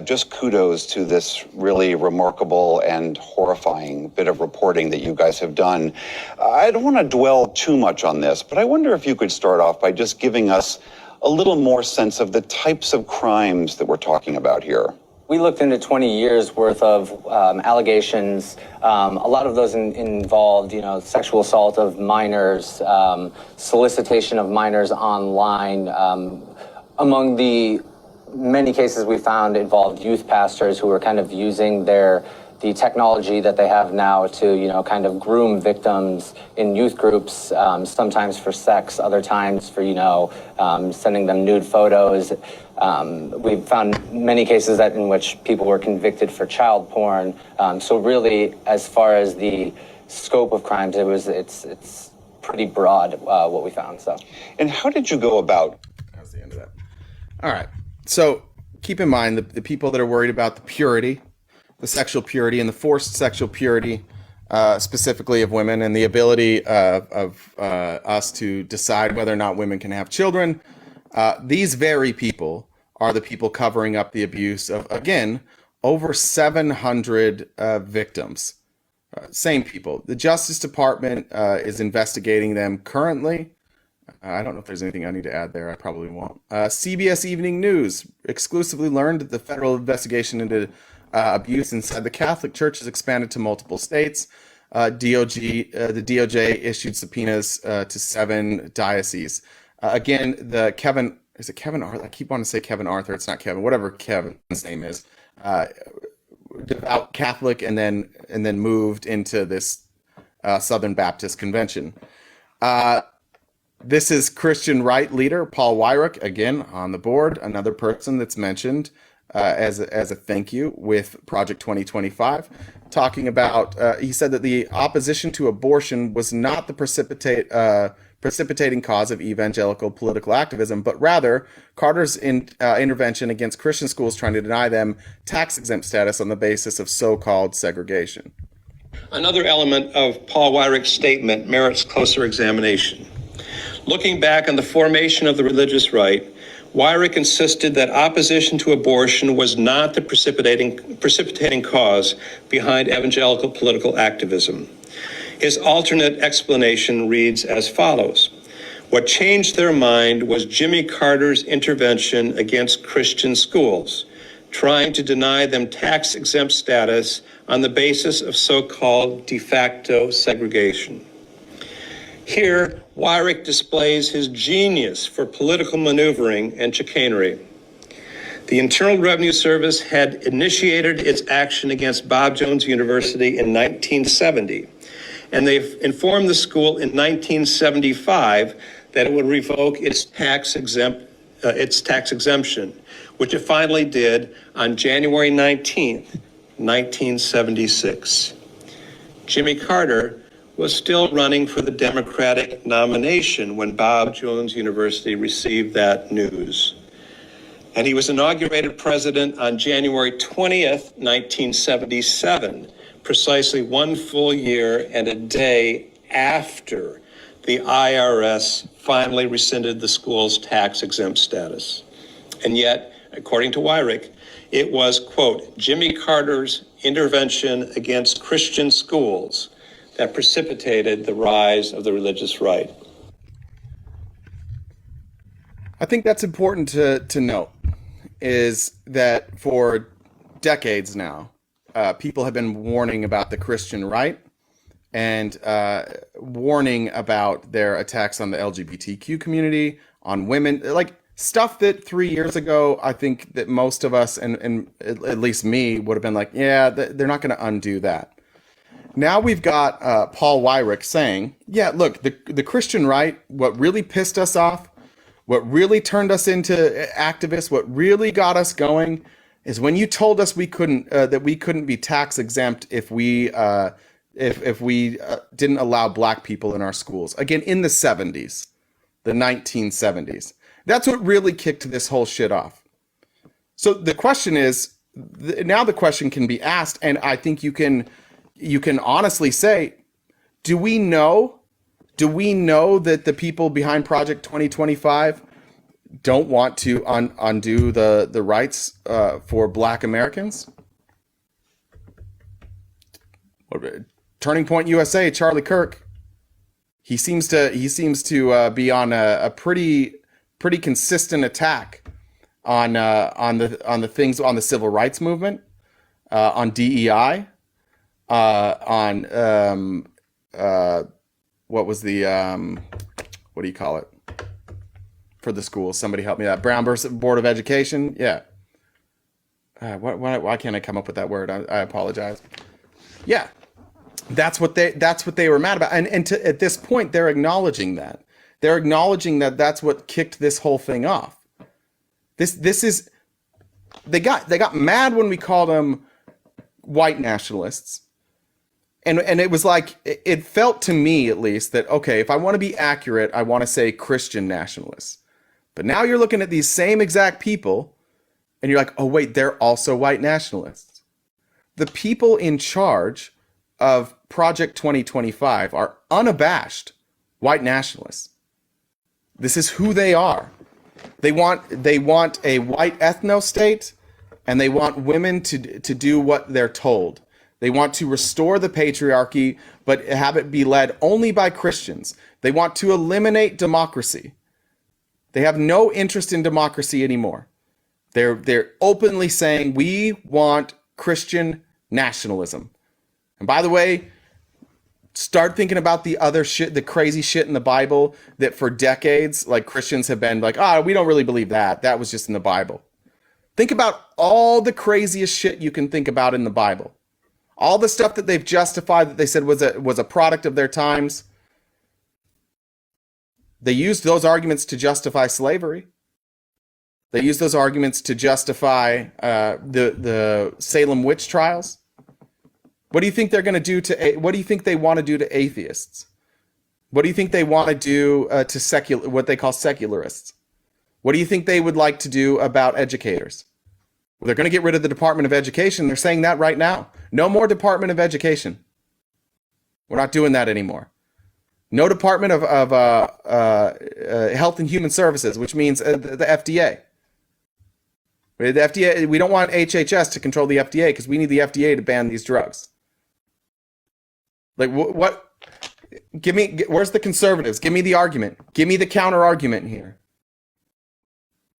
just kudos to this really remarkable and horrifying bit of reporting that you guys have done. I don't want to dwell too much on this, but I wonder if you could start off by just giving us a little more sense of the types of crimes that we're talking about here. We looked into 20 years worth of allegations. A lot of those involved, sexual assault of minors, solicitation of minors online. Among the many cases we found involved youth pastors who were kind of using the technology that they have now to, kind of groom victims in youth groups, sometimes for sex, other times for, sending them nude photos. We've found many cases in which people were convicted for child porn. So really, as far as the scope of crimes, it's pretty broad, what we found. So. And how did you go about? That was the end of that. All right. So keep in mind the people that are worried about the purity, the sexual purity and the forced sexual purity, specifically of women, and the ability of us to decide whether or not women can have children. These very people are the people covering up the abuse of, again, over 700 victims. Same people. The Justice Department is investigating them currently. I don't know if there's anything I need to add there. I probably won't. CBS Evening News exclusively learned that the federal investigation into abuse inside the Catholic Church has expanded to multiple states. The DOJ issued subpoenas to 7 dioceses. Again, is it Kevin Arthur? I keep wanting to say Kevin Arthur. It's not Kevin. Whatever Kevin's name is. Devout Catholic, and then moved into this Southern Baptist Convention. This is Christian right leader Paul Weyrich, again on the board, another person that's mentioned as a thank you with Project 2025, talking about, he said that the opposition to abortion was not the precipitating cause of evangelical political activism, but rather Carter's intervention against Christian schools trying to deny them tax-exempt status on the basis of so-called segregation. Another element of Paul Weyrich's statement merits closer examination. Looking back on the formation of the religious right, Weyrich insisted that opposition to abortion was not the precipitating cause behind evangelical political activism. His alternate explanation reads as follows. What changed their mind was Jimmy Carter's intervention against Christian schools. trying to deny them tax-exempt status on the basis of so-called de facto segregation. Here, Weyrich displays his genius for political maneuvering and chicanery. The Internal Revenue Service had initiated its action against Bob Jones University in 1970, and they informed the school in 1975 that it would revoke its tax exemption, which it finally did on January 19th, 1976. Jimmy Carter was still running for the Democratic nomination when Bob Jones University received that news. And he was inaugurated president on January 20th, 1977, precisely 1 full year and a day after the IRS finally rescinded the school's tax-exempt status. And yet, according to Weyrich, it was, quote, Jimmy Carter's intervention against Christian schools that precipitated the rise of the religious right. I think that's important to note, is that for decades now, people have been warning about the Christian right and warning about their attacks on the LGBTQ community, on women, like stuff that 3 years ago, I think that most of us, and at least me, would have been like, yeah, they're not going to undo that. Now we've got Paul Weyrich saying, yeah, look, the Christian right, what really pissed us off, what really turned us into activists, what really got us going, is when you told us we couldn't that we couldn't be tax exempt if we didn't allow black people in our schools. Again, in the 70s, the 1970s. That's what really kicked this whole shit off. So the question is, now the question can be asked, and I think you can honestly say, do we know that the people behind Project 2025 don't want to undo the rights for Black Americans? Turning Point USA, Charlie Kirk, he seems to be on a pretty consistent attack on the things, on the civil rights movement, on DEI, on what was the what do you call it for the schools? Somebody help me out. Brown versus Board of Education. Yeah. Why can't I come up with that word? I apologize. Yeah. That's what they were mad about. And at this point, they're acknowledging that. They're acknowledging that that's what kicked this whole thing off. This is, they got mad when we called them white nationalists. And it was like, it felt to me at least that, okay, if I want to be accurate, I want to say Christian nationalists. But now you're looking at these same exact people and you're like, oh wait, they're also white nationalists. The people in charge of Project 2025 are unabashed white nationalists. This is who they are. They want a white ethno state, and they want women to do what they're told. They want to restore the patriarchy, but have it be led only by Christians. They want to eliminate democracy. They have no interest in democracy anymore. They're openly saying, we want Christian nationalism. And by the way, start thinking about the other shit, the crazy shit in the Bible that for decades, like Christians have been like, we don't really believe that. That was just in the Bible. Think about all the craziest shit you can think about in the Bible. All the stuff that they've justified that they said was a product of their times. They used those arguments to justify slavery. They used those arguments to justify the Salem witch trials. What do you think they're going to do what do you think they want to do to atheists? What do you think they want to do to what they call secularists? What do you think they would like to do about educators? Well, they're going to get rid of the Department of Education. They're saying that right now. No more Department of Education. We're not doing that anymore. No Department of Health and Human Services, which means the FDA. The FDA. We don't want HHS to control the FDA because we need the FDA to ban these drugs. Like what? Where's the conservatives? Give me the argument. Give me the counter argument here.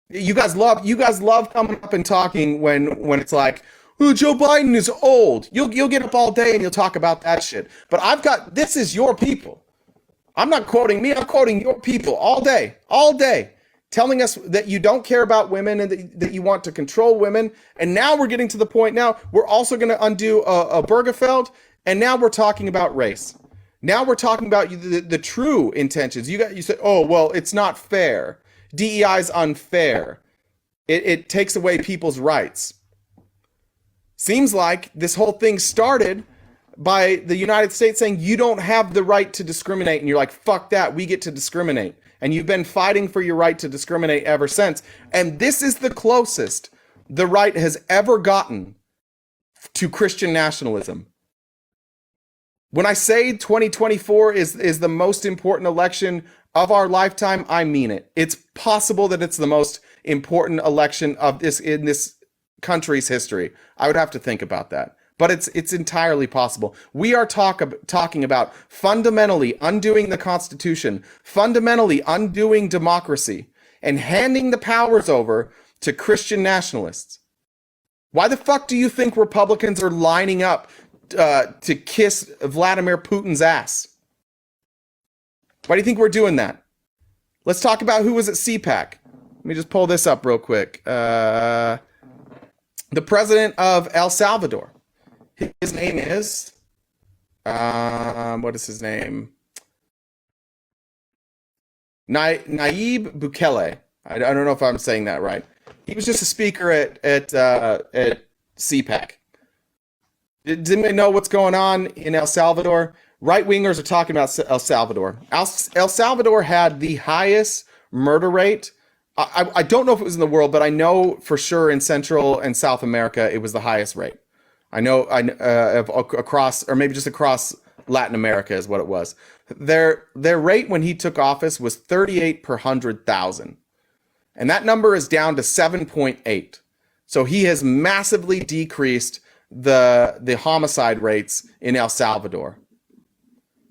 You guys love coming up and talking when it's like, oh, Joe Biden is old. You'll get up all day and you'll talk about that shit. But this is your people. I'm not quoting me, I'm quoting your people all day, telling us that you don't care about women and that you want to control women. And now we're getting to the point now, we're also going to undo a Bergefeld, and now we're talking about race. Now we're talking about the true intentions. You said, oh, well, it's not fair. DEI is unfair. It takes away people's rights. Seems like this whole thing started by the United States saying you don't have the right to discriminate, and you're like, fuck that, we get to discriminate. And you've been fighting for your right to discriminate ever since. And this is the closest the right has ever gotten to Christian nationalism. When I say 2024 is the most important election of our lifetime, I mean it. It's possible that it's the most important election in this country's history. I would have to think about that. But it's entirely possible. We are talking about fundamentally undoing the Constitution, fundamentally undoing democracy, and handing the powers over to Christian nationalists. Why the fuck do you think Republicans are lining up to kiss Vladimir Putin's ass? Why do you think we're doing that? Let's talk about who was at CPAC. Let me just pull this up real quick. The president of El Salvador. His name is, what is his name? Nayib Bukele. I don't know if I'm saying that right. He was just a speaker at CPAC. Does anybody know what's going on in El Salvador? Right-wingers are talking about El Salvador. El Salvador had the highest murder rate. I don't know if it was in the world, but I know for sure in Central and South America, it was the highest rate. I know across, or maybe just across Latin America is what it was. Their rate when he took office was 38 per 100,000. And that number is down to 7.8. So he has massively decreased the homicide rates in El Salvador.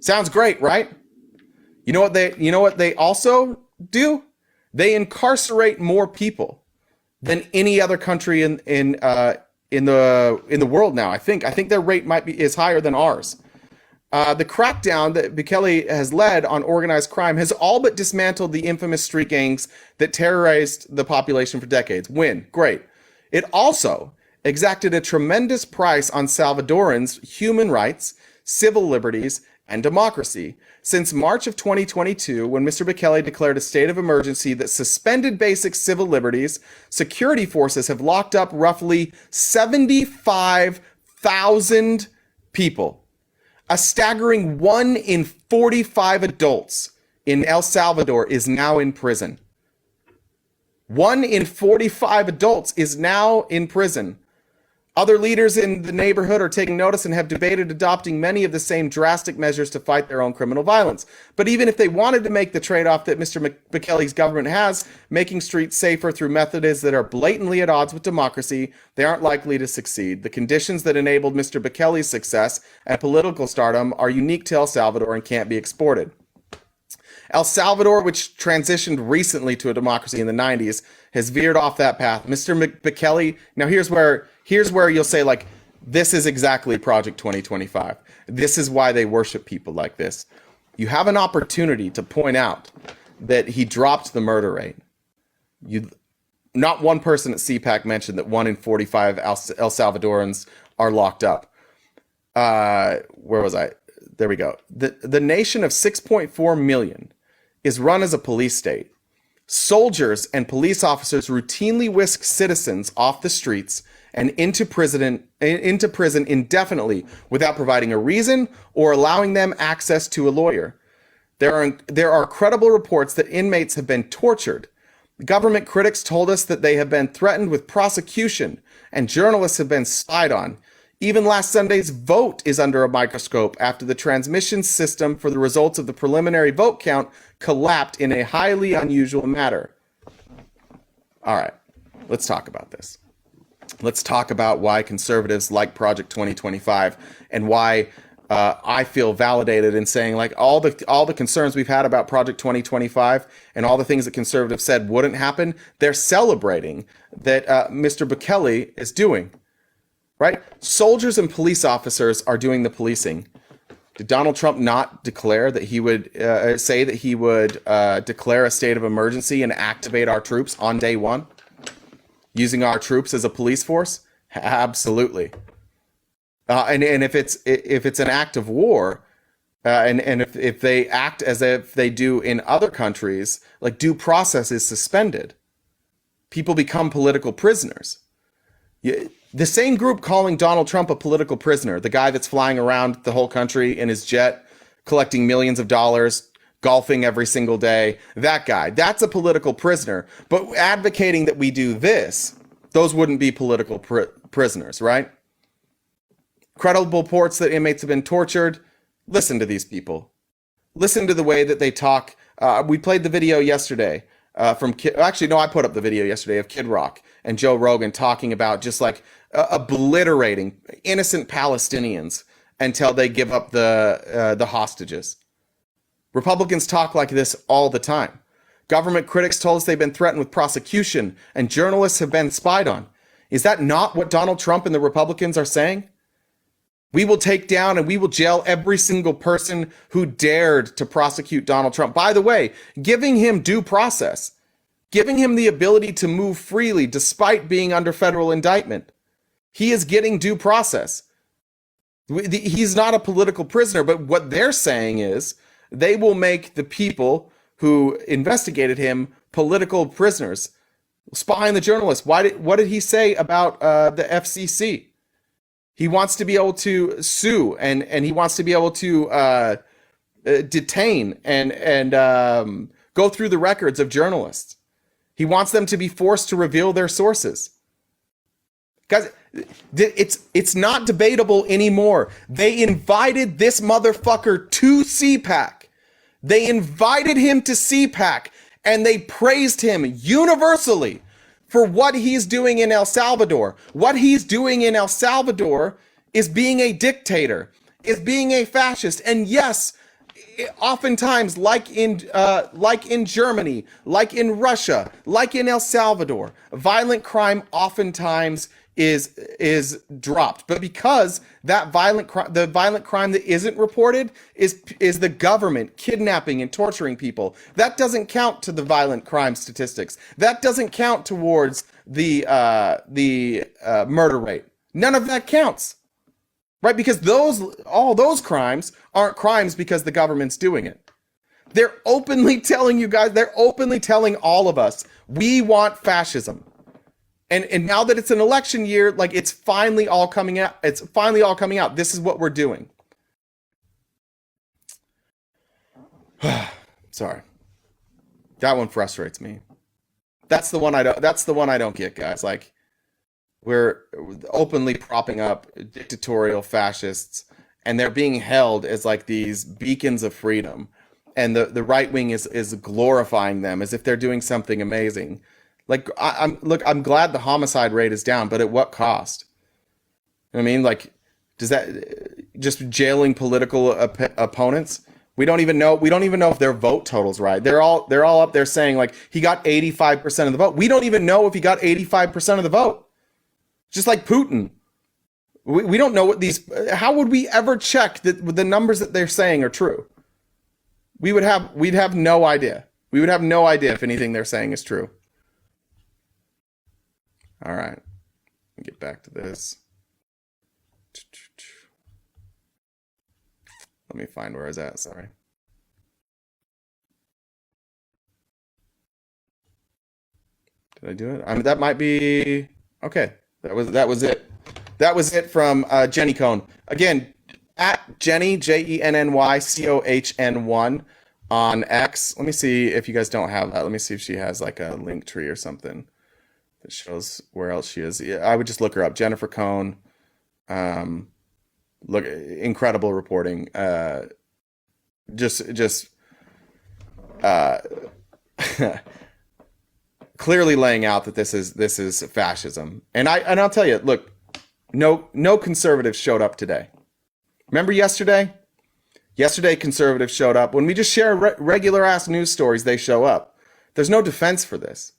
Sounds great, right? You know what they also do? They incarcerate more people than any other country in the world now. I think their rate is higher than ours. The crackdown that Bukele has led on organized crime has all but dismantled the infamous street gangs that terrorized the population for decades. Great. It also exacted a tremendous price on Salvadorans' human rights, civil liberties, and democracy. Since March of 2022, when Mr. Bukele declared a state of emergency that suspended basic civil liberties, security forces have locked up roughly 75,000 people. A staggering 1 in 45 adults in El Salvador is now in prison. 1 in 45 adults is now in prison. Other leaders in the neighborhood are taking notice and have debated adopting many of the same drastic measures to fight their own criminal violence. But even if they wanted to make the trade-off that Mr. Bukele's government has, making streets safer through methods that are blatantly at odds with democracy, they aren't likely to succeed. The conditions that enabled Mr. Bukele's success and political stardom are unique to El Salvador and can't be exported. El Salvador, which transitioned recently to a democracy in the 90s, has veered off that path. Mr. Bukele, now here's where you'll say, like, this is exactly Project 2025. This is why they worship people like this. You have an opportunity to point out that he dropped the murder rate. Not one person at CPAC mentioned that 1 in 45 El Salvadorans are locked up. Where was I? There we go. The nation of 6.4 million is run as a police state. Soldiers and police officers routinely whisk citizens off the streets and into prison indefinitely without providing a reason or allowing them access to a lawyer. There are credible reports that inmates have been tortured. Government critics told us that they have been threatened with prosecution, and journalists have been spied on. Even last Sunday's vote is under a microscope after the transmission system for the results of the preliminary vote count collapsed in a highly unusual manner. All right, let's talk about this. Let's talk about why conservatives like Project 2025 and why I feel validated in saying like all the concerns we've had about Project 2025 and all the things that conservatives said wouldn't happen, they're celebrating that Mr. Bukele is doing, right? Soldiers and police officers are doing the policing. Did Donald Trump not declare that he would say that he would declare a state of emergency and activate our troops on day one, using our troops as a police force? Absolutely. And if it's an act of war, and if they act as if they do in other countries, like due process is suspended, people become political prisoners. The same group calling Donald Trump a political prisoner, the guy that's flying around the whole country in his jet, collecting millions of dollars, golfing every single day, that guy, that's a political prisoner. But advocating that we do this, those wouldn't be political prisoners, right? Credible reports that inmates have been tortured. Listen to these people. Listen to the way that they talk. We played the video yesterday from actually, no, I put up the video yesterday of Kid Rock and Joe Rogan talking about just like obliterating innocent Palestinians until they give up the hostages. Republicans talk like this all the time. Government critics told us they've been threatened with prosecution and journalists have been spied on. Is that not what Donald Trump and the Republicans are saying? We will take down and we will jail every single person who dared to prosecute Donald Trump. By the way, giving him due process, giving him the ability to move freely despite being under federal indictment. He is getting due process. He's not a political prisoner, but what they're saying is they will make the people who investigated him political prisoners. Spying the journalists. What did he say about the FCC? He wants to be able to sue and he wants to be able to detain and go through the records of journalists. He wants them to be forced to reveal their sources. Guys, it's not debatable anymore. They invited this motherfucker to CPAC. They invited him to CPAC and they praised him universally for what he's doing in El Salvador. What he's doing in El Salvador is being a dictator, is being a fascist. And yes, oftentimes, like in Germany, like in Russia, like in El Salvador, violent crime oftentimes is dropped. But because that the violent crime that isn't reported is the government kidnapping and torturing people, that doesn't count to the violent crime statistics. That doesn't count towards the murder rate. None of that counts, right? Because all those crimes aren't crimes because the government's doing it. They're openly telling you guys. They're openly telling all of us we want fascism. And now that it's an election year, like it's finally all coming out. It's finally all coming out. This is what we're doing. Sorry. That one frustrates me. That's the one I don't get, guys. Like we're openly propping up dictatorial fascists and they're being held as like these beacons of freedom. And the right wing is glorifying them as if they're doing something amazing. Like, I'm glad the homicide rate is down, but at what cost? I mean, like, does that just jailing political opponents? We don't even know if their vote total's right. They're all up there saying like he got 85% of the vote. We don't even know if he got 85% of the vote. Just like Putin. We don't know what how would we ever check that the numbers that they're saying are true? We'd have no idea. We would have no idea if anything they're saying is true. All right, let me get back to this. Let me find where I was at. Sorry. Did I do it? I mean, that might be okay. That was it. That was it from Jenny Cohn. Again, at Jenny JENNYCOHN1 on X. Let me see if you guys don't have that. Let me see if she has like a link tree or something that shows where else she is. Yeah, I would just look her up. Jennifer Cohn. Look, incredible reporting. Clearly laying out that this is fascism. And I'll tell you, look, no conservatives showed up today. Remember yesterday? Yesterday, conservatives showed up. When we just share regular ass news stories, they show up. There's no defense for this.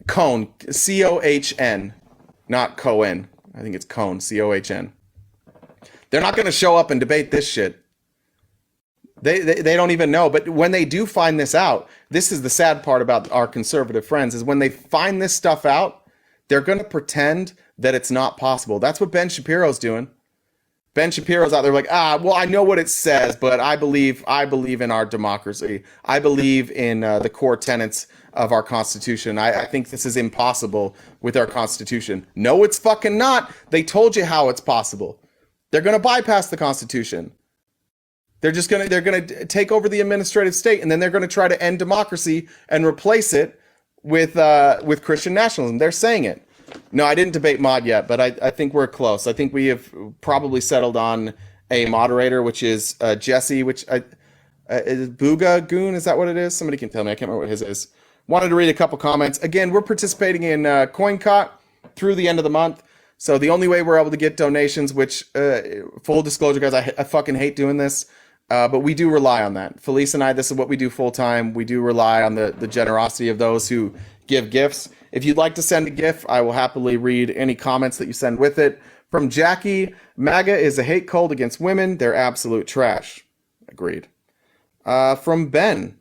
Cohen, C-O-H-N, not Cohen. I think it's Cohen, C-O-H-N. They're not going to show up and debate this shit. They don't even know. But when they do find this out, this is the sad part about our conservative friends, is when they find this stuff out, they're going to pretend that it's not possible. That's what Ben Shapiro's doing. Ben Shapiro's out there like, well, I know what it says, but I believe in our democracy. I believe in the core tenets of our Constitution. I think this is impossible with our Constitution. No, it's fucking not. They told you how it's possible. They're going to bypass the Constitution. They're going to take over the administrative state, and then they're going to try to end democracy and replace it with Christian nationalism. They're saying it. No, I didn't debate Mod yet, but I think we're close. I think we have probably settled on a moderator, which is Jesse, which is Booga Goon. Is that what it is? Somebody can tell me. I can't remember what his is. Wanted to read a couple comments. Again, we're participating in CoinCot through the end of the month. So the only way we're able to get donations, which full disclosure, guys, I fucking hate doing this. But we do rely on that. Felice and I, this is what we do full time. We do rely on the generosity of those who give gifts. If you'd like to send a gift, I will happily read any comments that you send with it. From Jackie, MAGA is a hate cult against women. They're absolute trash. Agreed. From Ben,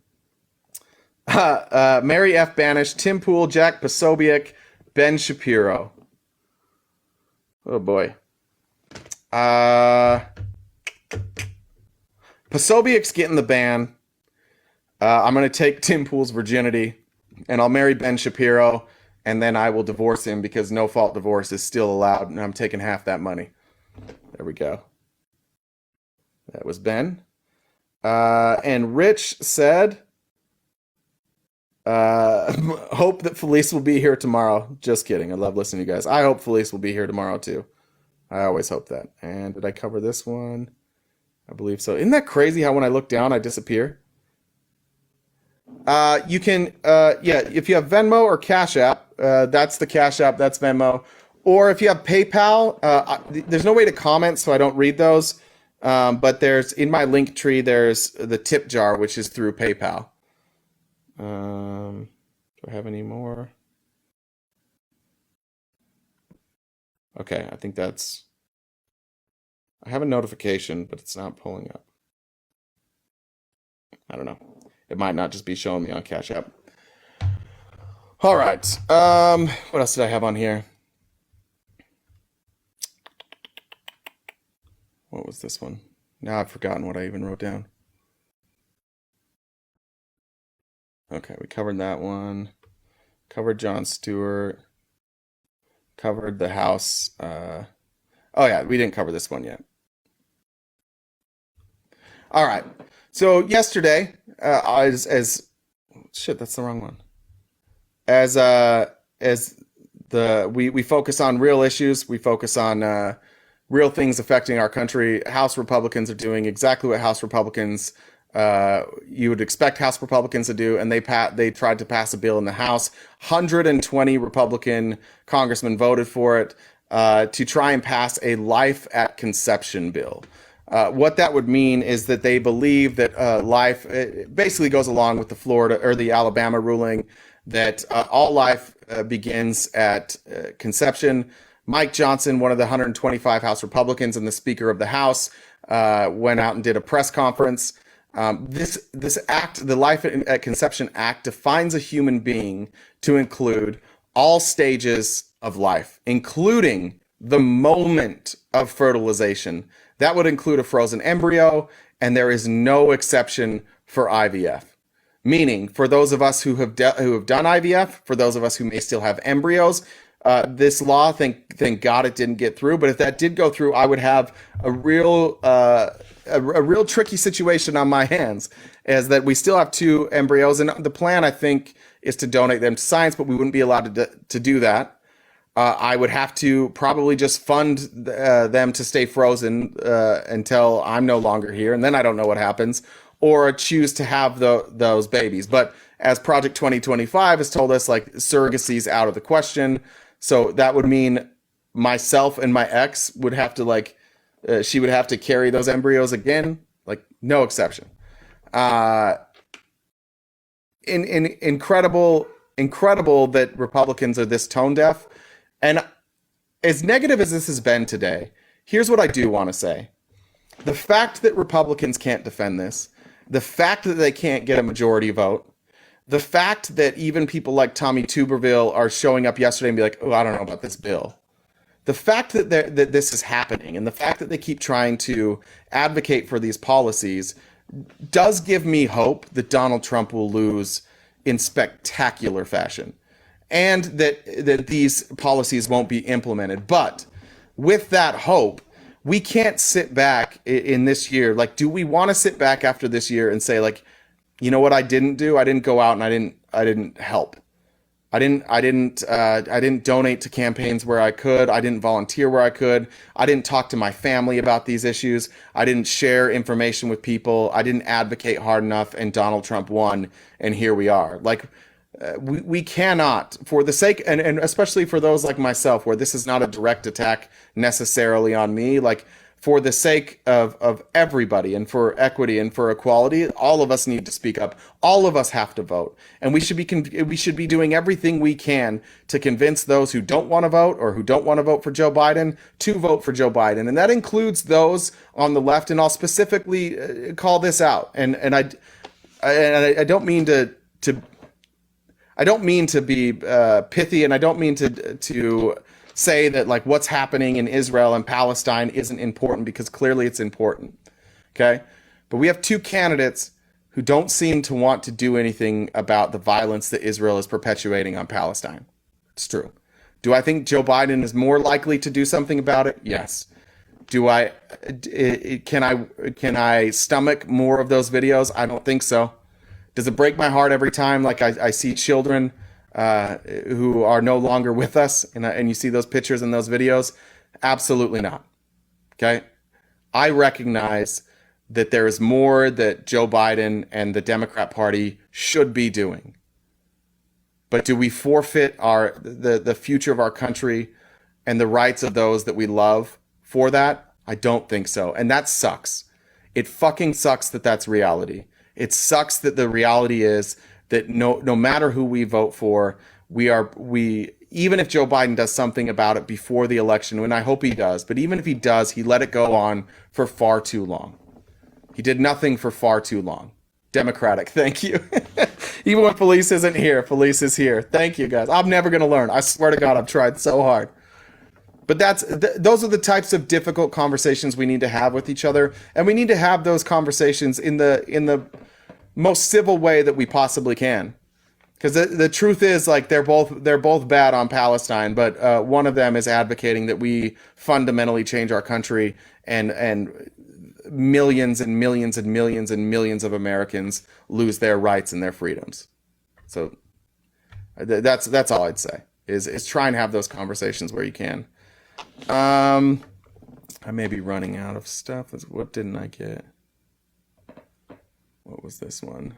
Mary F. Banish, Tim Pool, Jack Posobiec, Ben Shapiro. Oh boy. Posobiec's getting the ban. I'm going to take Tim Pool's virginity, and I'll marry Ben Shapiro, and then I will divorce him because no-fault divorce is still allowed, and I'm taking half that money. There we go. That was Ben. And Rich said, hope that Felice will be here tomorrow. Just kidding. I love listening to you guys. I hope Felice will be here tomorrow, too. I always hope that. And did I cover this one? I believe so. Isn't that crazy how when I look down, I disappear? You can, if you have Venmo or Cash App, that's the Cash App, that's Venmo. Or if you have PayPal, there's no way to comment, so I don't read those. But there's, in my link tree, there's the tip jar, which is through PayPal. Do I have any more? Okay, I think that's... I have a notification, but it's not pulling up. I don't know. It might not just be showing me on Cash App. All right. What else did I have on here? What was this one? Now I've forgotten what I even wrote down. Okay, we covered that one. Covered Jon Stewart. Covered the House. Oh yeah, we didn't cover this one yet. All right. So yesterday, shit, that's the wrong one. We focus on real issues. We focus on real things affecting our country. House Republicans are doing exactly what House Republicans you would expect House Republicans to do, and they tried to pass a bill in the House. 120 Republican congressmen voted for it to try and pass a life at conception bill. What that would mean is that they believe that life it basically goes along with the Florida or the Alabama ruling that all life begins at conception. Mike Johnson, one of the 125 House Republicans and the Speaker of the House, went out and did a press conference. This act, the Life at Conception Act, defines a human being to include all stages of life, including the moment of fertilization. That would include a frozen embryo, and there is no exception for IVF. Meaning, for those of us who have done IVF, for those of us who may still have embryos, this law, thank God it didn't get through. But if that did go through, I would have a real tricky situation on my hands. Is that we still have 2 embryos, and the plan I think is to donate them to science, but we wouldn't be allowed to do that. I would have to probably just fund them to stay frozen until I'm no longer here, and then I don't know what happens, or choose to have those babies. But as Project 2025 has told us, like, surrogacy's out of the question. So that would mean myself and my ex would have to, like, she would have to carry those embryos again. Like, no exception. Incredible that Republicans are this tone deaf. And as negative as this has been today, here's what I do want to say. The fact that Republicans can't defend this, the fact that they can't get a majority vote, the fact that even people like Tommy Tuberville are showing up yesterday and be like, oh, I don't know about this bill. The fact that this is happening and the fact that they keep trying to advocate for these policies does give me hope that Donald Trump will lose in spectacular fashion and that these policies won't be implemented. But with that hope, we can't sit back in this year. Like, do we want to sit back after this year and say, like, you know what I didn't do? I didn't go out and I didn't help. I didn't donate to campaigns where I could. I didn't volunteer where I could. I didn't talk to my family about these issues. I didn't share information with people. I didn't advocate hard enough, and Donald Trump won, and here we are. Like, we cannot, for the sake, and especially for those like myself, where this is not a direct attack necessarily on me, like, for the sake of everybody and for equity and for equality, all of us need to speak up. All of us have to vote. And we should be doing everything we can to convince those who don't want to vote or who don't want to vote for Joe Biden to vote for Joe Biden. And that includes those on the left. And I'll specifically call this out. And I don't mean to be pithy, and I don't mean to say that, like, what's happening in Israel and Palestine isn't important, because clearly it's important. Okay? But we have two candidates who don't seem to want to do anything about the violence that Israel is perpetuating on Palestine. It's true. Do I think Joe Biden is more likely to do something about it? Yes. Can I stomach more of those videos? I don't think so. Does it break my heart every time, like, I see children who are no longer with us, and you see those pictures and those videos? Absolutely not. Okay? I recognize that there is more that Joe Biden and the Democrat Party should be doing. But do we forfeit the future of our country and the rights of those that we love for that? I don't think so. And that sucks. It fucking sucks that that's reality. It sucks that the reality is that no matter who we vote for, we even if Joe Biden does something about it before the election, and I hope he does, but even if he does, he let it go on for far too long. He did nothing for far too long. Democratic, thank you. Even when police isn't here, police is here. Thank you, guys. I'm never going to learn. I swear to God, I've tried so hard. But those are the types of difficult conversations we need to have with each other, and we need to have those conversations in the most civil way that we possibly can. Because the truth is, like, they're both bad on Palestine, but one of them is advocating that we fundamentally change our country, and millions and millions and millions and millions of Americans lose their rights and their freedoms. So that's all I'd say is try and have those conversations where you can. I may be running out of stuff. What didn't I get? What was this one?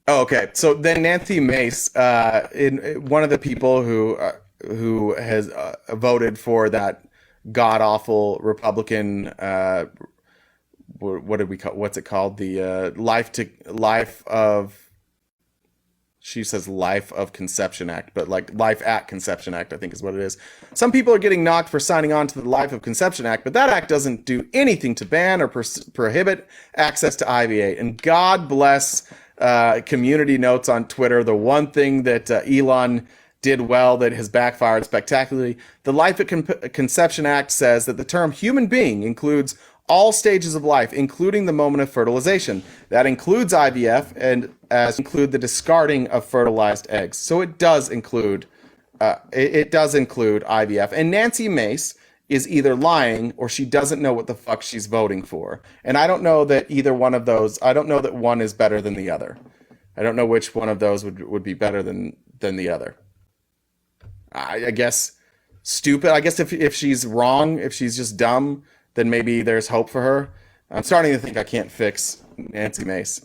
Oh, okay. So then Nancy Mace, one of the people who has voted for that god awful Republican, what did we call? What's it called? The life of. She says Life of Conception Act, but like Life at Conception Act, I think is what it is. Some people are getting knocked for signing on to the Life of Conception Act, but that act doesn't do anything to ban or prohibit access to IVA. And God bless community notes on Twitter. The one thing that Elon did well that has backfired spectacularly. The Life at Conception Act says that the term human being includes all stages of life, including the moment of fertilization. That includes IVF and include the discarding of fertilized eggs. So it does include IVF. And Nancy Mace is either lying or she doesn't know what the fuck she's voting for. And I don't know that either one of those. I don't know that one is better than the other. I don't know which one of those would be better than the other. I guess stupid. I guess if she's wrong, if she's just dumb, then maybe there's hope for her. I'm starting to think I can't fix Nancy Mace.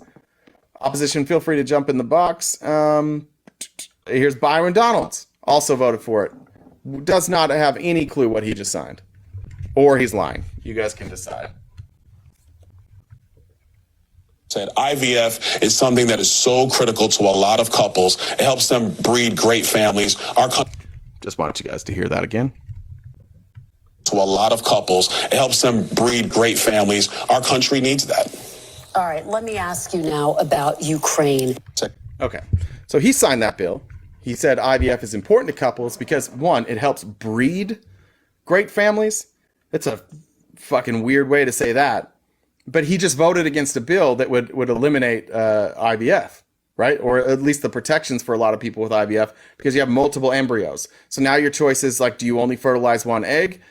Opposition, feel free to jump in the box. Here's Byron Donalds, also voted for it. does not have any clue what he just signed. Or he's lying. You guys can decide. Said IVF is something that is so critical to a lot of couples. It helps them breed great families. Just want you guys to hear that again. To a lot of couples, it helps them breed great families. Our country needs that. All right, let me ask you now about Ukraine. Okay, so he signed that bill. He said IVF is important to couples because, one, it helps breed great families. It's a fucking weird way to say that. But he just voted against a bill that would eliminate IVF, right? Or at least the protections for a lot of people with IVF because you have multiple embryos. So now your choice is like, do you only fertilize one egg?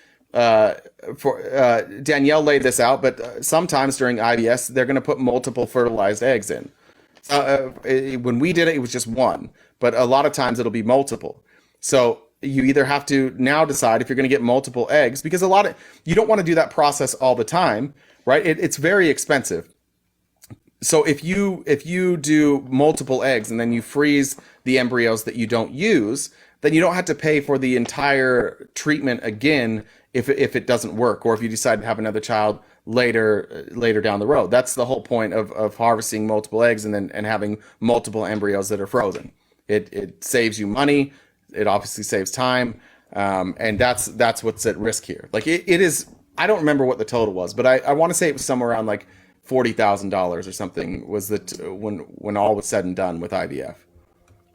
Danielle laid this out, but sometimes during IVF, they're going to put multiple fertilized eggs in. When we did it, it was just one, but a lot of times it'll be multiple. So you either have to now decide if you're going to get multiple eggs, because you don't want to do that process all the time, right? It's very expensive. So if you do multiple eggs and then you freeze the embryos that you don't use, then you don't have to pay for the entire treatment again if it doesn't work, or if you decide to have another child later down the road. That's the whole point of harvesting multiple eggs and having multiple embryos that are frozen. It saves you money. It obviously saves time, and that's what's at risk here. Like it is. I don't remember what the total was, but I want to say it was somewhere around like $40,000 or something was when all was said and done with IVF.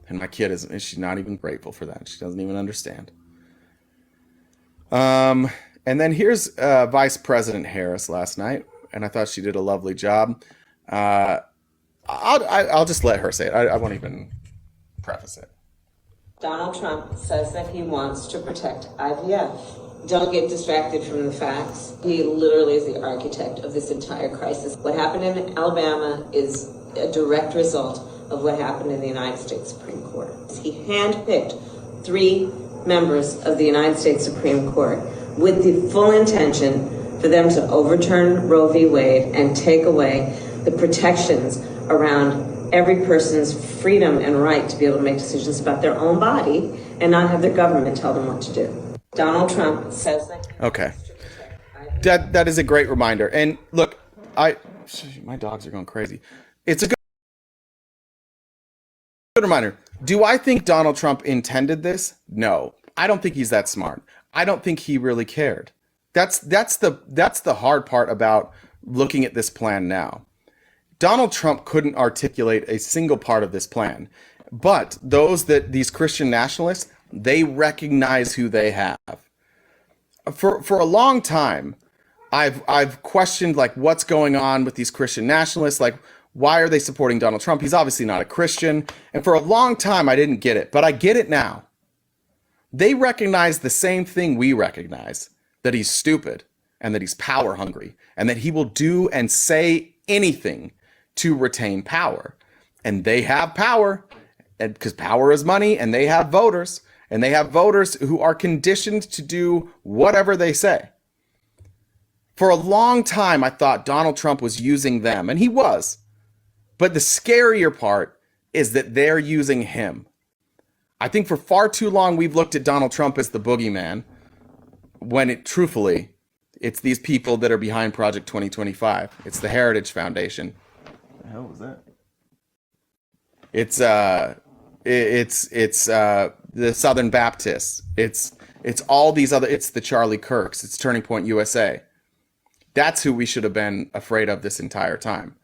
And my kid she's not even grateful for that. She doesn't even understand. And then here's Vice President Harris last night, and I thought she did a lovely job. I'll just let her say it. I won't even preface it. Donald Trump says that he wants to protect IVF. Don't get distracted from the facts. He literally is the architect of this entire crisis. What happened in Alabama is a direct result of what happened in the United States Supreme Court. He handpicked 3 members of the United States Supreme Court with the full intention for them to overturn Roe v. Wade and take away the protections around every person's freedom and right to be able to make decisions about their own body and not have their government tell them what to do. Donald Trump says that. Okay. That is a great reminder. And look, my dogs are going crazy. It's a good reminder. Do I think Donald Trump intended this? No. I don't think he's that smart. I don't think he really cared. That's the hard part about looking at this plan now. Donald Trump couldn't articulate a single part of this plan. But these Christian nationalists, they recognize who they have. For a long time, I've questioned like what's going on with these Christian nationalists, like why are they supporting Donald Trump? He's obviously not a Christian. And for a long time I didn't get it, but I get it now. They recognize the same thing we recognize, that he's stupid and that he's power hungry and that he will do and say anything to retain power. And they have power, and because power is money, and they have voters. And they have voters who are conditioned to do whatever they say. For a long time, I thought Donald Trump was using them, and he was. But the scarier part is that they're using him. I think for far too long, we've looked at Donald Trump as the boogeyman, when truthfully, it's these people that are behind Project 2025. It's the Heritage Foundation. What the hell was that? It's the Southern Baptists. It's all these other. It's the Charlie Kirks. It's Turning Point USA. That's who we should have been afraid of this entire time.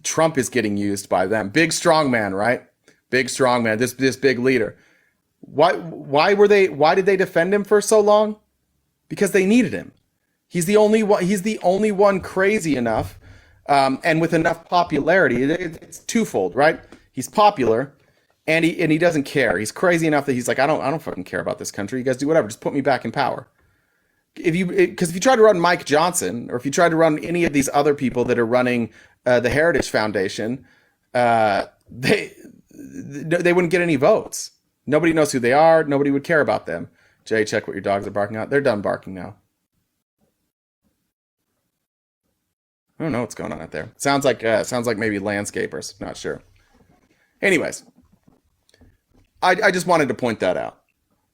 Trump is getting used by them. Big strong man, right? Big strong man. This big leader. Why did they defend him for so long? Because they needed him. He's the only one. He's the only one crazy enough, and with enough popularity. It's twofold, right? He's popular. And he doesn't care. He's crazy enough that he's like, I don't fucking care about this country. You guys do whatever. Just put me back in power. Because if you try to run Mike Johnson, or if you try to run any of these other people that are running the Heritage Foundation, they wouldn't get any votes. Nobody knows who they are. Nobody would care about them. Jay, check what your dogs are barking at. They're done barking now. I don't know what's going on out there. Sounds like maybe landscapers. Not sure. Anyways. I just wanted to point that out.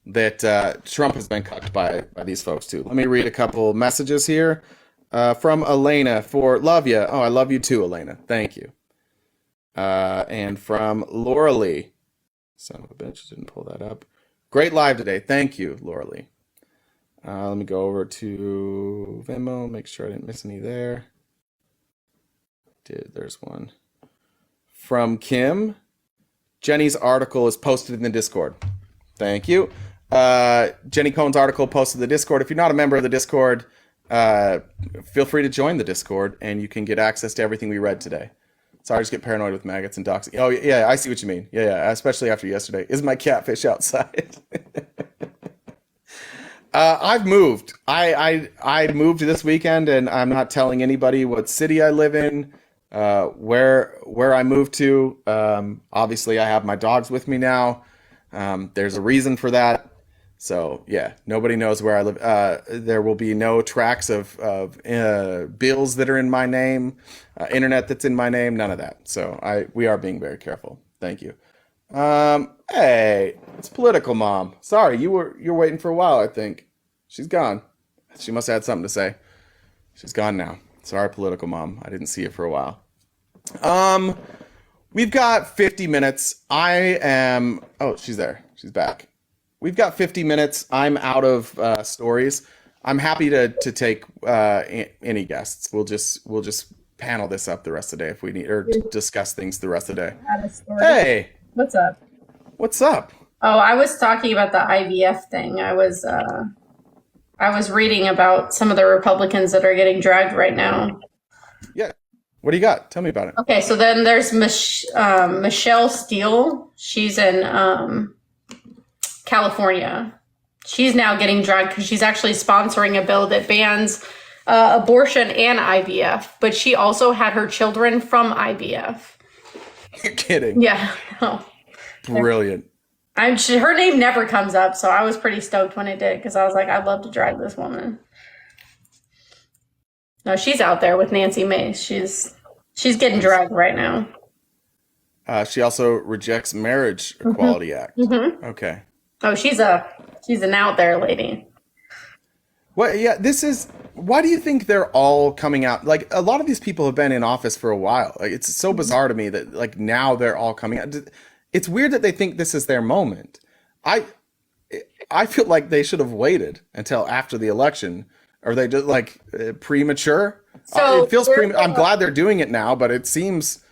that Trump has been cucked by these folks too. Let me read a couple messages here from Elena for love ya. Oh, I love you too, Elena. Thank you. And from Laura Lee. Son of a bitch, didn't pull that up. Great live today. Thank you, Laura Lee. Let me go over to Venmo, make sure I didn't miss any there. There's one. From Kim. Jenny's article is posted in the Discord. Thank you. Jenny Cohen's article posted in the Discord. If you're not a member of the Discord, feel free to join the Discord, and you can get access to everything we read today. Sorry, I just get paranoid with maggots and doxing. Oh, yeah, I see what you mean. Yeah, especially after yesterday. Is my catfish outside? I've moved. I moved this weekend, and I'm not telling anybody what city I live in, where I moved to. Obviously, I have my dogs with me now. There's a reason for that. So, yeah, nobody knows where I live. There will be no tracks of bills that are in my name, internet that's in my name, none of that. So we are being very careful. Thank you. Hey, it's Political Mom. Sorry, you're waiting for a while, I think. She's gone. She must have had something to say. She's gone now. Sorry, Political Mom. I didn't see you for a while. We've got 50 minutes. Oh, she's there. She's back. We've got 50 minutes. I'm out of stories. I'm happy to take any guests. We'll just panel this up the rest of the day if we need, or discuss things the rest of the day. Hey, what's up? What's up? Oh, I was talking about the IVF thing. I was reading about some of the Republicans that are getting dragged right now. Yeah. What do you got? Tell me about it. Okay, so then there's Michelle Steele. She's in California. She's now getting dragged because she's actually sponsoring a bill that bans abortion and IVF, but she also had her children from IVF. You're kidding. Yeah. No. Brilliant. Her name never comes up, so I was pretty stoked when it did because I was like, I'd love to drag this woman. No, she's out there with Nancy Mace. She's getting dragged right now. She also rejects Marriage Equality Act. Mm-hmm. Okay. Oh, she's an out there lady. Well, yeah, why do you think they're all coming out? Like, a lot of these people have been in office for a while. Like, it's so bizarre to me that, like, now they're all coming out. It's weird that they think this is their moment. I feel like they should have waited until after the election. Are they just, like, premature? So it feels I'm glad they're doing it now, but it seems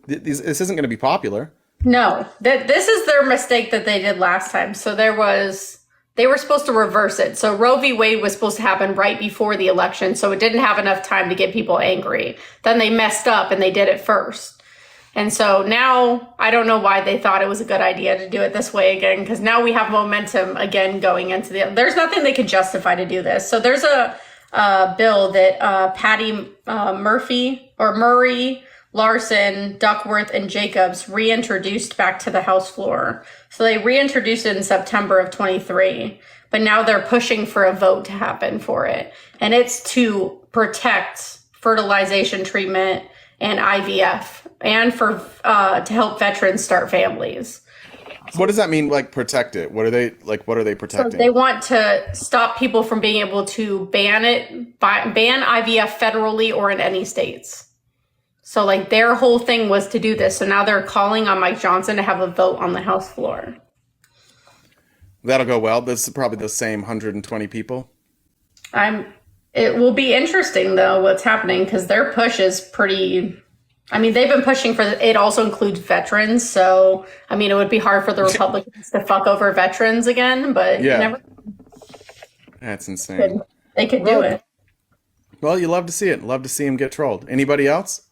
this isn't going to be popular. No, this is their mistake that they did last time. So they were supposed to reverse it. So Roe v. Wade was supposed to happen right before the election. So it didn't have enough time to get people angry. Then they messed up and they did it first. And so now I don't know why they thought it was a good idea to do it this way again, because now we have momentum again going into there's nothing they could justify to do this. So there's a bill that Patty Murray, Larson, Duckworth, and Jacobs reintroduced back to the House floor. So they reintroduced it in September of 23, but now they're pushing for a vote to happen for it. And it's to protect fertilization treatment and IVF and for to help veterans start families. What does that mean, like, protect it? What are they protecting? So they want to stop people from being able to ban IVF federally or in any states. So, like, their whole thing was to do this. So now they're calling on Mike Johnson to have a vote on the House floor. That'll go well. This is probably the same 120 people. It will be interesting, though, what's happening, because their push is pretty... I mean, they've been pushing for... It also includes veterans. So, I mean, it would be hard for the Republicans to fuck over veterans again, but yeah. You never... That's insane. They could do it. Well, you love to see it. Love to see him get trolled. Anybody else?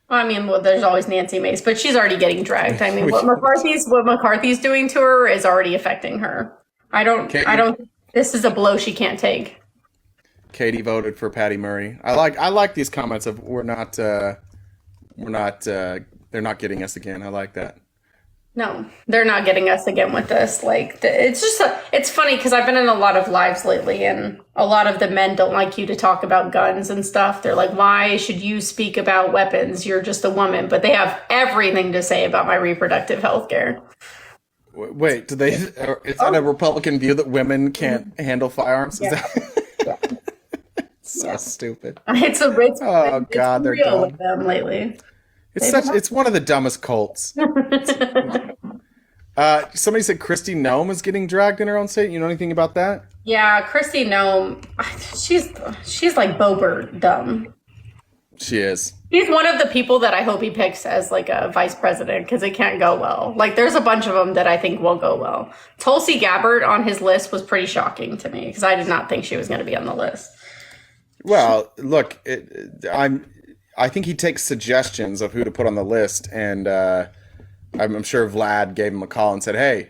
I mean, well, there's always Nancy Mace, but she's already getting dragged. I mean, what McCarthy's doing to her is already affecting her. I don't, this is a blow she can't take. Katie voted for Patty Murray. I like these comments of they're not getting us again. I like that. No, they're not getting us again with this. Like, it's just, it's funny because I've been in a lot of lives lately and a lot of the men don't like you to talk about guns and stuff. They're like, why should you speak about weapons? You're just a woman. But they have everything to say about my reproductive health care. Wait, do they? Is that a Republican view that women can't handle firearms? Is that so stupid? Oh God, they're real dumb. with them lately. It's one of the dumbest cults. Somebody said Kristi Noem is getting dragged in her own state. You know anything about that? Yeah, Kristi Noem, she's like Boebert dumb. She is. He's one of the people that I hope he picks as like a vice president because it can't go well. Like there's a bunch of them that I think will go well. Tulsi Gabbard on his list was pretty shocking to me because I did not think she was going to be on the list. Well, look, I think he takes suggestions of who to put on the list, and I'm sure Vlad gave him a call and said, "Hey,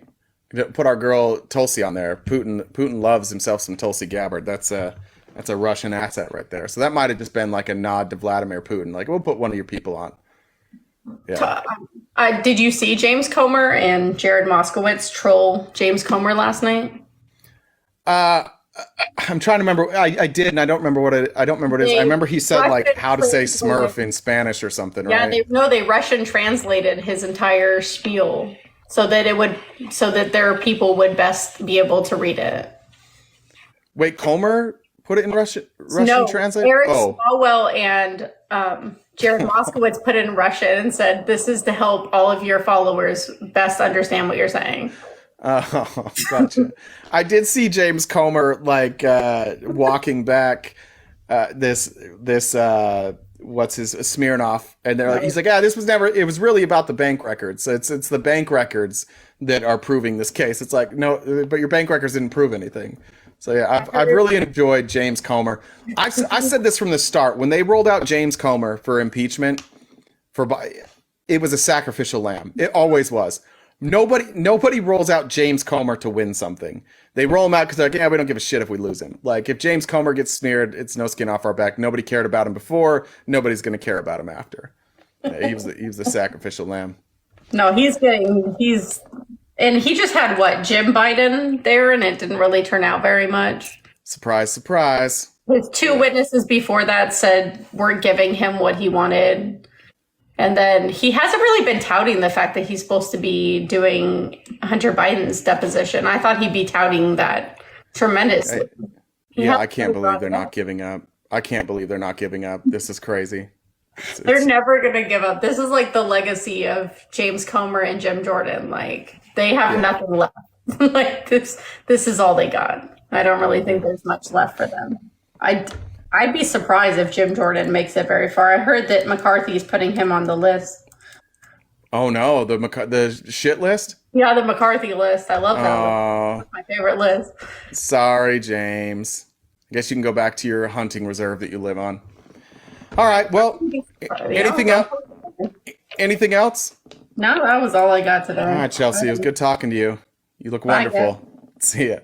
put our girl Tulsi on there. Putin loves himself some Tulsi Gabbard. That's a Russian asset right there." So that might have just been like a nod to Vladimir Putin. Like, we'll put one of your people on. Yeah. Did you see James Comer and Jared Moskowitz troll James Comer last night? I'm trying to remember. I did, and I don't remember what it is. I remember he said like how to say Smurf in Spanish or something, Yeah, right? they Russian translated his entire spiel so that their people would best be able to read it. Wait, Comer put it in Russian translate? Eric Swalwell and Jared Moskowitz put it in Russian and said, "This is to help all of your followers best understand what you're saying." Oh, gotcha. I did see James Comer like walking back this what's his Smirnoff, and they're like, he's like, this was never. It was really about the bank records. It's the bank records that are proving this case. It's like, no, but your bank records didn't prove anything. So yeah, I've really enjoyed James Comer. I said this from the start when they rolled out James Comer for impeachment. It was a sacrificial lamb. It always was. Nobody rolls out James Comer to win something. They roll him out because they're like, we don't give a shit if we lose him. Like, if James Comer gets smeared, it's no skin off our back. Nobody cared about him before. Nobody's going to care about him after. Yeah, he was the sacrificial lamb. No, and he just had Jim Biden there, and it didn't really turn out very much. Surprise, surprise. His two witnesses before that said weren't giving him what he wanted. And then he hasn't really been touting the fact that he's supposed to be doing Hunter Biden's deposition. I thought he'd be touting that tremendously. I can't believe they're not giving up. I can't believe they're not giving up. This is crazy. They're never going to give up. This is like the legacy of James Comer and Jim Jordan. Like, they have nothing left. Like, this is all they got. I don't really think there's much left for them. I'd be surprised if Jim Jordan makes it very far. I heard that McCarthy's putting him on the list. Oh no, the shit list? Yeah, the McCarthy list. I love that list. It's my favorite list. Sorry, James. I guess you can go back to your hunting reserve that you live on. All right, well, anything else? Anything else? No, that was all I got today. All right, Chelsea, it was good talking to you. You look wonderful. See ya.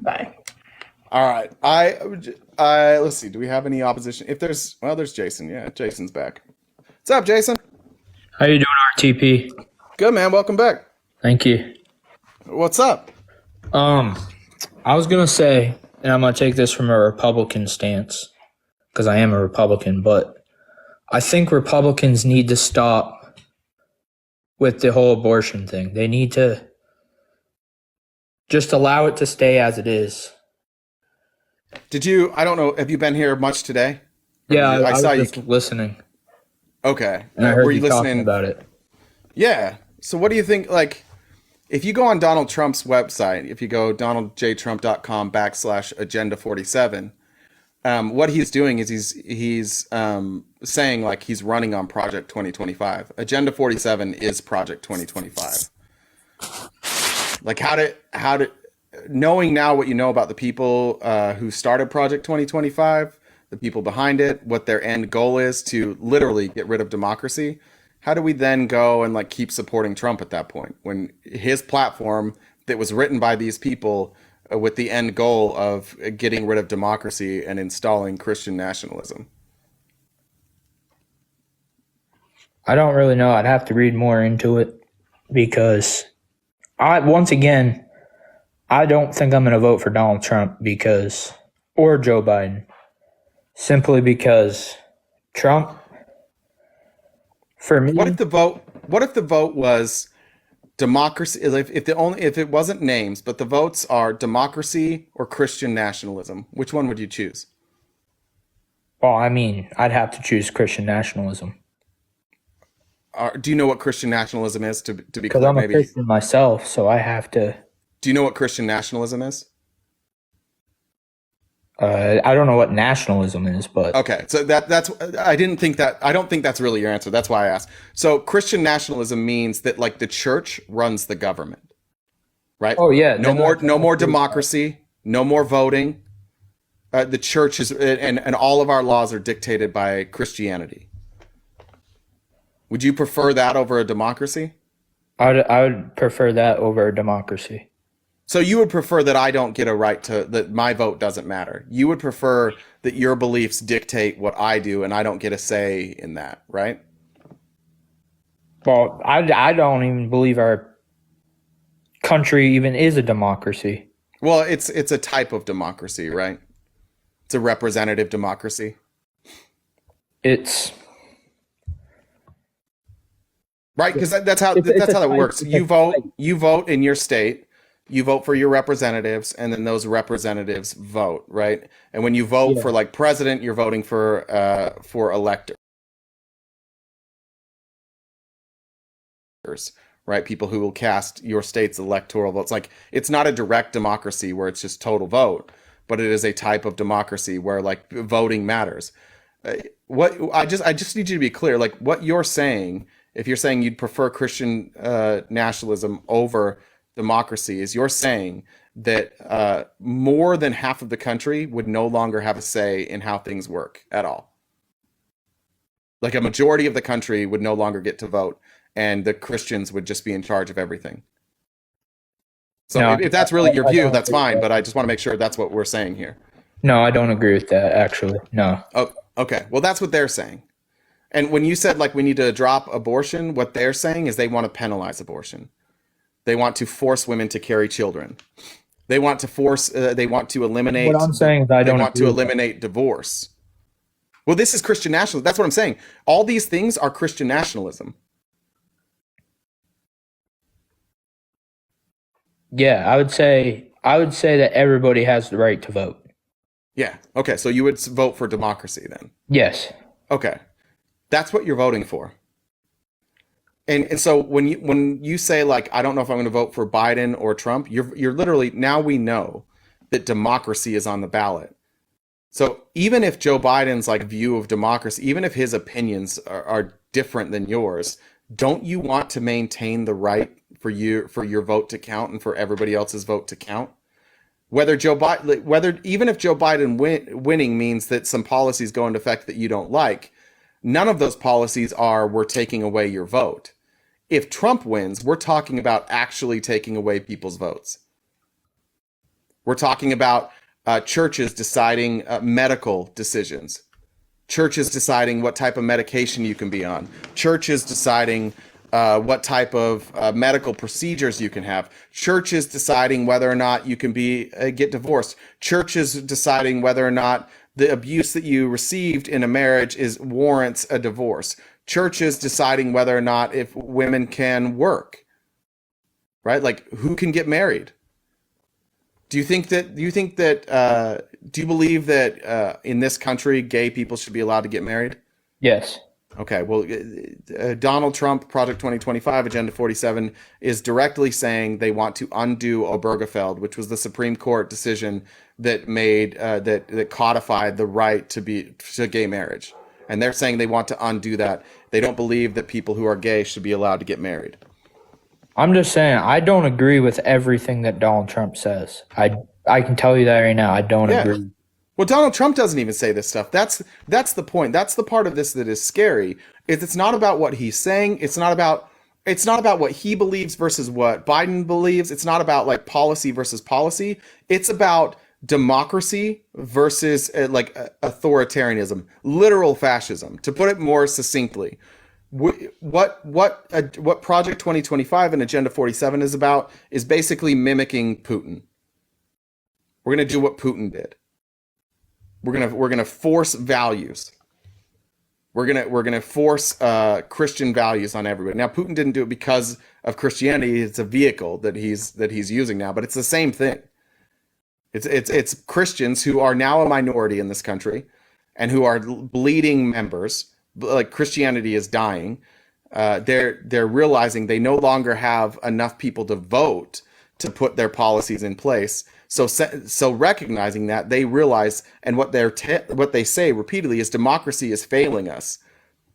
Bye. All right. Let's see. Do we have any opposition? There's Jason. Yeah, Jason's back. What's up, Jason? How you doing, RTP? Good, man. Welcome back. Thank you. What's up? I was gonna say, and I'm gonna take this from a Republican stance because I am a Republican, but I think Republicans need to stop with the whole abortion thing. They need to just allow it to stay as it is. I don't know, have you been here much today? Yeah, I saw you listening. Okay. And I heard were you you listening talking about it. Yeah. So what do you think, like, if you go on Donald Trump's website, if you go donaldjtrump.com/agenda47, what he's doing is he's saying like he's running on Project 2025. Agenda 47 is Project 2025. Like how did knowing now what you know about the people who started Project 2025, the people behind it, what their end goal is to literally get rid of democracy, how do we then go and like keep supporting Trump at that point when his platform that was written by these people with the end goal of getting rid of democracy and installing Christian nationalism? I don't really know. I'd have to read more into it because I don't think I'm going to vote for Donald Trump or Joe Biden, simply because Trump, for me. What if the vote was democracy, if it wasn't names, but the votes are democracy or Christian nationalism, which one would you choose? Well, I mean, I'd have to choose Christian nationalism. Do you know what Christian nationalism is? To be Because clear, I'm a Christian myself, so I have to. Do you know what Christian nationalism is? I don't know what nationalism is, but okay. So that's I don't think that's really your answer. That's why I asked. So Christian nationalism means that like the church runs the government, right? Oh yeah. No more democracy. No more voting. The church is and all of our laws are dictated by Christianity. Would you prefer that over a democracy? I would prefer that over a democracy. So you would prefer that I don't get a right to, that my vote doesn't matter. You would prefer that your beliefs dictate what I do and I don't get a say in that, right? Well, I don't even believe our country even is a democracy. Well, it's a type of democracy, right? It's a representative democracy. It's right, because that's how that works. You vote in your state. You vote for your representatives, and then those representatives vote, right? And when you vote for like president, you're voting for electors, right? People who will cast your state's electoral votes. Like it's not a direct democracy where it's just total vote, but it is a type of democracy where like voting matters. I just need you to be clear, like what you're saying. If you're saying you'd prefer Christian nationalism over democracy, is you're saying that more than half of the country would no longer have a say in how things work at all. Like a majority of the country would no longer get to vote, and the Christians would just be in charge of everything. So no, if that's really your view, that's fine, but I just want to make sure that's what we're saying here. No, I don't agree with that, actually. No. Oh, okay. Well, that's what they're saying. And when you said like we need to drop abortion, what they're saying is they want to penalize abortion. They want to force women to carry children. They want to force. They want to eliminate. What I'm saying is they want to eliminate divorce. Well, this is Christian nationalism. That's what I'm saying. All these things are Christian nationalism. Yeah, I would say that everybody has the right to vote. Yeah. Okay. So you would vote for democracy then? Yes. Okay. That's what you're voting for. And so when you say like I don't know if I'm going to vote for Biden or Trump, you're literally, now we know that democracy is on the ballot. So even if Joe Biden's like view of democracy, even if his opinions are different than yours, don't you want to maintain the right for your vote to count and for everybody else's vote to count? Whether even if Joe Biden winning means that some policies go into effect that you don't like, none of those policies we're taking away your vote. If Trump wins, we're talking about actually taking away people's votes. We're talking about churches deciding medical decisions. Churches deciding what type of medication you can be on. Churches deciding what type of medical procedures you can have. Churches deciding whether or not you can get divorced. Churches deciding whether or not the abuse that you received in a marriage warrants a divorce. Churches deciding whether or not if women can work, right? Like who can get married? Do you believe that in this country, gay people should be allowed to get married? Yes. Okay. Well, Donald Trump, Project 2025, Agenda 47 is directly saying they want to undo Obergefell, which was the Supreme Court decision that made that codified the right to gay marriage. And they're saying they want to undo that. They don't believe that people who are gay should be allowed to get married. I'm just saying, I don't agree with everything that Donald Trump says. I can tell you that right now. I don't agree. Well, Donald Trump doesn't even say this stuff. That's the point. That's the part of this that is scary. It's not about what he's saying. It's not about what he believes versus what Biden believes. It's not about like policy versus policy. It's about democracy versus authoritarianism, literal fascism. To put it more succinctly, what Project 2025 and Agenda 47 is about is basically mimicking Putin. We're going to do what Putin did. We're going to force values. We're gonna force Christian values on everybody. Now, Putin didn't do it because of Christianity. It's a vehicle that he's using now, but it's the same thing. It's Christians who are now a minority in this country, and who are bleeding members. Like, Christianity is dying. They're realizing they no longer have enough people to vote to put their policies in place. So recognizing that, they realize, and what they say repeatedly is, democracy is failing us.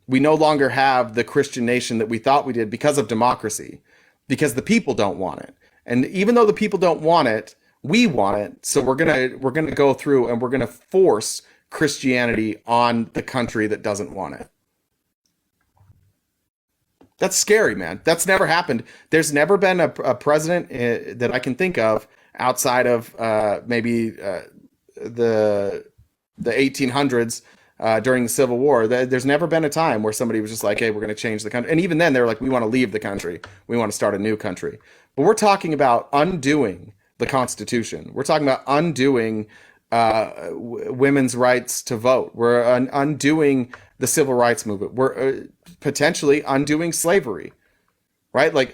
We no longer have the Christian nation that we thought we did because of democracy, because the people don't want it. And even though the people don't want it, we want it. So we're gonna go through and we're gonna force Christianity on the country that doesn't want it. That's scary, man. That's never happened. There's never been a president that I can think of outside of maybe the 1800s during the Civil War. There's never been a time where somebody was just like, hey, we're going to change the country. And even then, they were like, we want to leave the country. We want to start a new country. But we're talking about undoing the Constitution. We're talking about undoing women's rights to vote. We're undoing the civil rights movement. We're potentially undoing slavery, right? Like,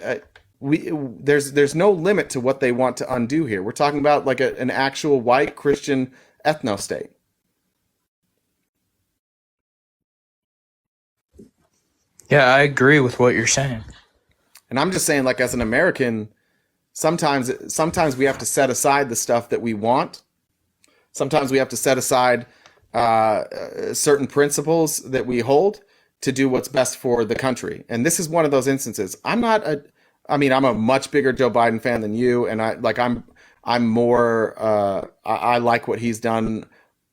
there's no limit to what they want to undo here. We're talking about like an actual white Christian ethno state. Yeah, I agree with what you're saying. And I'm just saying, like, as an American, sometimes we have to set aside the stuff that we want. Sometimes we have to set aside certain principles that we hold to do what's best for the country. And this is one of those instances. I'm a much bigger Joe Biden fan than you, and I'm more I like what he's done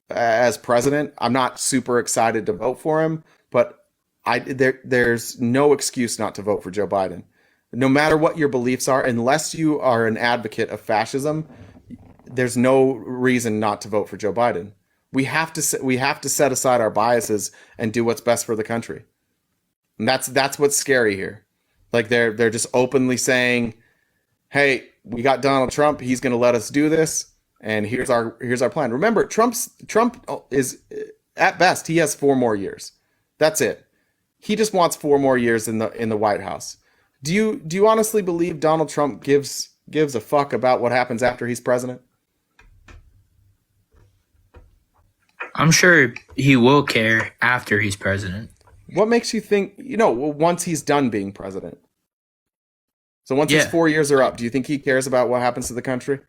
as president. I'm not super excited to vote for him, but there's no excuse not to vote for Joe Biden. No matter what your beliefs are, unless you are an advocate of fascism, there's no reason not to vote for Joe Biden. We have to set aside our biases and do what's best for the country. And that's what's scary here. Like, they're just openly saying, hey, we got Donald Trump, he's going to let us do this, and here's our plan. Remember, Trump is, at best, he has 4 more years. That's it. He just wants 4 more years in the White House. Do you honestly believe Donald Trump gives a fuck about what happens after he's president? I'm sure he will care after he's president. What makes you think, once he's done being president? So once his 4 years are up, do you think he cares about what happens to the country?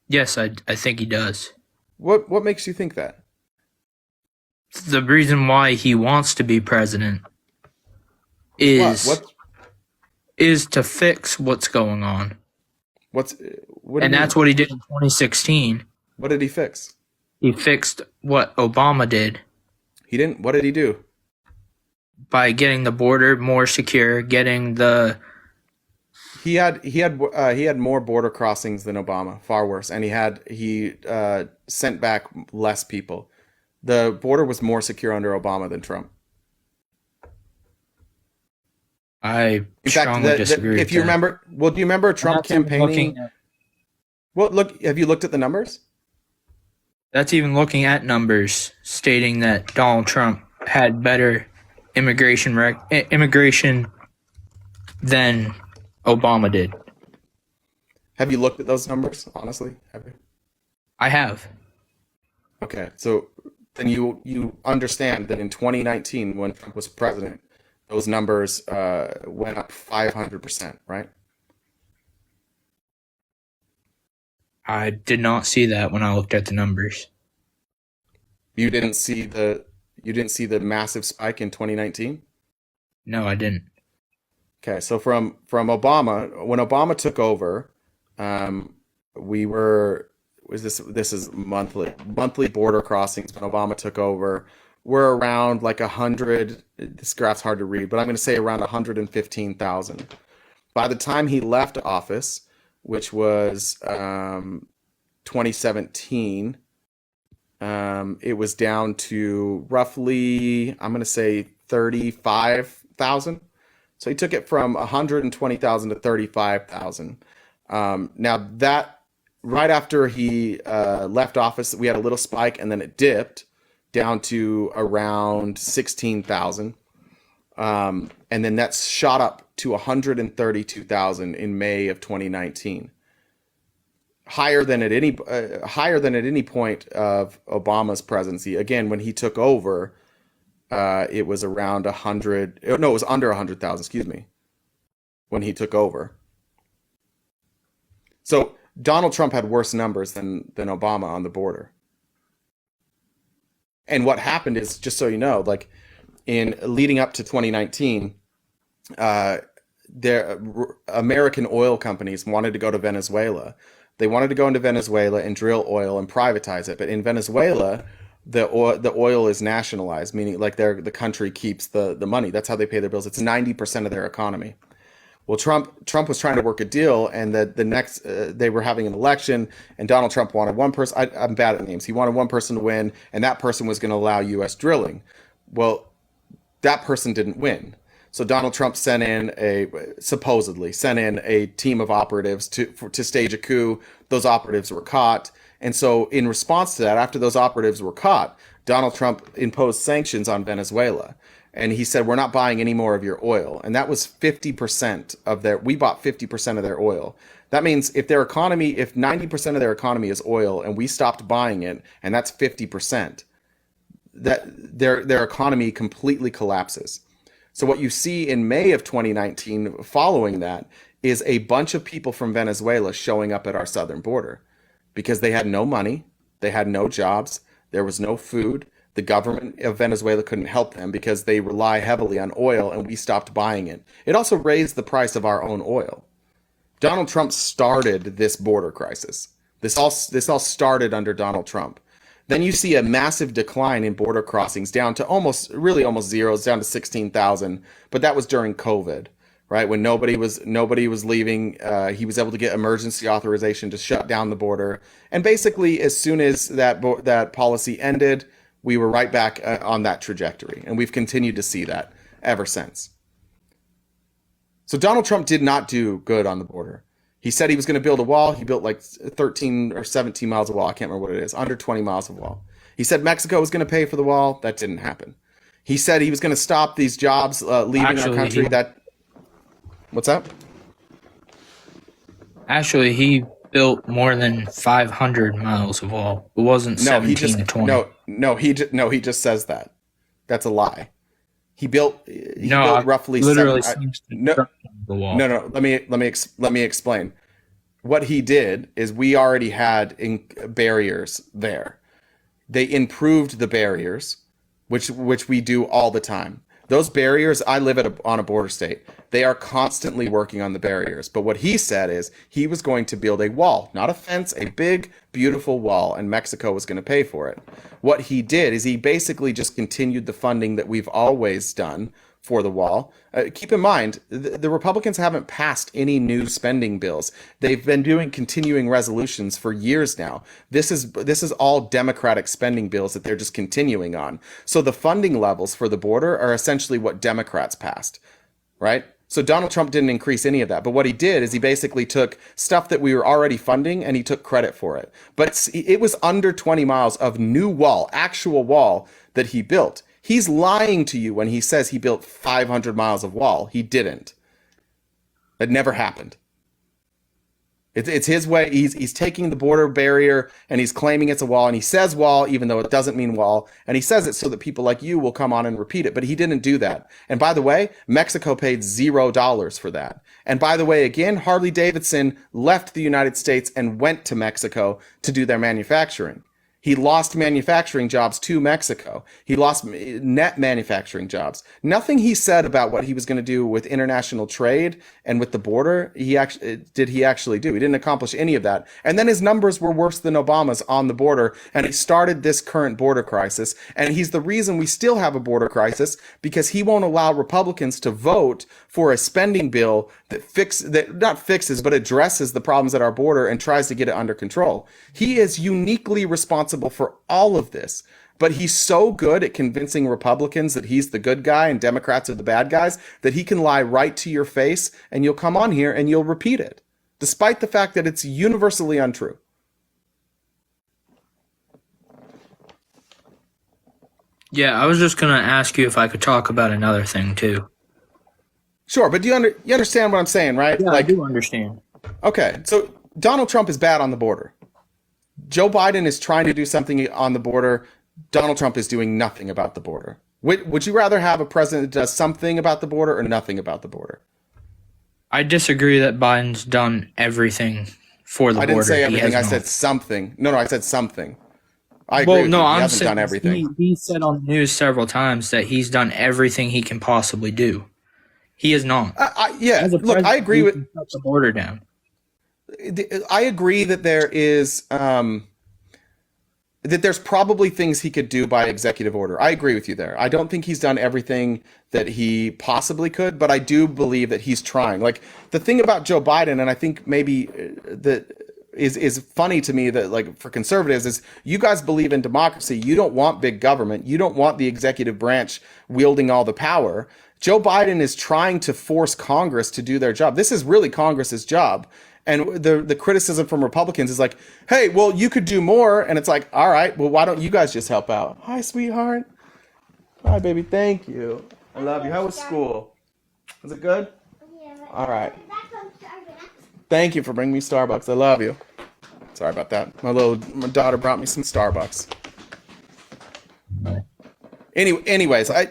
Yes, I think he does. What makes you think that? The reason why he wants to be president is to fix what's going on. And that's what he did in 2016. What did he fix? He fixed what Obama did. He didn't. What did he do? By getting the border more secure, getting the. He had more border crossings than Obama, far worse, and he sent back less people. The border was more secure under Obama than Trump. I strongly disagree. If you remember, do you remember Trump campaigning? Have you looked at the numbers? That's even looking at numbers stating that Donald Trump had better immigration than Obama did. Have you looked at those numbers, honestly? Have you? I have. Okay, so then you understand that in 2019, when Trump was president, those numbers went up 500%, right? I did not see that when I looked at the numbers. You didn't see the massive spike in 2019? No, I didn't. Okay, so from Obama, when Obama took over, this is monthly border crossings. When Obama took over, we're around like 100. This graph's hard to read, but I'm going to say around 115,000. By the time he left office, which was 2017, it was down to roughly, I'm going to say 35,000. So he took it from 120,000 to 35,000. Now that right after he left office, we had a little spike and then it dipped down to around 16,000. And then that's shot up to 132,000 in May of 2019. Higher than at any point of Obama's presidency. Again, when he took over, it was around 100. No, it was under 100,000. Excuse me. When he took over. So Donald Trump had worse numbers than Obama on the border. And what happened is, just so you know, like in leading up to 2019, American oil companies wanted to go to Venezuela. They wanted to go into Venezuela and drill oil and privatize it. But in Venezuela, the oil is nationalized, meaning like the country keeps the money. That's how they pay their bills. It's 90% of their economy. Well, Trump was trying to work a deal, and the next they were having an election, and Donald Trump wanted one person. I'm bad at names. He wanted one person to win, and that person was going to allow U.S. drilling. Well, that person didn't win. So Donald Trump supposedly sent in a team of operatives to stage a coup. Those operatives were caught. And so in response to that, after those operatives were caught, Donald Trump imposed sanctions on Venezuela. And he said, we're not buying any more of your oil. And that was 50% of we bought 50% of their oil. That means if 90% of their economy is oil and we stopped buying it, and that's 50%, that their economy completely collapses. So what you see in May of 2019 following that is a bunch of people from Venezuela showing up at our southern border because they had no money, they had no jobs, there was no food. The government of Venezuela couldn't help them because they rely heavily on oil and we stopped buying it. It also raised the price of our own oil. Donald Trump started this border crisis. This all started under Donald Trump. Then you see a massive decline in border crossings down to almost zero. It's down to 16,000. But that was during COVID, right? When nobody was leaving, he was able to get emergency authorization to shut down the border. And basically, as soon as that policy ended, we were right back on that trajectory. And we've continued to see that ever since. So Donald Trump did not do good on the border. He said he was going to build a wall. He built like 13 or 17 miles of wall. I can't remember what it is. Under 20 miles of wall. He said Mexico was going to pay for the wall. That didn't happen. He said he was going to stop these jobs leaving our country. What's up? Actually, he built more than 500 miles of wall. It wasn't 17 to 20. He just says that. That's a lie. He built roughly literally the wall. No. Let me explain. What he did is we already had barriers there. They improved the barriers, which we do all the time. Those barriers, I live on a border state. They are constantly working on the barriers. But what he said is he was going to build a wall, not a fence, a big, beautiful wall, and Mexico was going to pay for it. What he did is he basically just continued the funding that we've always done for the wall. Keep in mind, the Republicans haven't passed any new spending bills. They've been doing continuing resolutions for years now. This is all Democratic spending bills that they're just continuing on. So the funding levels for the border are essentially what Democrats passed, right? So Donald Trump didn't increase any of that. But what he did is he basically took stuff that we were already funding and he took credit for it. But it was under 20 miles of new wall, actual wall that he built. He's lying to you when he says he built 500 miles of wall. He didn't. That never happened. It's his way. He's taking the border barrier and he's claiming it's a wall, and he says wall even though it doesn't mean wall, and he says it so that people like you will come on and repeat it, but he didn't do that. And by the way, Mexico paid $0 for that. And by the way, again, Harley Davidson left the United States and went to Mexico to do their manufacturing. He lost manufacturing jobs to Mexico. He lost net manufacturing jobs. Nothing he said about what he was going to do with international trade and with the border, he actually do. He didn't accomplish any of that. And then his numbers were worse than Obama's on the border, and he started this current border crisis. And he's the reason we still have a border crisis, because he won't allow Republicans to vote for a spending bill that not fixes, but addresses the problems at our border and tries to get it under control. He is uniquely responsible for all of this, but he's so good at convincing Republicans that he's the good guy and Democrats are the bad guys that he can lie right to your face, and you'll come on here and you'll repeat it, despite the fact that it's universally untrue. Yeah, I was just gonna ask you if I could talk about another thing too. Sure, but you understand what I'm saying, right? Yeah, I do understand. Okay, so Donald Trump is bad on the border. Joe Biden is trying to do something on the border. Donald Trump is doing nothing about the border. Would you rather have a president that does something about the border or nothing about the border? I disagree that Biden's done everything for the border. I didn't say everything. I not. said something. No, I said something. I agree Well, with no, you. He I'm hasn't saying done everything. he said on the news several times that he's done everything he can possibly do. He is not. Yeah, look, I agree with shut the border down. I agree that there is that there's probably things he could do by executive order. I agree with you there. I don't think he's done everything that he possibly could, but I do believe that he's trying. Like the thing about Joe Biden, and I think maybe that is funny to me that like for conservatives is you guys believe in democracy. You don't want big government. You don't want the executive branch wielding all the power. Joe Biden is trying to force Congress to do their job. This is really Congress's job. And the criticism from Republicans is like, hey, well, you could do more. And it's like, all right, well, why don't you guys just help out? Hi, sweetheart. Hi, baby. Thank you. I love you. How was school? Was it good? All right. Thank you for bringing me Starbucks. I love you. Sorry about that. My daughter brought me some Starbucks. Anyways, I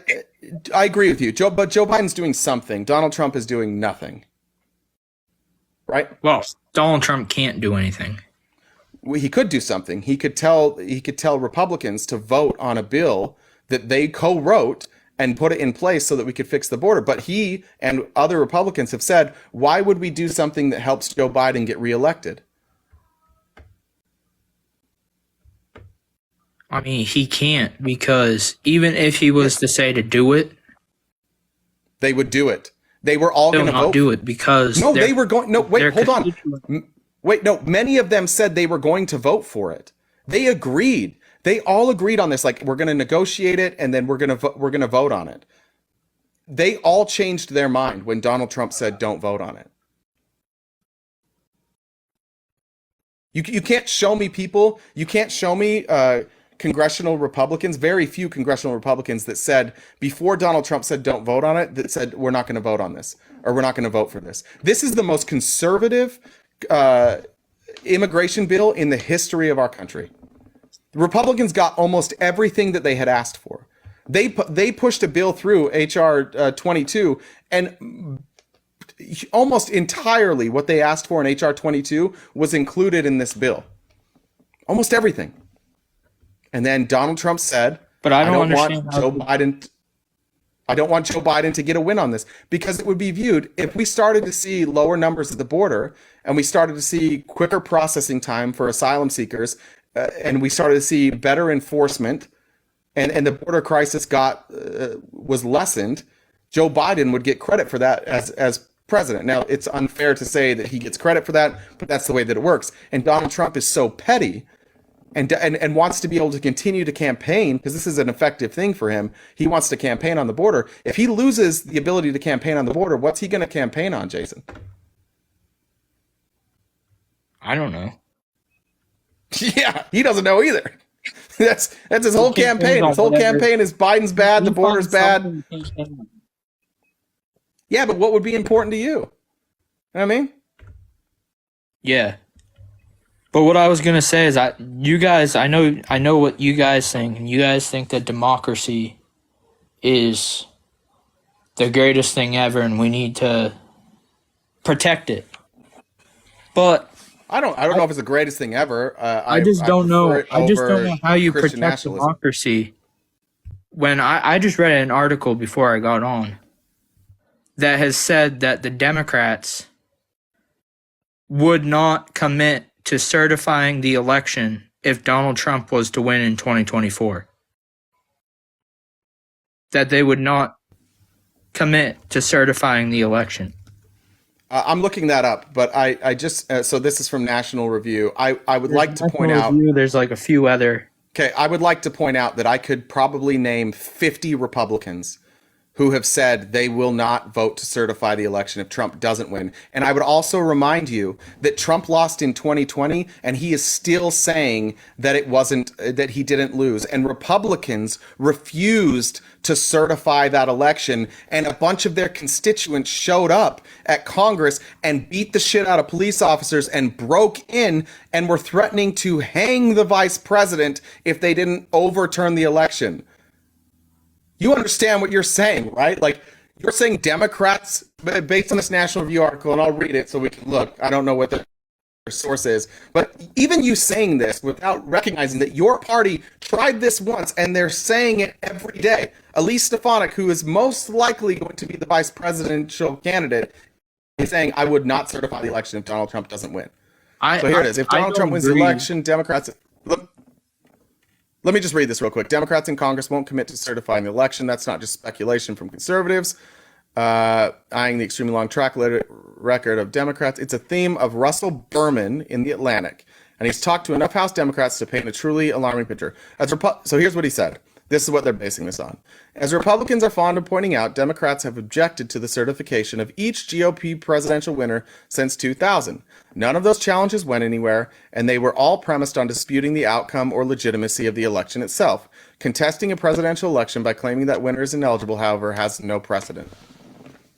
agree with you, but Joe Biden's doing something. Donald Trump is doing nothing. Right? Well, Donald Trump can't do anything. Well, he could do something. He could tell Republicans to vote on a bill that they co-wrote and put it in place so that we could fix the border. But he and other Republicans have said, why would we do something that helps Joe Biden get reelected? I mean, he can't, because even if he was to say to do it, they would do it. They were all going to vote. Do it because no, they were going. No, wait, hold on. Wait, no. Many of them said they were going to vote for it. They agreed. They all agreed on this. Like, we're going to negotiate it, and then we're going to vote on it. They all changed their mind when Donald Trump said, "Don't vote on it." You can't show me people. You can't show me congressional Republicans, very few congressional Republicans that said before Donald Trump said don't vote on it, that said we're not going to vote on this or we're not going to vote for this. This is the most conservative immigration bill in the history of our country. The Republicans got almost everything that they had asked for. They pushed a bill through HR 22, and almost entirely what they asked for in HR 22 was included in this bill. Almost everything. And then Donald Trump said, "But I don't want Joe Biden. I don't want Joe Biden to get a win on this, because it would be viewed if we started to see lower numbers at the border and we started to see quicker processing time for asylum seekers, and we started to see better enforcement, and the border crisis was lessened. Joe Biden would get credit for that as president. Now, it's unfair to say that he gets credit for that, but that's the way that it works. And Donald Trump is so petty and wants to be able to continue to campaign, because this is an effective thing for him. He wants to campaign on the border. If he loses the ability to campaign on the border, what's he going to campaign on, Jason? I don't know. Yeah, he doesn't know either. That's his whole campaign. His whole campaign is Biden's bad, the border's bad. Yeah, but what would be important to you? You know what I mean? Yeah. But what I was gonna say is I know what you guys think, and you guys think that democracy is the greatest thing ever, and we need to protect it. But I don't know if it's the greatest thing ever. I just don't know how you protect democracy. When I just read an article before I got on that has said that the Democrats would not commit to certifying the election if Donald Trump was to win in 2024. That they would not commit to certifying the election. I'm looking that up, but I just so this is from National Review. I would like to point out there's like a few other. Okay, I would like to point out that I could probably name 50 Republicans who have said they will not vote to certify the election if Trump doesn't win. And I would also remind you that Trump lost in 2020, and he is still saying that that he didn't lose. And Republicans refused to certify that election, and a bunch of their constituents showed up at Congress and beat the shit out of police officers and broke in and were threatening to hang the vice president if they didn't overturn the election. You understand what you're saying, right? Like, you're saying Democrats, based on this National Review article, and I'll read it so we can look. I don't know what the source is, but even you saying this without recognizing that your party tried this once and they're saying it every day. Elise Stefanik, who is most likely going to be the vice presidential candidate, is saying, I would not certify the election if Donald Trump doesn't win. So here it is. If Donald Trump wins the election, Democrats... Let me just read this real quick. Democrats in Congress won't commit to certifying the election. That's not just speculation from conservatives. Eyeing the extremely long track record of Democrats. It's a theme of Russell Berman in The Atlantic. And he's talked to enough House Democrats to paint a truly alarming picture. So here's what he said. This is what they're basing this on. As Republicans are fond of pointing out, Democrats have objected to the certification of each GOP presidential winner since 2000. None of those challenges went anywhere, and they were all premised on disputing the outcome or legitimacy of the election itself. Contesting a presidential election by claiming that winner is ineligible, however, has no precedent.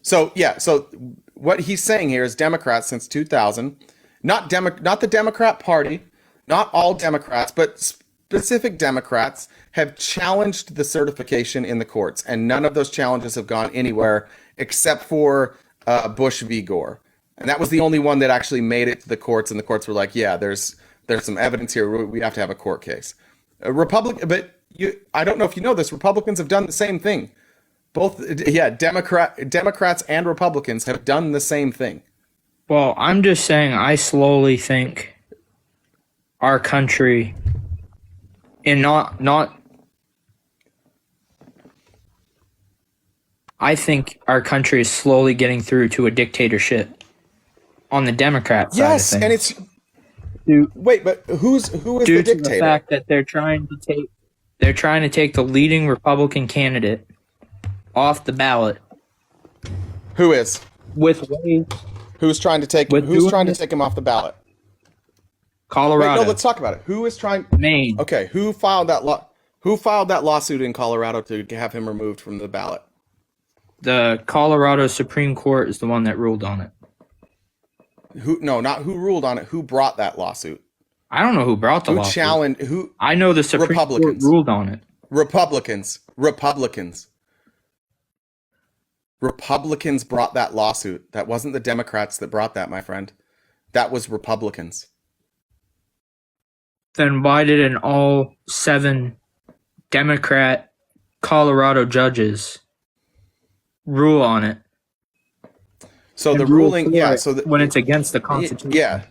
So, yeah, so what he's saying here is Democrats since 2000, not the Democrat Party, not all Democrats, but specific Democrats have challenged the certification in the courts, and none of those challenges have gone anywhere except for Bush v. Gore. And that was the only one that actually made it to the courts, and the courts were like, yeah, there's some evidence here. We have to have a court case. I don't know if you know this, Republicans have done the same thing. Democrats and Republicans have done the same thing. Well, I'm just saying I slowly think our country, and I think our country is slowly getting through to a dictatorship on the Democrat side of things. And it's wait, but who is the dictator? To the fact that they're trying to take the leading Republican candidate off the ballot. Who is? Who's trying to take him off the ballot? Colorado. Wait, no, let's talk about it. Who is trying? Maine. Okay, who filed that lawsuit in Colorado to have him removed from the ballot? The Colorado Supreme Court is the one that ruled on it. Not who ruled on it. Who brought that lawsuit? I don't know who brought the lawsuit. I know the Supreme Court ruled on it. Republicans brought that lawsuit. That wasn't the Democrats that brought that, my friend. That was Republicans. Then why didn't all 7 Democrat Colorado judges rule on it? So the ruling, when it's against the Constitution. Yeah.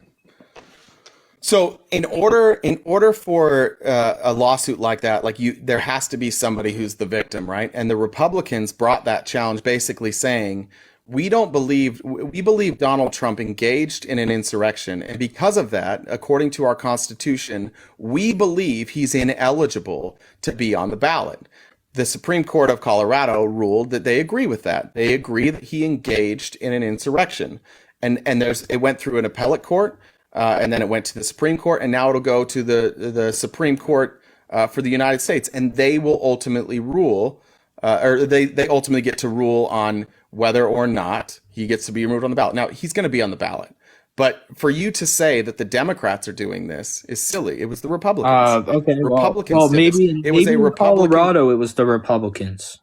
So in order for a lawsuit like that, there has to be somebody who's the victim, right? And the Republicans brought that challenge, basically saying, we believe Donald Trump engaged in an insurrection, and because of that, according to our Constitution, we believe he's ineligible to be on the ballot. The Supreme Court of Colorado ruled that they agree with that. They agree that he engaged in an insurrection, and it went through an appellate court, and then it went to the Supreme Court, and now it'll go to the Supreme Court for the United States, and they will ultimately rule, or they ultimately get to rule on whether or not he gets to be removed on the ballot. Now, he's going to be on the ballot. But for you to say that the Democrats are doing this is silly. It was the Republicans. Okay. Republicans maybe in Colorado it was the Republicans.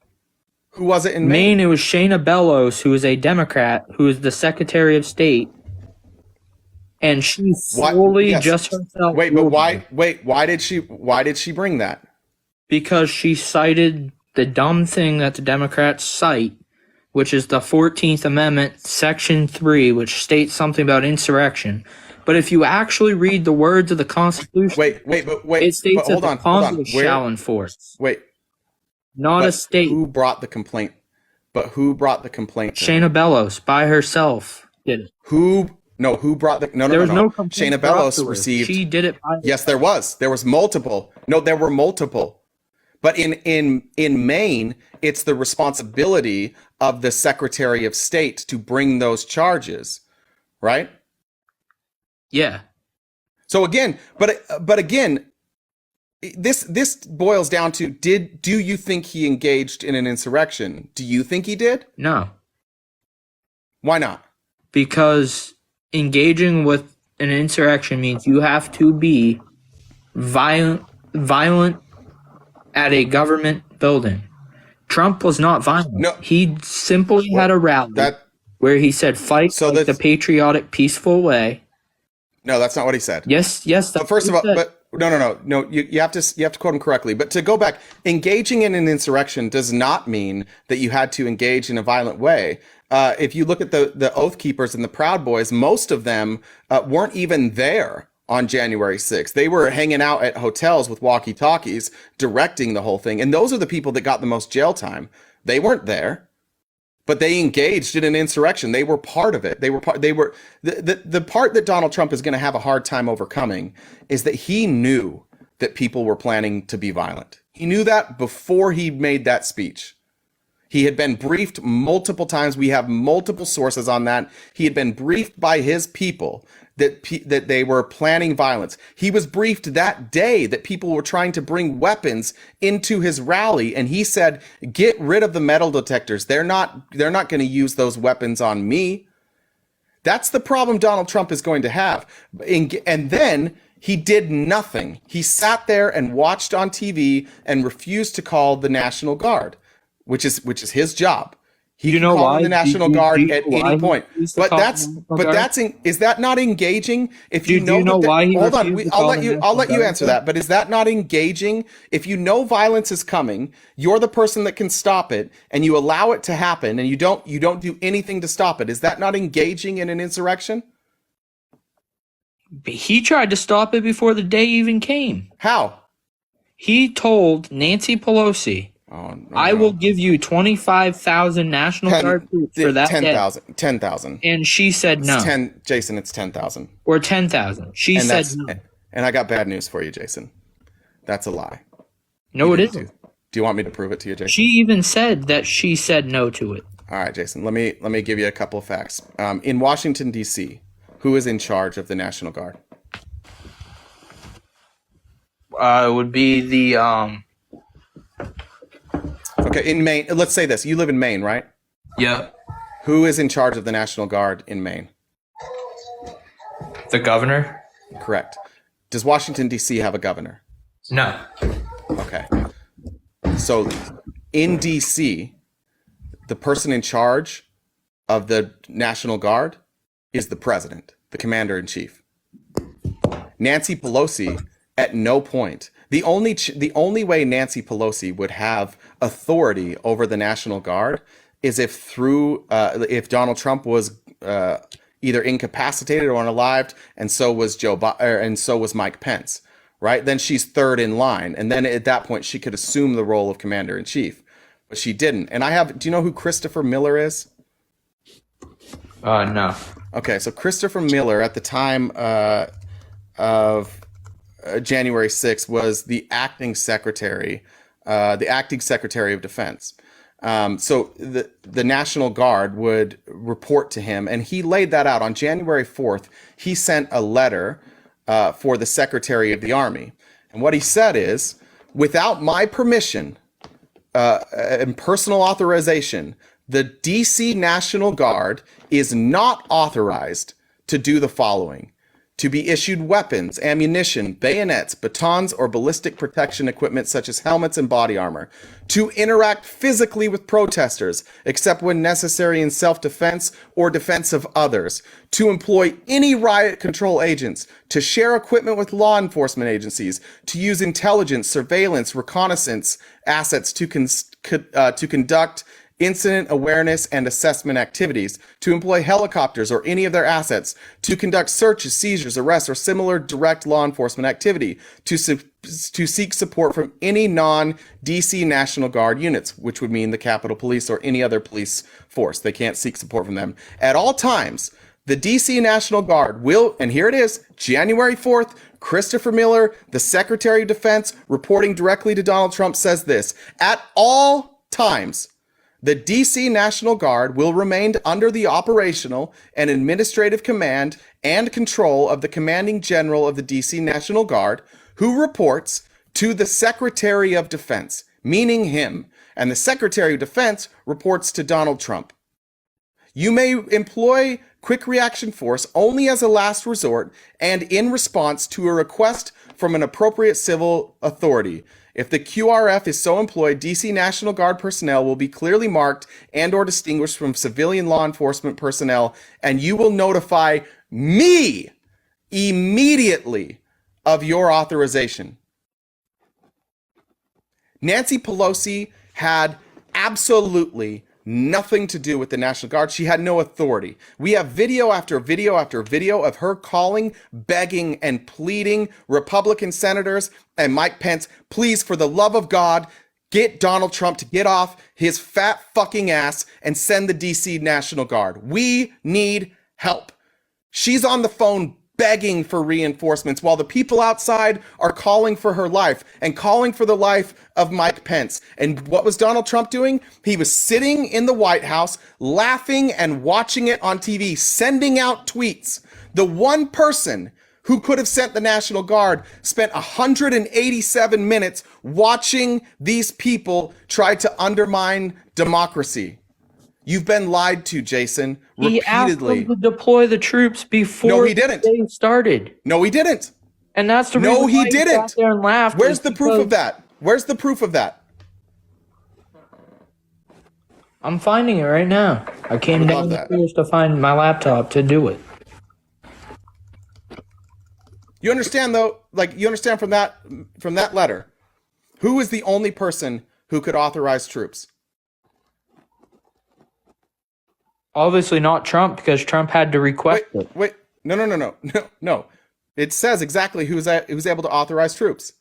Who was it in Maine? It was Shayna Bellows, who is a Democrat, who is the Secretary of State. And she solely just herself. Wait, but why? Wait, why did she bring that? Because she cited the dumb thing that the Democrats cite, which is the 14th Amendment, Section 3, which states something about insurrection. But if you actually read the words of the Constitution, it states that the Congress shall enforce. Not a state. Who brought the complaint? But who brought the complaint? Shayna Bellows by herself did it. Who brought the? No. Complaint. Shayna Bellows received. She did it. Yes, there was. There was multiple. No, there were multiple. But in Maine, it's the responsibility of the Secretary of State to bring those charges, right? Yeah. So again, but again, this boils down to do you think he engaged in an insurrection? Do you think he did? No. Why not? Because engaging with an insurrection means you have to be violent at a government building. Trump was not violent. No. He simply had a rally where he said fight the patriotic, peaceful way. No, that's not what he said. Yes. But first of all, no. You have to quote him correctly. But to go back, engaging in an insurrection does not mean that you had to engage in a violent way. If you look at the Oath Keepers and the Proud Boys, most of them weren't even there on January 6th. They were hanging out at hotels with walkie-talkies, directing the whole thing. And those are the people that got the most jail time. They weren't there, but they engaged in an insurrection. They were part of it. The part that Donald Trump is going to have a hard time overcoming is that he knew that people were planning to be violent. He knew that before he made that speech. He had been briefed multiple times. We have multiple sources on that. He had been briefed by his people that they were planning violence. He was briefed that day that people were trying to bring weapons into his rally, and he said, "Get rid of the metal detectors. They're not going to use those weapons on me." That's the problem Donald Trump is going to have. And then he did nothing. He sat there and watched on TV and refused to call the National Guard, which is his job. He can call the National Guard at any point. But is that not engaging? If you know why he hold on, I'll let you answer that. But is that not engaging? If you know violence is coming, you're the person that can stop it, and you allow it to happen, and you don't do anything to stop it. Is that not engaging in an insurrection? He tried to stop it before the day even came. How? He told Nancy Pelosi, I will give you 25,000 National Guard troops for that 10,000. And she said no. Jason, it's 10,000. Or 10,000. She said no. And I got bad news for you, Jason. That's a lie. No, it isn't. Do you want me to prove it to you, Jason? She even said that she said no to it. All right, Jason, let me give you a couple of facts. In Washington, D.C., who is in charge of the National Guard? It would be the Okay, in Maine, let's say this. You live in Maine, right? Yeah. Who is in charge of the National Guard in Maine? The governor? Correct. Does Washington, D.C. have a governor? No. Okay. So in D.C., the person in charge of the National Guard is the president, the commander-in-chief. Nancy Pelosi, at no point... The only way Nancy Pelosi would have authority over the National Guard is if Donald Trump was either incapacitated or unalived, and so was Mike Pence, right? Then she's third in line, and then at that point she could assume the role of commander in chief, but she didn't. And do you know who Christopher Miller is? No. Okay, so Christopher Miller at the time of January 6th was the acting secretary of defense. So the National Guard would report to him, and he laid that out on January 4th. He sent a letter for the Secretary of the Army. And what he said is, without my permission and personal authorization, the DC National Guard is not authorized to do the following: to be issued weapons, ammunition, bayonets, batons, or ballistic protection equipment such as helmets and body armor, to interact physically with protesters, except when necessary in self-defense or defense of others, to employ any riot control agents, to share equipment with law enforcement agencies, to use intelligence, surveillance, reconnaissance assets to conduct incident awareness and assessment activities, to employ helicopters or any of their assets, to conduct searches, seizures, arrests, or similar direct law enforcement activity, to seek support from any non-DC National Guard units, which would mean the Capitol Police or any other police force. They can't seek support from them. At all times, The DC National Guard will, and here it is, January 4th, Christopher Miller, the Secretary of Defense, reporting directly to Donald Trump, says this: at all times, the DC National Guard will remain under the operational and administrative command and control of the commanding general of the DC National Guard, who reports to the Secretary of Defense, meaning him, and the Secretary of Defense reports to Donald Trump. You may employ quick reaction force only as a last resort and in response to a request from an appropriate civil authority. If the QRF is so employed, DC National Guard personnel will be clearly marked and or distinguished from civilian law enforcement personnel, and you will notify me immediately of your authorization. Nancy Pelosi had absolutely nothing to do with the National Guard. She had no authority. We have video after video after video of her calling, begging, and pleading Republican senators and Mike Pence, please, for the love of God, get Donald Trump to get off his fat fucking ass and send the DC National Guard. We need help. She's on the phone begging for reinforcements while the people outside are calling for her life and calling for the life of Mike Pence. And what was Donald Trump doing? He was sitting in the White House, laughing and watching it on TV, sending out tweets. The one person who could have sent the National Guard spent 187 minutes watching these people try to undermine democracy. You've been lied to, Jason, repeatedly. He asked them to deploy the troops before No, he didn't. they started. No, he didn't. And that's the No, reason he why didn't. sat there and laughed. Where's the proof of that? Where's the proof of that? I'm finding it right now. I came down the stairs to find my laptop to do it. You understand though, you understand from that letter, who is the only person who could authorize troops? Obviously not Trump, because Trump had to request it. Wait, no. It says exactly who's able to authorize troops.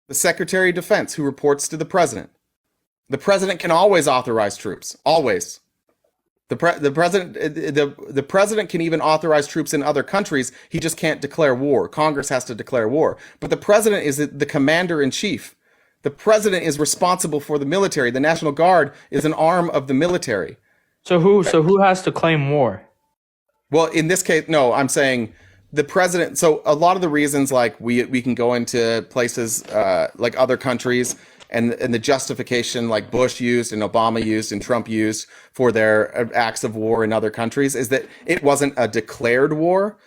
The Secretary of Defense, who reports to the president. The president can always authorize troops. Always. The president can even authorize troops in other countries. He just can't declare war. Congress has to declare war. But the president is the commander in chief. The president is responsible for the military. The National Guard is an arm of the military. So who has to claim war? Well, in this case, no, I'm saying the president. So a lot of the reasons, we can go into places like other countries, and the justification like Bush used and Obama used and Trump used for their acts of war in other countries is that it wasn't a declared war,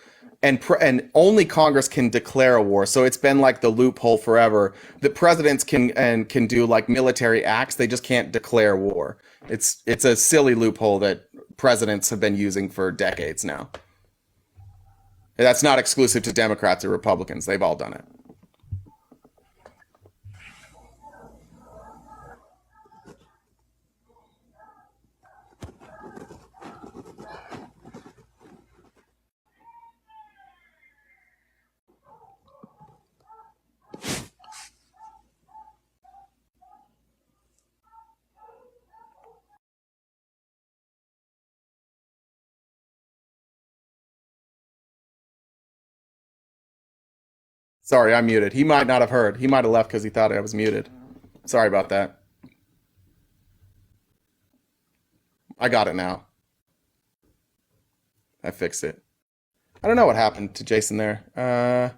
and only Congress can declare a war. So it's been like the loophole forever. The presidents can do like military acts. They just can't declare war. It's a silly loophole that presidents have been using for decades now. And that's not exclusive to Democrats or Republicans. They've all done it. Sorry, I'm muted. He might not have heard. He might have left because he thought I was muted. Sorry about that. I got it now. I fixed it. I don't know what happened to Jason there.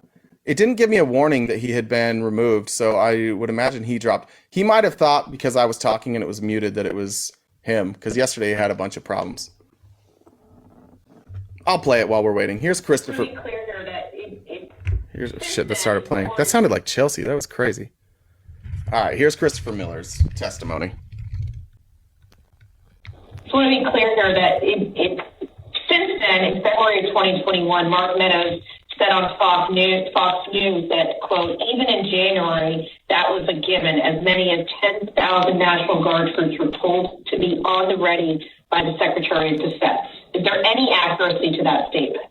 It didn't give me a warning that he had been removed, so I would imagine he dropped. He might have thought because I was talking and it was muted that it was him, because yesterday he had a bunch of problems. I'll play it while we're waiting. Here's Christopher. Here's shit that started playing. That sounded like Chelsea. That was crazy. All right, here's Christopher Miller's testimony. Just want to be clear here that since then, in February of 2021, Mark Meadows said on Fox News that, quote, even in January, that was a given. As many as 10,000 National Guard troops were told to be on the ready by the Secretary of Defense. Is there any accuracy to that statement?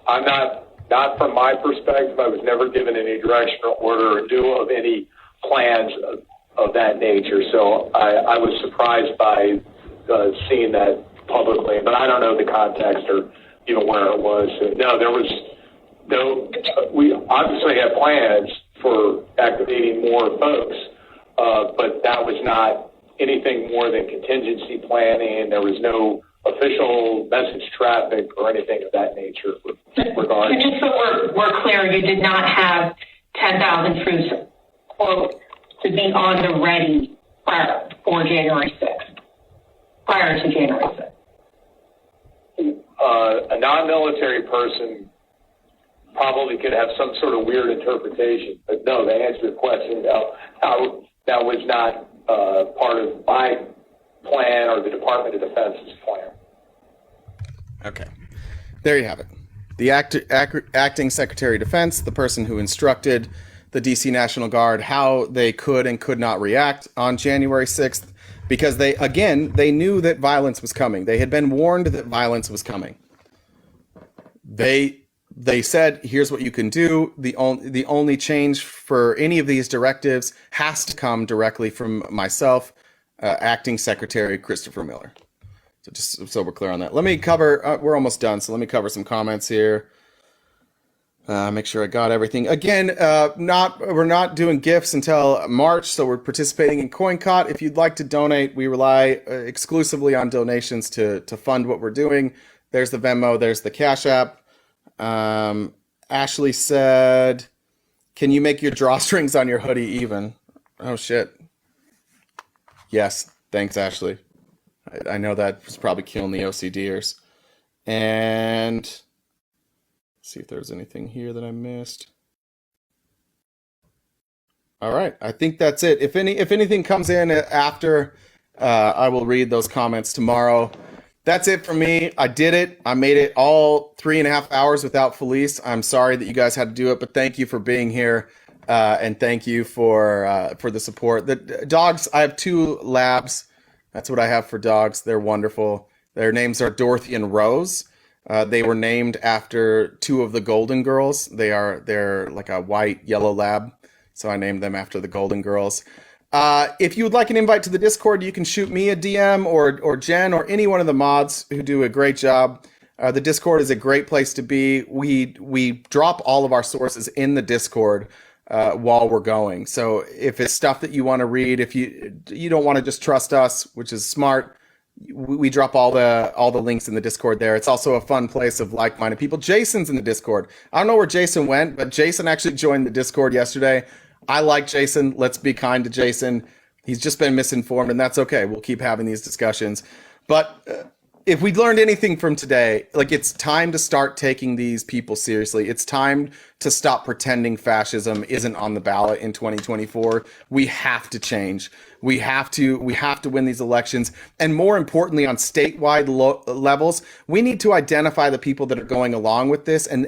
I'm not from my perspective. I was never given any directional order or knew of any plans of that nature. So I was surprised by seeing that publicly, but I don't know the context or even where it was. No, there was no. We obviously had plans for activating more folks, but that was not anything more than contingency planning. There was no official message traffic or anything of that nature regarding. So just so we're clear, you did not have 10,000 troops, quote, to be on the ready for January 6th, prior to January 6th. A non-military person probably could have some sort of weird interpretation, but no, to answer your question, no, that was not part of my plan or the Department of Defense's plan. Okay, there you have it. The acting Secretary of Defense, the person who instructed the DC National Guard how they could and could not react on January 6th, because they knew that violence was coming. They had been warned that violence was coming. They said, here's what you can do. The only change for any of these directives has to come directly from myself, Acting Secretary Christopher Miller. So just so we're clear on that. Let me cover, we're almost done, so let me cover some comments here. Make sure I got everything. Again, we're not doing gifts until March, so we're participating in CoinCot. If you'd like to donate, we rely exclusively on donations to fund what we're doing. There's the Venmo, there's the Cash App. Ashley said, can you make your drawstrings on your hoodie even? Oh, shit. Yes, thanks, Ashley. I know that was probably killing the OCDers. And let's see if there's anything here that I missed. All right, I think that's it. If anything comes in after, I will read those comments tomorrow. That's it for me. I did it. I made it all 3.5 hours without Felice. I'm sorry that you guys had to do it, but thank you for being here, and thank you for the support. The dogs, I have 2 labs. That's what I have for dogs. They're wonderful. Their names are Dorothy and Rose. They were named after 2 of the Golden Girls. They're like a white yellow lab, so I named them after the Golden Girls. If you would like an invite to the Discord, you can shoot me a DM or Jen or any one of the mods who do a great job. The Discord is a great place to be. We drop all of our sources in the Discord while we're going. So if it's stuff that you want to read, if you don't want to just trust us, which is smart, we drop all the links in the Discord there. It's also a fun place of like-minded people. Jason's in the Discord. I don't know where Jason went, but Jason actually joined the Discord yesterday. I like Jason. Let's be kind to Jason. He's just been misinformed, and that's okay. We'll keep having these discussions. But if we learned anything from today, like, it's time to start taking these people seriously. It's time to stop pretending fascism isn't on the ballot in 2024. We have to change. We have to win these elections. And more importantly, on statewide levels, we need to identify the people that are going along with this. And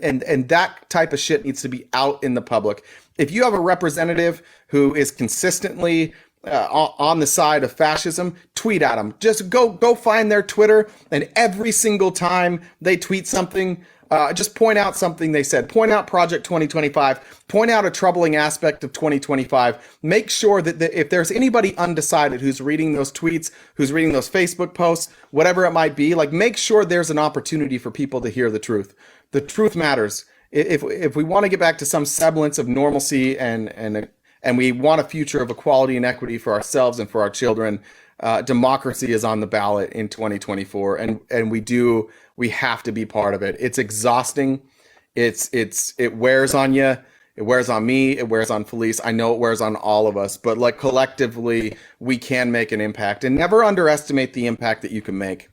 that type of shit needs to be out in the public. If you have a representative who is consistently on the side of fascism, tweet at them. Just go find their Twitter, and every single time they tweet something, just point out something they said. Point out Project 2025. Point out a troubling aspect of 2025. Make sure that if there's anybody undecided who's reading those tweets, who's reading those Facebook posts, whatever it might be, like, make sure there's an opportunity for people to hear the truth. The truth matters. If we want to get back to some semblance of normalcy and we want a future of equality and equity for ourselves and for our children, democracy is on the ballot in 2024, and we have to be part of it. It's exhausting. It wears on you. It wears on me. It wears on Felice. I know it wears on all of us, but like, collectively, we can make an impact, and never underestimate the impact that you can make.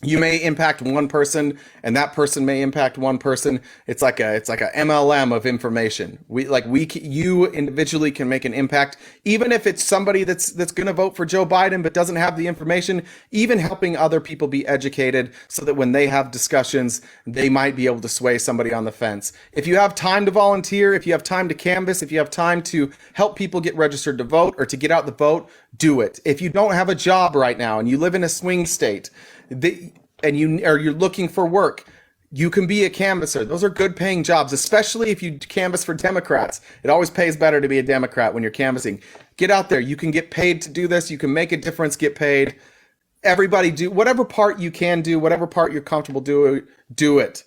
You may impact one person, and that person may impact one person. It's like a MLM of information. You individually can make an impact, even if it's somebody that's going to vote for Joe Biden but doesn't have the information. Even helping other people be educated, so that when they have discussions, they might be able to sway somebody on the fence. If you have time to volunteer, if you have time to canvass, if you have time to help people get registered to vote or to get out the vote, do it. If you don't have a job right now and you live in a swing state, and you're looking for work, you can be a canvasser. Those are good paying jobs, especially if you canvass for Democrats. It always pays better to be a Democrat when you're canvassing. Get out there. You can get paid to do this. You can make a difference, get paid. everybody do whatever part you can do, whatever part you're comfortable doing, do it.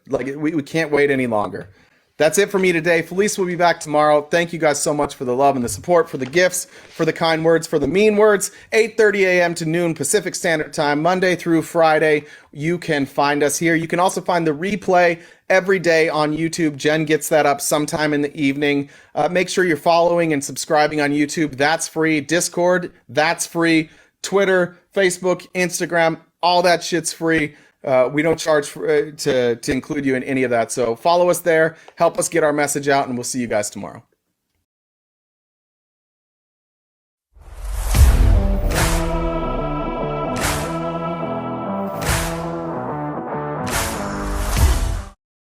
Like we can't wait any longer. That's it for me today. Felice will be back tomorrow. Thank you guys so much for the love and the support, for the gifts, for the kind words, for the mean words. 8:30 a.m. to noon Pacific Standard Time, Monday through Friday. You can find us here. You can also find the replay every day on YouTube. Jen gets that up sometime in the evening. Make sure you're following and subscribing on YouTube. That's free. Discord, that's free. Twitter, Facebook, Instagram, all that shit's free. We don't charge to include you in any of that. So follow us there, help us get our message out, and we'll see you guys tomorrow.